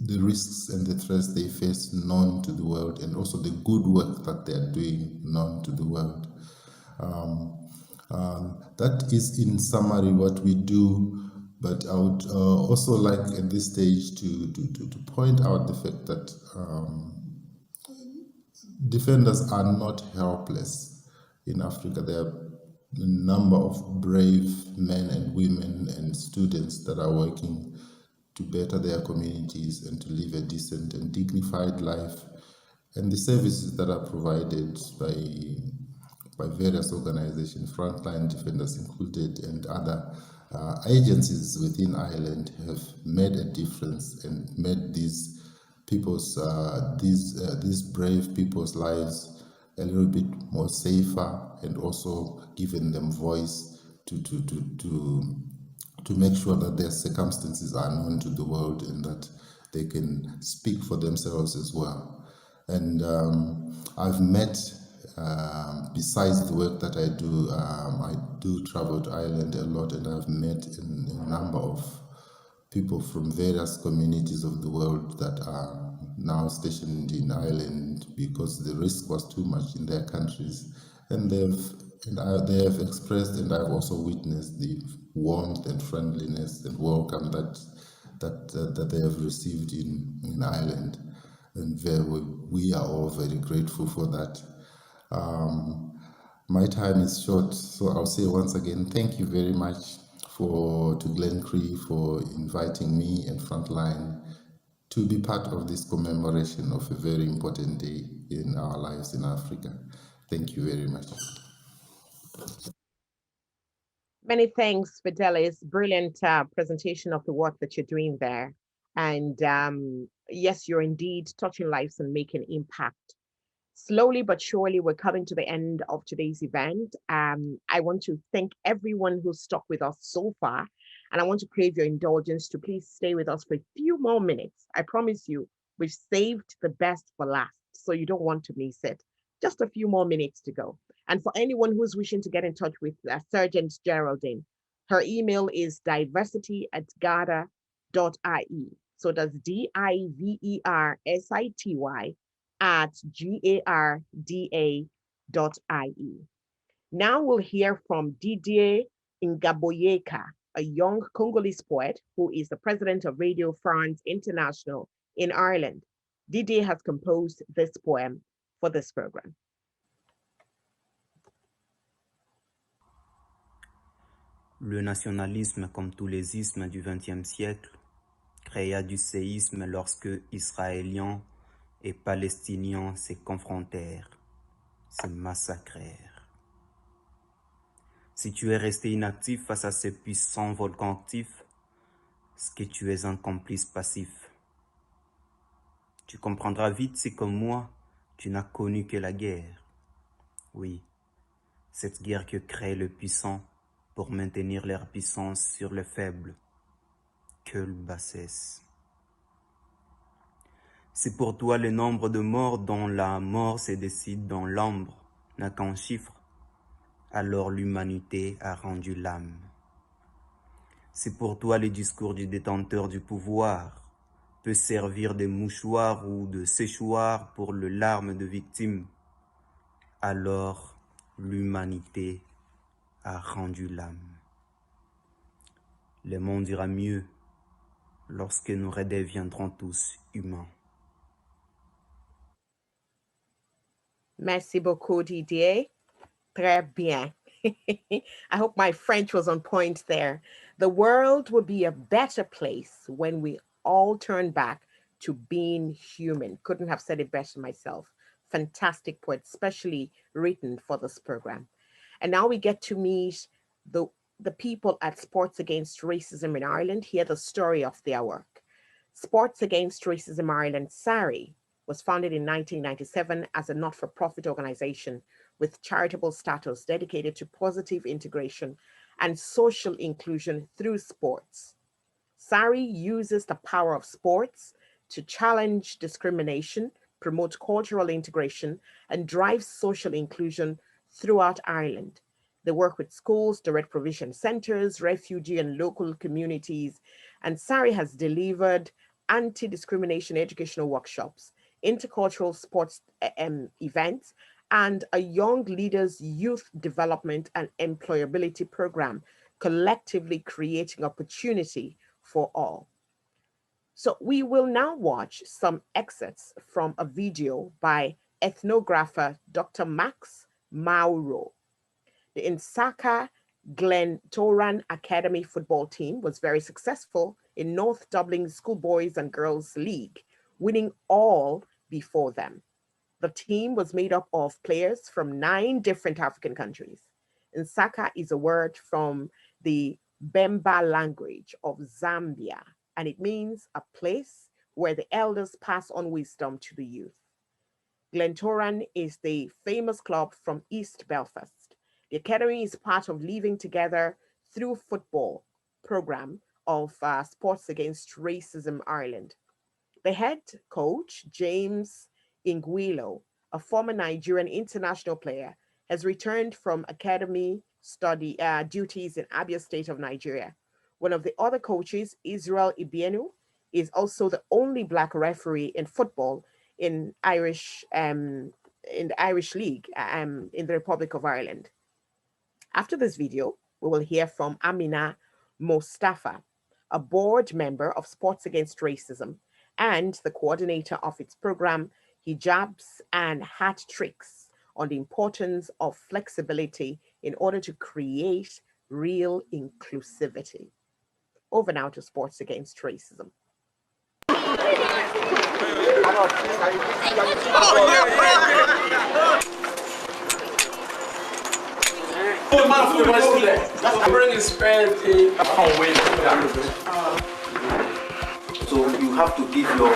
the risks and the threats they face known to the world, and also the good work that they are doing known to the world. That is in summary what we do, but I would also like at this stage to point out the fact that defenders are not helpless in Africa. There are a number of brave men and women and students that are working to better their communities and to live a decent and dignified life. And the services that are provided by various organizations, Frontline Defenders included, and other agencies within Ireland have made a difference and made these people's, these brave people's lives a little bit more safer, and also given them voice to make sure that their circumstances are known to the world and that they can speak for themselves as well. And I've met, besides the work that I do travel to Ireland a lot, and I've met a number of people from various communities of the world that are now stationed in Ireland because the risk was too much in their countries. And they have expressed, and I've also witnessed, the warmth and friendliness and welcome that they have received in Ireland. And we are all very grateful for that. My time is short, so I'll say once again, thank you very much to Glencree for inviting me and Frontline to be part of this commemoration of a very important day in our lives in Africa. Thank you very much. Many thanks, Fidelis. Brilliant presentation of the work that you're doing there. And yes, you're indeed touching lives and making impact. Slowly but surely, we're coming to the end of today's event. I want to thank everyone who stuck with us so far. And I want to crave your indulgence to please stay with us for a few more minutes. I promise you, we've saved the best for last, so you don't want to miss it. Just a few more minutes to go. And for anyone who's wishing to get in touch with Sergeant Geraldine, her email is diversity@garda.ie. So that's diversity@garda.ie. Now we'll hear from Didier Ngaboyeka, a young Congolese poet who is the president of Radio France International in Ireland. Didier has composed this poem for this program. Le nationalisme, comme tous les ismes du XXe siècle, créa du séisme lorsque Israéliens et Palestiniens se confrontèrent, se massacrèrent. Si tu es resté inactif face à ces puissants volcans actifs, c'est que tu es un complice passif. Tu comprendras vite si, comme moi, tu n'as connu que la guerre. Oui, cette guerre que créent les puissants pour maintenir leur puissance sur les faibles. Quelle bassesse! Si pour toi le nombre de morts dont la mort se décide dans l'ombre n'a qu'un chiffre, alors l'humanité a rendu l'âme. Si pour toi le discours du détenteur du pouvoir peut servir de mouchoir ou de séchoir pour le larmes de victimes, alors l'humanité a rendu l'âme. Le monde ira mieux lorsque nous redeviendrons tous humains. Merci beaucoup, Didier. Très bien. I hope my French was on point there. The world would be a better place when we all turn back to being human. Couldn't have said it better myself. Fantastic poet, especially written for this program. And now we get to meet the people at Sports Against Racism in Ireland, hear the story of their work. Sports Against Racism Ireland, SARI, was founded in 1997 as a not-for-profit organization with charitable status dedicated to positive integration and social inclusion through sports. SARI uses the power of sports to challenge discrimination, promote cultural integration, and drive social inclusion throughout Ireland. They work with schools, direct provision centers, refugee and local communities, and SARI has delivered anti-discrimination educational workshops, intercultural sports events, and a young leaders youth development and employability program, collectively creating opportunity for all. So we will now watch some excerpts from a video by ethnographer Dr. Max Mahraoui. The Nsaka Glentoran Academy football team was very successful in North Dublin Schoolboys and Girls League, winning all before them. The team was made up of players from 9 different African countries. Nsaka is a word from the Bemba language of Zambia, and it means a place where the elders pass on wisdom to the youth. Glentoran is the famous club from East Belfast. The academy is part of Living Together Through Football program of Sports Against Racism Ireland. The head coach, James Ingwilo, a former Nigerian international player, has returned from academy study duties in Abia State of Nigeria. One of the other coaches, Israel Ibienu, is also the only Black referee in football in the Irish League in the Republic of Ireland. After this video, we will hear from Amina Mostafa, a board member of Sports Against Racism and the coordinator of its program, Hijabs and Hat Tricks, on the importance of flexibility in order to create real inclusivity. Over now to Sports Against Racism. I'm bringing spare tea. I can't wait. So you have to give your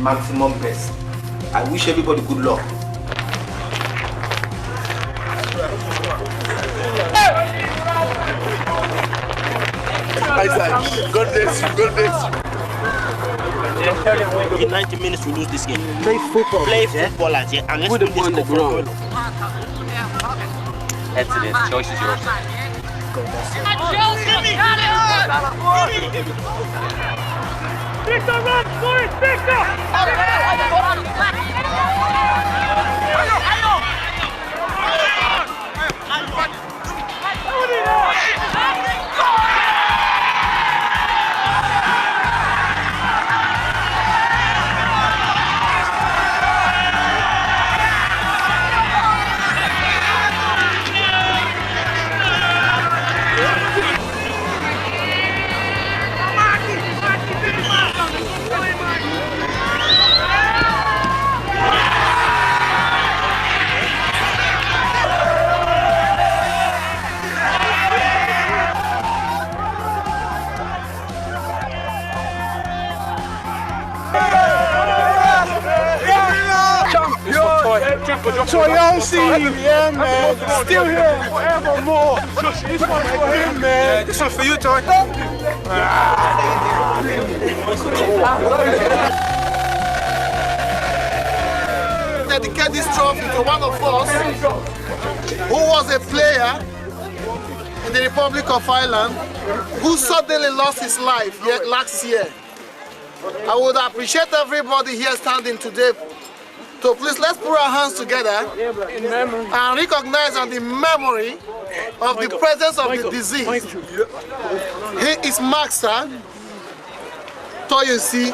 maximum best. I wish everybody good luck. God bless you. God bless you. In 90 minutes we lose this game. Play football. Play football, yeah. And let's put the ball on the ground. Head to this. Choice is yours. Victor, run! Score it! Victor! Yeah, man. Still here forevermore. This one's for him, man. This one's for you, Toy. dedicate this trophy to one of us who was a player in the Republic of Ireland who suddenly lost his life last year. I would appreciate everybody here standing today. So please, let's put our hands together and recognize on the memory of the presence of the disease. He is Master Toyosi.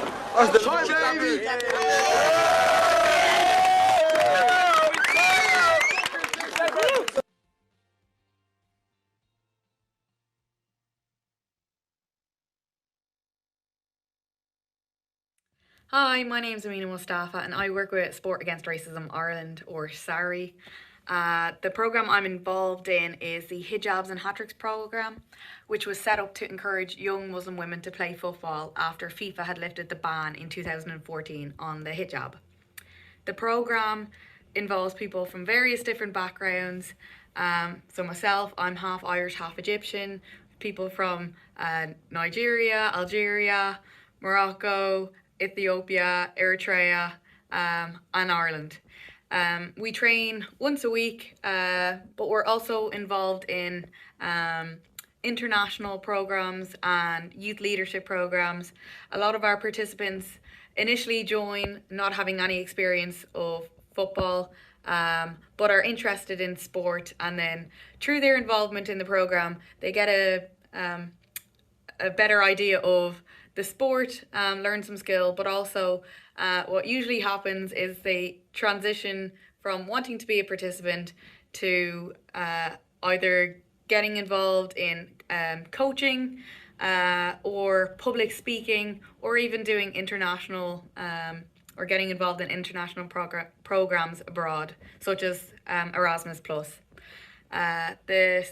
Hi, my name's Amina Mustafa and I work with Sport Against Racism Ireland, or SARI. The programme I'm involved in is the Hijabs and Hat-Tricks programme, which was set up to encourage young Muslim women to play football after FIFA had lifted the ban in 2014 on the hijab. The programme involves people from various different backgrounds. So myself, I'm half Irish, half Egyptian. People from Nigeria, Algeria, Morocco, Ethiopia, Eritrea, and Ireland. We train once a week, but we're also involved in international programs and youth leadership programs. A lot of our participants initially join not having any experience of football, but are interested in sport, and then through their involvement in the program, they get a better idea of the sport, learn some skill, but also what usually happens is they transition from wanting to be a participant to either getting involved in coaching or public speaking, or even doing international or getting involved in international programs abroad, such as Erasmus+. The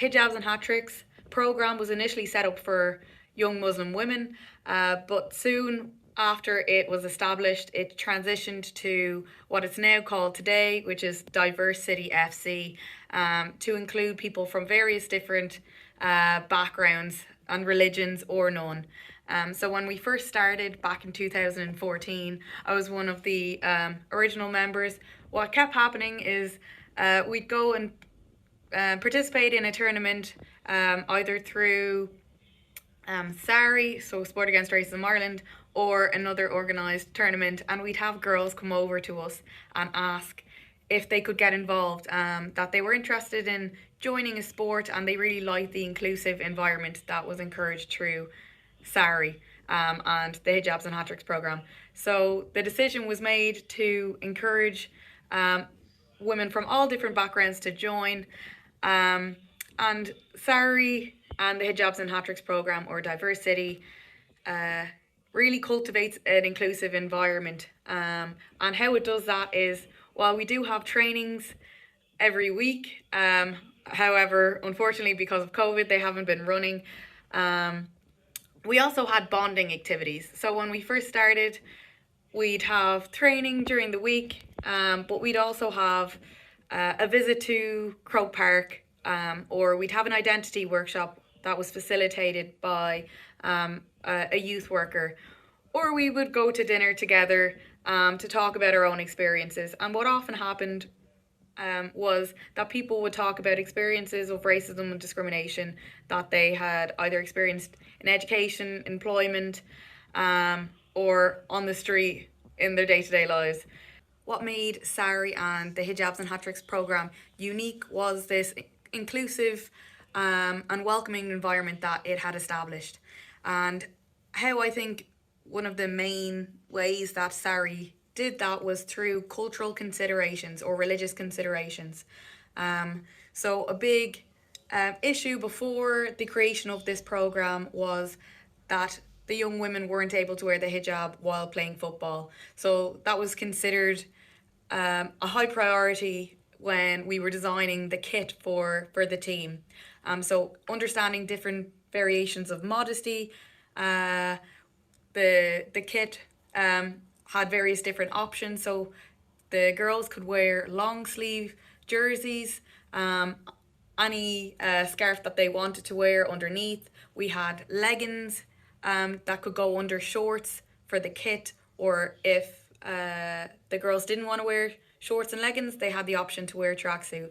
Hijabs and Hat-Tricks program was initially set up for young Muslim women, but soon after it was established, it transitioned to what it's now called today, which is Diverse City FC, to include people from various different backgrounds and religions or none. So when we first started back in 2014, I was one of the original members. What kept happening is we'd go and participate in a tournament, either through SARI, so Sport Against Racism Ireland, or another organised tournament, and we'd have girls come over to us and ask if they could get involved, that they were interested in joining a sport and they really liked the inclusive environment that was encouraged through SARI and the Hijabs and Hat-Tricks programme. So the decision was made to encourage women from all different backgrounds to join, and SARI and the Hijabs and Hat-Tricks programme, or Diverse City, really cultivates an inclusive environment. And how it does that is, while we do have trainings every week, however, unfortunately because of COVID, they haven't been running, we also had bonding activities. So when we first started, we'd have training during the week, but we'd also have a visit to Croke Park, or we'd have an identity workshop that was facilitated by a youth worker, or we would go to dinner together to talk about our own experiences. And what often happened was that people would talk about experiences of racism and discrimination that they had either experienced in education, employment, or on the street in their day-to-day lives. What made SARI and the Hijabs and Hat-Tricks programme unique was this inclusive and welcoming environment that it had established. And how I think one of the main ways that SARI did that was through cultural considerations or religious considerations. So a big issue before the creation of this programme was that the young women weren't able to wear the hijab while playing football. So that was considered a high priority when we were designing the kit for the team. So understanding different variations of modesty, the kit had various different options. So the girls could wear long sleeve jerseys, any scarf that they wanted to wear underneath. We had leggings that could go under shorts for the kit, or if the girls didn't want to wear shorts and leggings, they had the option to wear a tracksuit.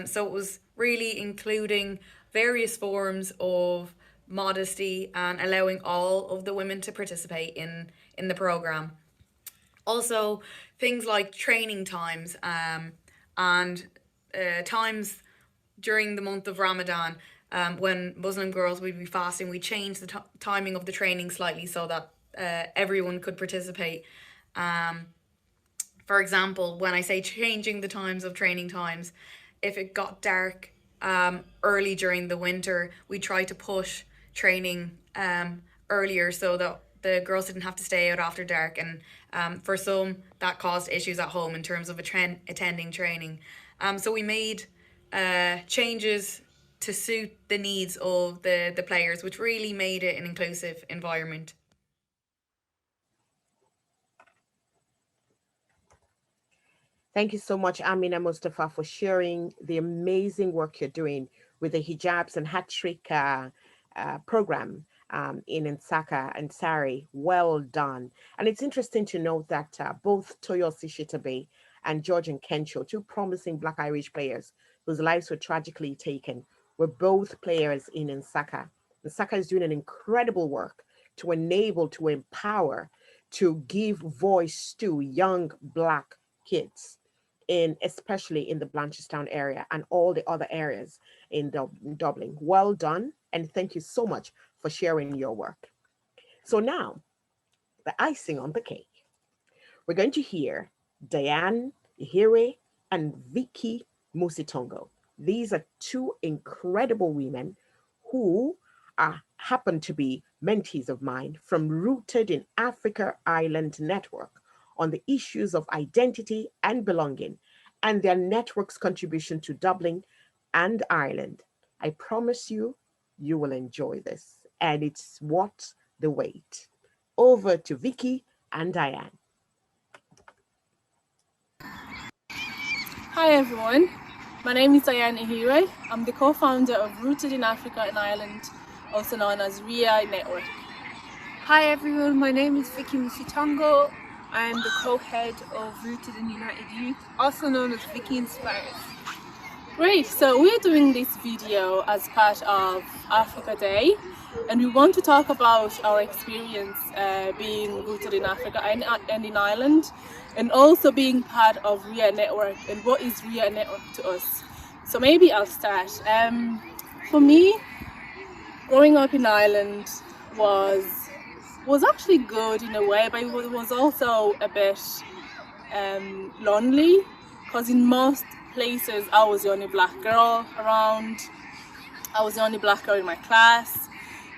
So it was really including various forms of modesty and allowing all of the women to participate in the programme. Also, things like training times and times during the month of Ramadan, when Muslim girls would be fasting, we changed the timing of the training slightly so that everyone could participate. For example, when I say changing the times of training times, if it got dark early during the winter, we tried to push training earlier so that the girls didn't have to stay out after dark, and for some that caused issues at home in terms of attending training. So we made changes to suit the needs of the players, which really made it an inclusive environment. Thank you so much, Amina Mustafa, for sharing the amazing work you're doing with the Hijabs and Hat Trick program in Nsaka and Sari. Well done. And it's interesting to note that both Toyosi Shitabe and George and Kencho, two promising Black Irish players whose lives were tragically taken, were both players in Nsaka. Nsaka is doing an incredible work to enable, to empower, to give voice to young Black kids, especially in the Blanchardstown area and all the other areas in Dublin. Well done, and thank you so much for sharing your work. So now, the icing on the cake. We're going to hear Diane Ihire and Vicky Musitongo. These are two incredible women who happen to be mentees of mine from Rooted in Africa Ireland Network on the issues of identity and belonging, and their network's contribution to Dublin and Ireland. I promise you, you will enjoy this, and it's worth the wait. Over to Vicky and Diane. Hi everyone, my name is Diane Ihire. I'm the co-founder of Rooted in Africa and Ireland, also known as RIA Network. Hi everyone, my name is Vicky Musitongo. I am the co-head of Rooted in United Youth, also known as Vicky Inspires. Great, so we're doing this video as part of Africa Day, and we want to talk about our experience being rooted in Africa and in Ireland, and also being part of RIA Network, and what is RIA Network to us. So maybe I'll start. For me, growing up in Ireland was actually good in a way, but it was also a bit lonely, because in most places I was the only Black girl around. I was the only Black girl in my class,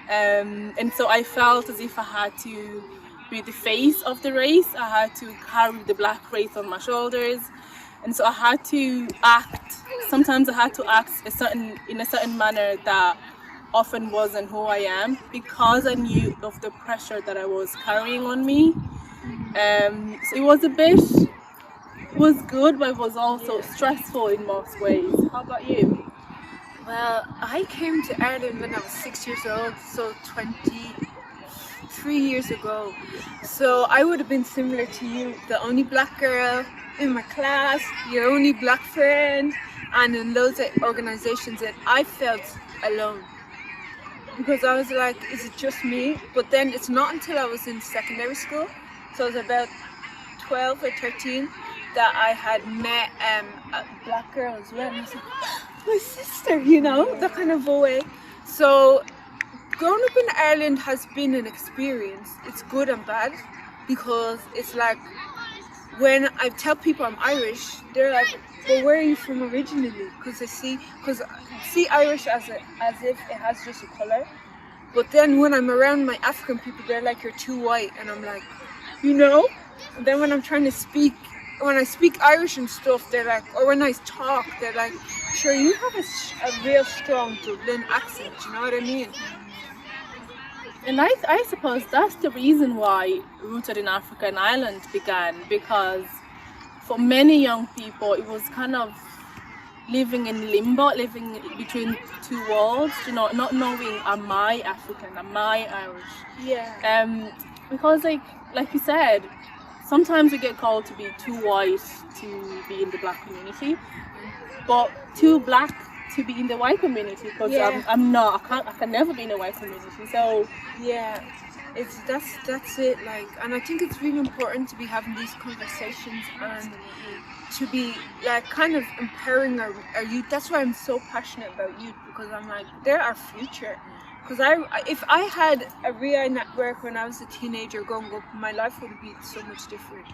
and so I felt as if I had to be the face of the race. I had to carry the Black race on my shoulders, and so I had to act. Sometimes I had to act in a certain manner that often wasn't who I am, because I knew of the pressure that I was carrying on me. So it was good, but it was also stressful in most ways. How about you? Well, I came to Ireland when I was 6 years old, so 23 years ago. So I would have been similar to you, the only Black girl in my class, your only Black friend, and in loads of organizations, and I felt alone. Because I was like, is it just me? But then it's not until I was in secondary school, so I was about 12 or 13, that I had met a Black girl as well. And I was like, my sister, you know, that kind of a way. So growing up in Ireland has been an experience. It's good and bad, because it's like, when I tell people I'm Irish, they're like, well, where are you from originally? Because see Irish as if it has just a color. But then when I'm around my African people, they're like, you're too white. And I'm like, you know? And then when I'm trying to speak, when I speak Irish and stuff, they're like, or when I talk, they're like, sure, you have a real strong Dublin accent, you know what I mean? And I suppose that's the reason why Rooted in Africa and Ireland began, because for many young people, it was kind of living in limbo, living between two worlds, you know, not knowing, am I African, am I Irish? Yeah. Because like you said, sometimes we get called to be too white to be in the black community, but too black to be in the white community, because I'm not. I can never be in the white community. So yeah, that's it. Like, and I think it's really important to be having these conversations and to be like kind of empowering our youth. That's why I'm so passionate about youth, because I'm like, they're our future. Because if I had a REI network when I was a teenager growing up, my life would be so much different.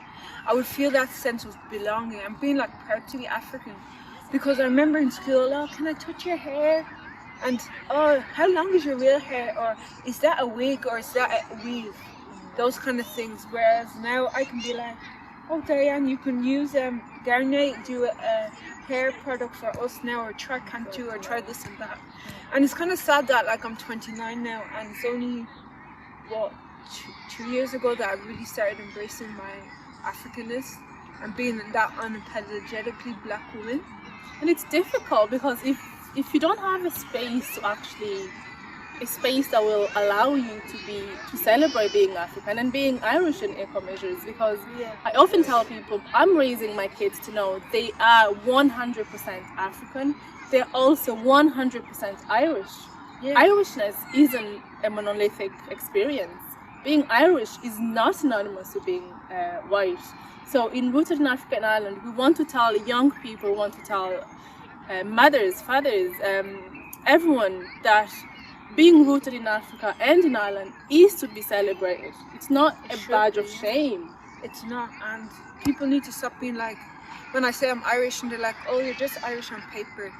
I would feel that sense of belonging and being like proud to be African. Because I remember in school, oh, can I touch your hair? And oh, how long is your real hair? Or is that a wig, or is that a weave? Those kind of things. Whereas now I can be like, oh, Diane, you can use Garnier, do a hair product for us now, or try Cantu, or try this and that. And it's kind of sad that like I'm 29 now, and it's only what 2 years ago that I really started embracing my Africanness and being that unapologetically black woman. And it's difficult because if you don't have a space that will allow you to celebrate being African and being Irish in equal measures, because I often tell people I'm raising my kids to know they are 100% African. They're also 100% Irish. Irishness isn't a monolithic experience. Being Irish is not synonymous with being white. So in Rooted in Africa and Ireland, we want to tell young people, we want to tell mothers, fathers, everyone that being rooted in Africa and in Ireland is to be celebrated. It's not a badge of shame. It's not, and people need to stop being like, when I say I'm Irish and they're like, oh, you're just Irish on paper.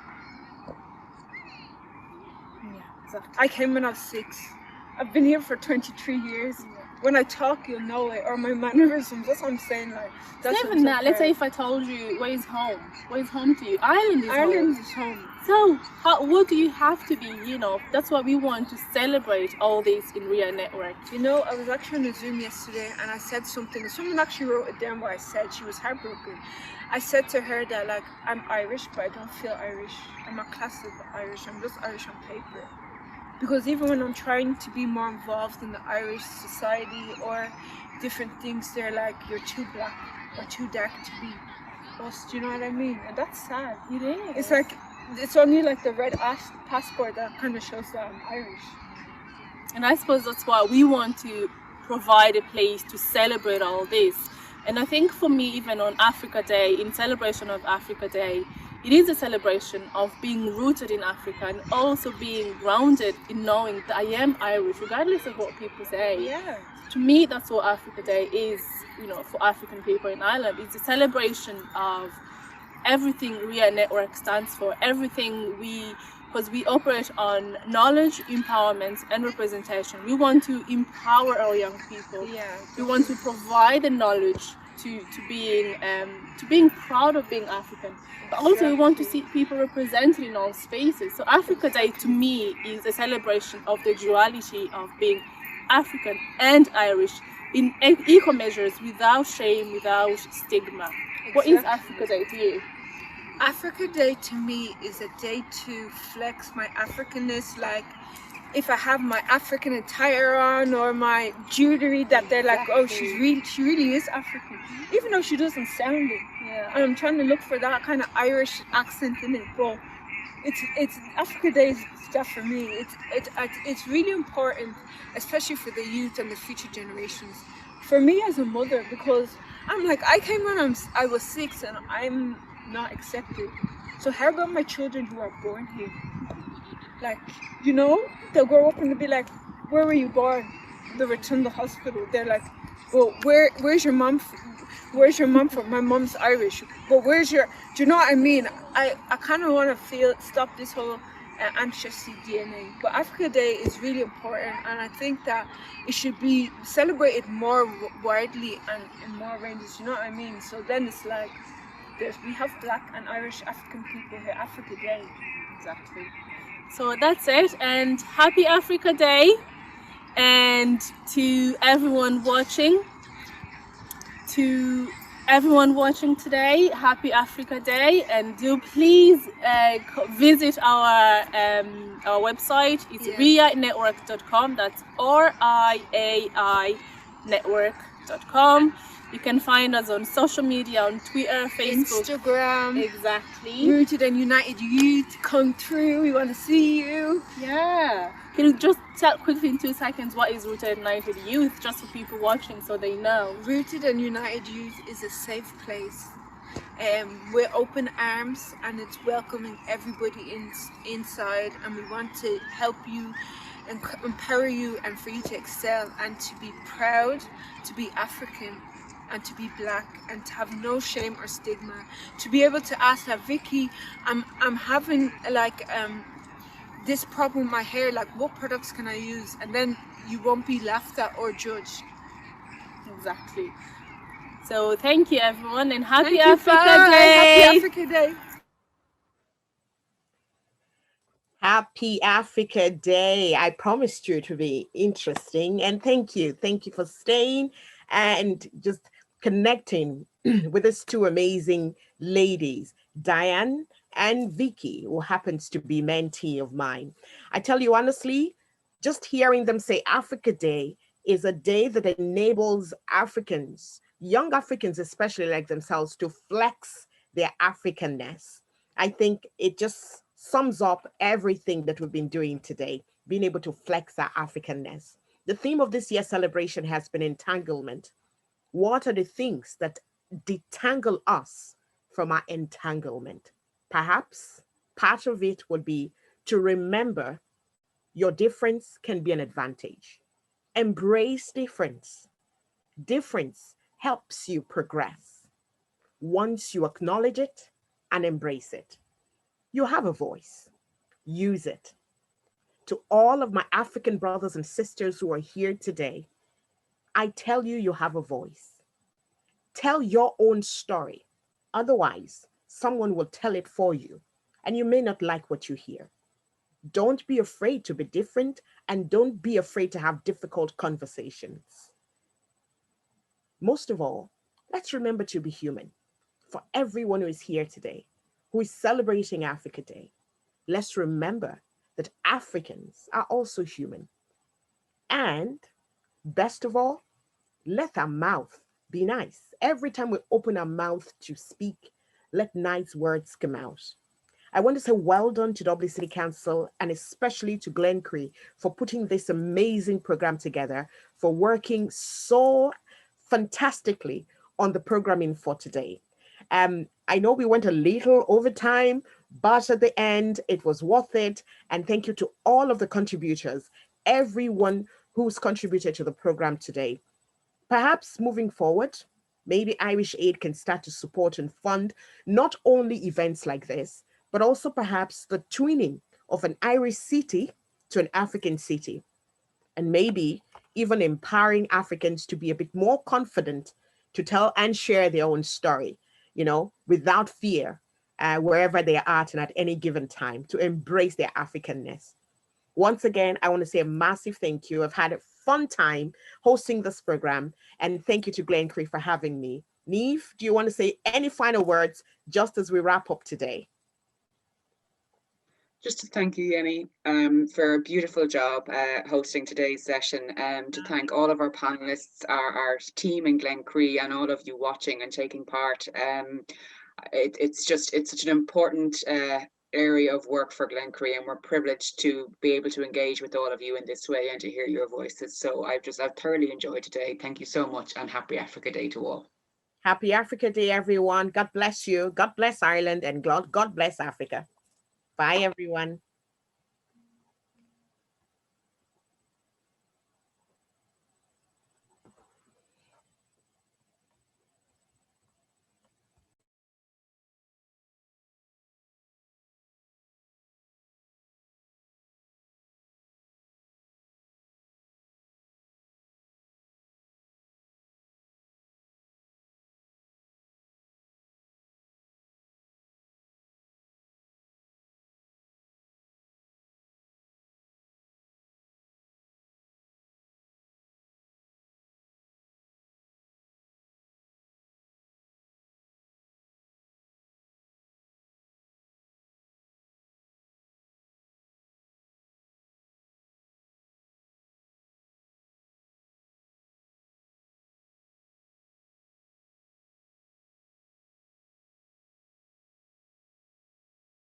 Yeah, exactly. I came when I was 6. I've been here for 23 years. When I talk, you'll know it, or my mannerisms. That's what I'm saying. Like, that's it's even that. Let's say if I told you, where's home? Where's home to you? Ireland is home. So, what do you have to be? You know, that's why we want to celebrate all this in REI Network. You know, I was actually on a Zoom yesterday, and I said something. Someone actually wrote it down what I said. She was heartbroken. I said to her that, like, I'm Irish, but I don't feel Irish. I'm not classed as Irish. I'm just Irish on paper. Because even when I'm trying to be more involved in the Irish society or different things, they're like, you're too black or too dark to be us. Do you know what I mean? And that's sad. It is. It's like, it's only like the red passport that kind of shows that I'm Irish. And I suppose that's why we want to provide a place to celebrate all this. And I think for me, even on Africa Day, in celebration of Africa Day, it is a celebration of being rooted in Africa and also being grounded in knowing that I am Irish, regardless of what people say. Yeah. To me, that's what Africa Day is, you know, for African people in Ireland. It's a celebration of everything REI Network stands for, everything because we operate on knowledge, empowerment and representation. We want to empower our young people. Yeah. We want to provide the knowledge to being proud of being African. But also we want to see people represented in all spaces. So Africa Day to me is a celebration of the duality of being African and Irish in equal measures, without shame, without stigma. Exactly. What is Africa Day to you? Africa Day to me is a day to flex my Africanness. Like, if I have my African attire on or my jewelry, that they're like, oh, she really is African, even though she doesn't sound it. Yeah. And I'm trying to look for that kind of Irish accent in it. But it's Africa Day stuff for me. It's really important, especially for the youth and the future generations. For me as a mother, because I'm like, I came when I was 6 and I'm not accepted. So how about my children who are born here? Like, you know, they'll grow up and they'll be like, where were you born? They'll return to the hospital. They're like, well, where's your mom? Where's your mom from? My mom's Irish. But where's your, do you know what I mean? I kind of want to stop this whole ancestry DNA. But Africa Day is really important, and I think that it should be celebrated more widely and in more ranges. You know what I mean? So then it's like, we have Black and Irish African people here. Africa Day. Exactly. So that's it, and happy Africa Day. And to everyone watching today, happy Africa Day. And do please visit our website. It's REINetwork.com. That's RIAI network.com. You can find us on social media, on Twitter, Facebook, Instagram. Exactly. Rooted and United Youth, come through. We want to see you. Yeah. Can you just tell quickly in 2 seconds what is Rooted and United Youth, just for people watching so they know? Rooted and United Youth is a safe place. We're open arms and it's welcoming everybody inside, and we want to help you and empower you and for you to excel and to be proud to be African and to be black and to have no shame or stigma, to be able to ask that, Vicky, I'm having like this problem with my hair, like what products can I use? And then you won't be laughed at or judged. Exactly. So thank you everyone, and happy Africa Day. Happy Africa Day. Happy Africa Day. I promised you it would be interesting, and thank you for staying and just connecting with these two amazing ladies, Diane and Vicky, who happens to be mentee of mine. I tell you honestly, just hearing them say Africa Day is a day that enables Africans, young Africans especially like themselves, to flex their Africanness. I think it just sums up everything that we've been doing today, being able to flex our Africanness. The theme of this year's celebration has been entanglement. What are the things that detangle us from our entanglement? Perhaps part of it would be to remember your difference can be an advantage. Embrace difference. Difference helps you progress. Once you acknowledge it and embrace it, you have a voice. Use it. To all of my African brothers and sisters who are here today, I tell you, you have a voice. Tell your own story. Otherwise, someone will tell it for you, and you may not like what you hear. Don't be afraid to be different, and don't be afraid to have difficult conversations. Most of all, let's remember to be human. For everyone who is here today, who is celebrating Africa Day, let's remember that Africans are also human. And best of all, let our mouth be nice. Every time we open our mouth to speak, let nice words come out. I want to say well done to Dublin City Council, and especially to Glencree for putting this amazing program together, for working so fantastically on the programming for today. I know we went a little over time, but at the end, it was worth it. And thank you to all of the contributors, everyone who's contributed to the program today. Perhaps moving forward, maybe Irish Aid can start to support and fund not only events like this, but also perhaps the twinning of an Irish city to an African city. And maybe even empowering Africans to be a bit more confident to tell and share their own story, without fear, wherever they are at and at any given time, to embrace their Africanness. Once again, I want to say a massive thank you. I've had a fun time hosting this program, and thank you to Glencree for having me. Naoimh, do you want to say any final words just as we wrap up today? Just to thank you, Yemi, for a beautiful job hosting today's session. To thank all of our panelists, our team in Glencree, and all of you watching and taking part. It's such an important area of work for Glencree, and we're privileged to be able to engage with all of you in this way and to hear your voices. So I've thoroughly enjoyed today. Thank you so much, and happy Africa Day to all. Happy Africa Day, everyone. God bless you. God bless Ireland, and God bless Africa. Bye, everyone.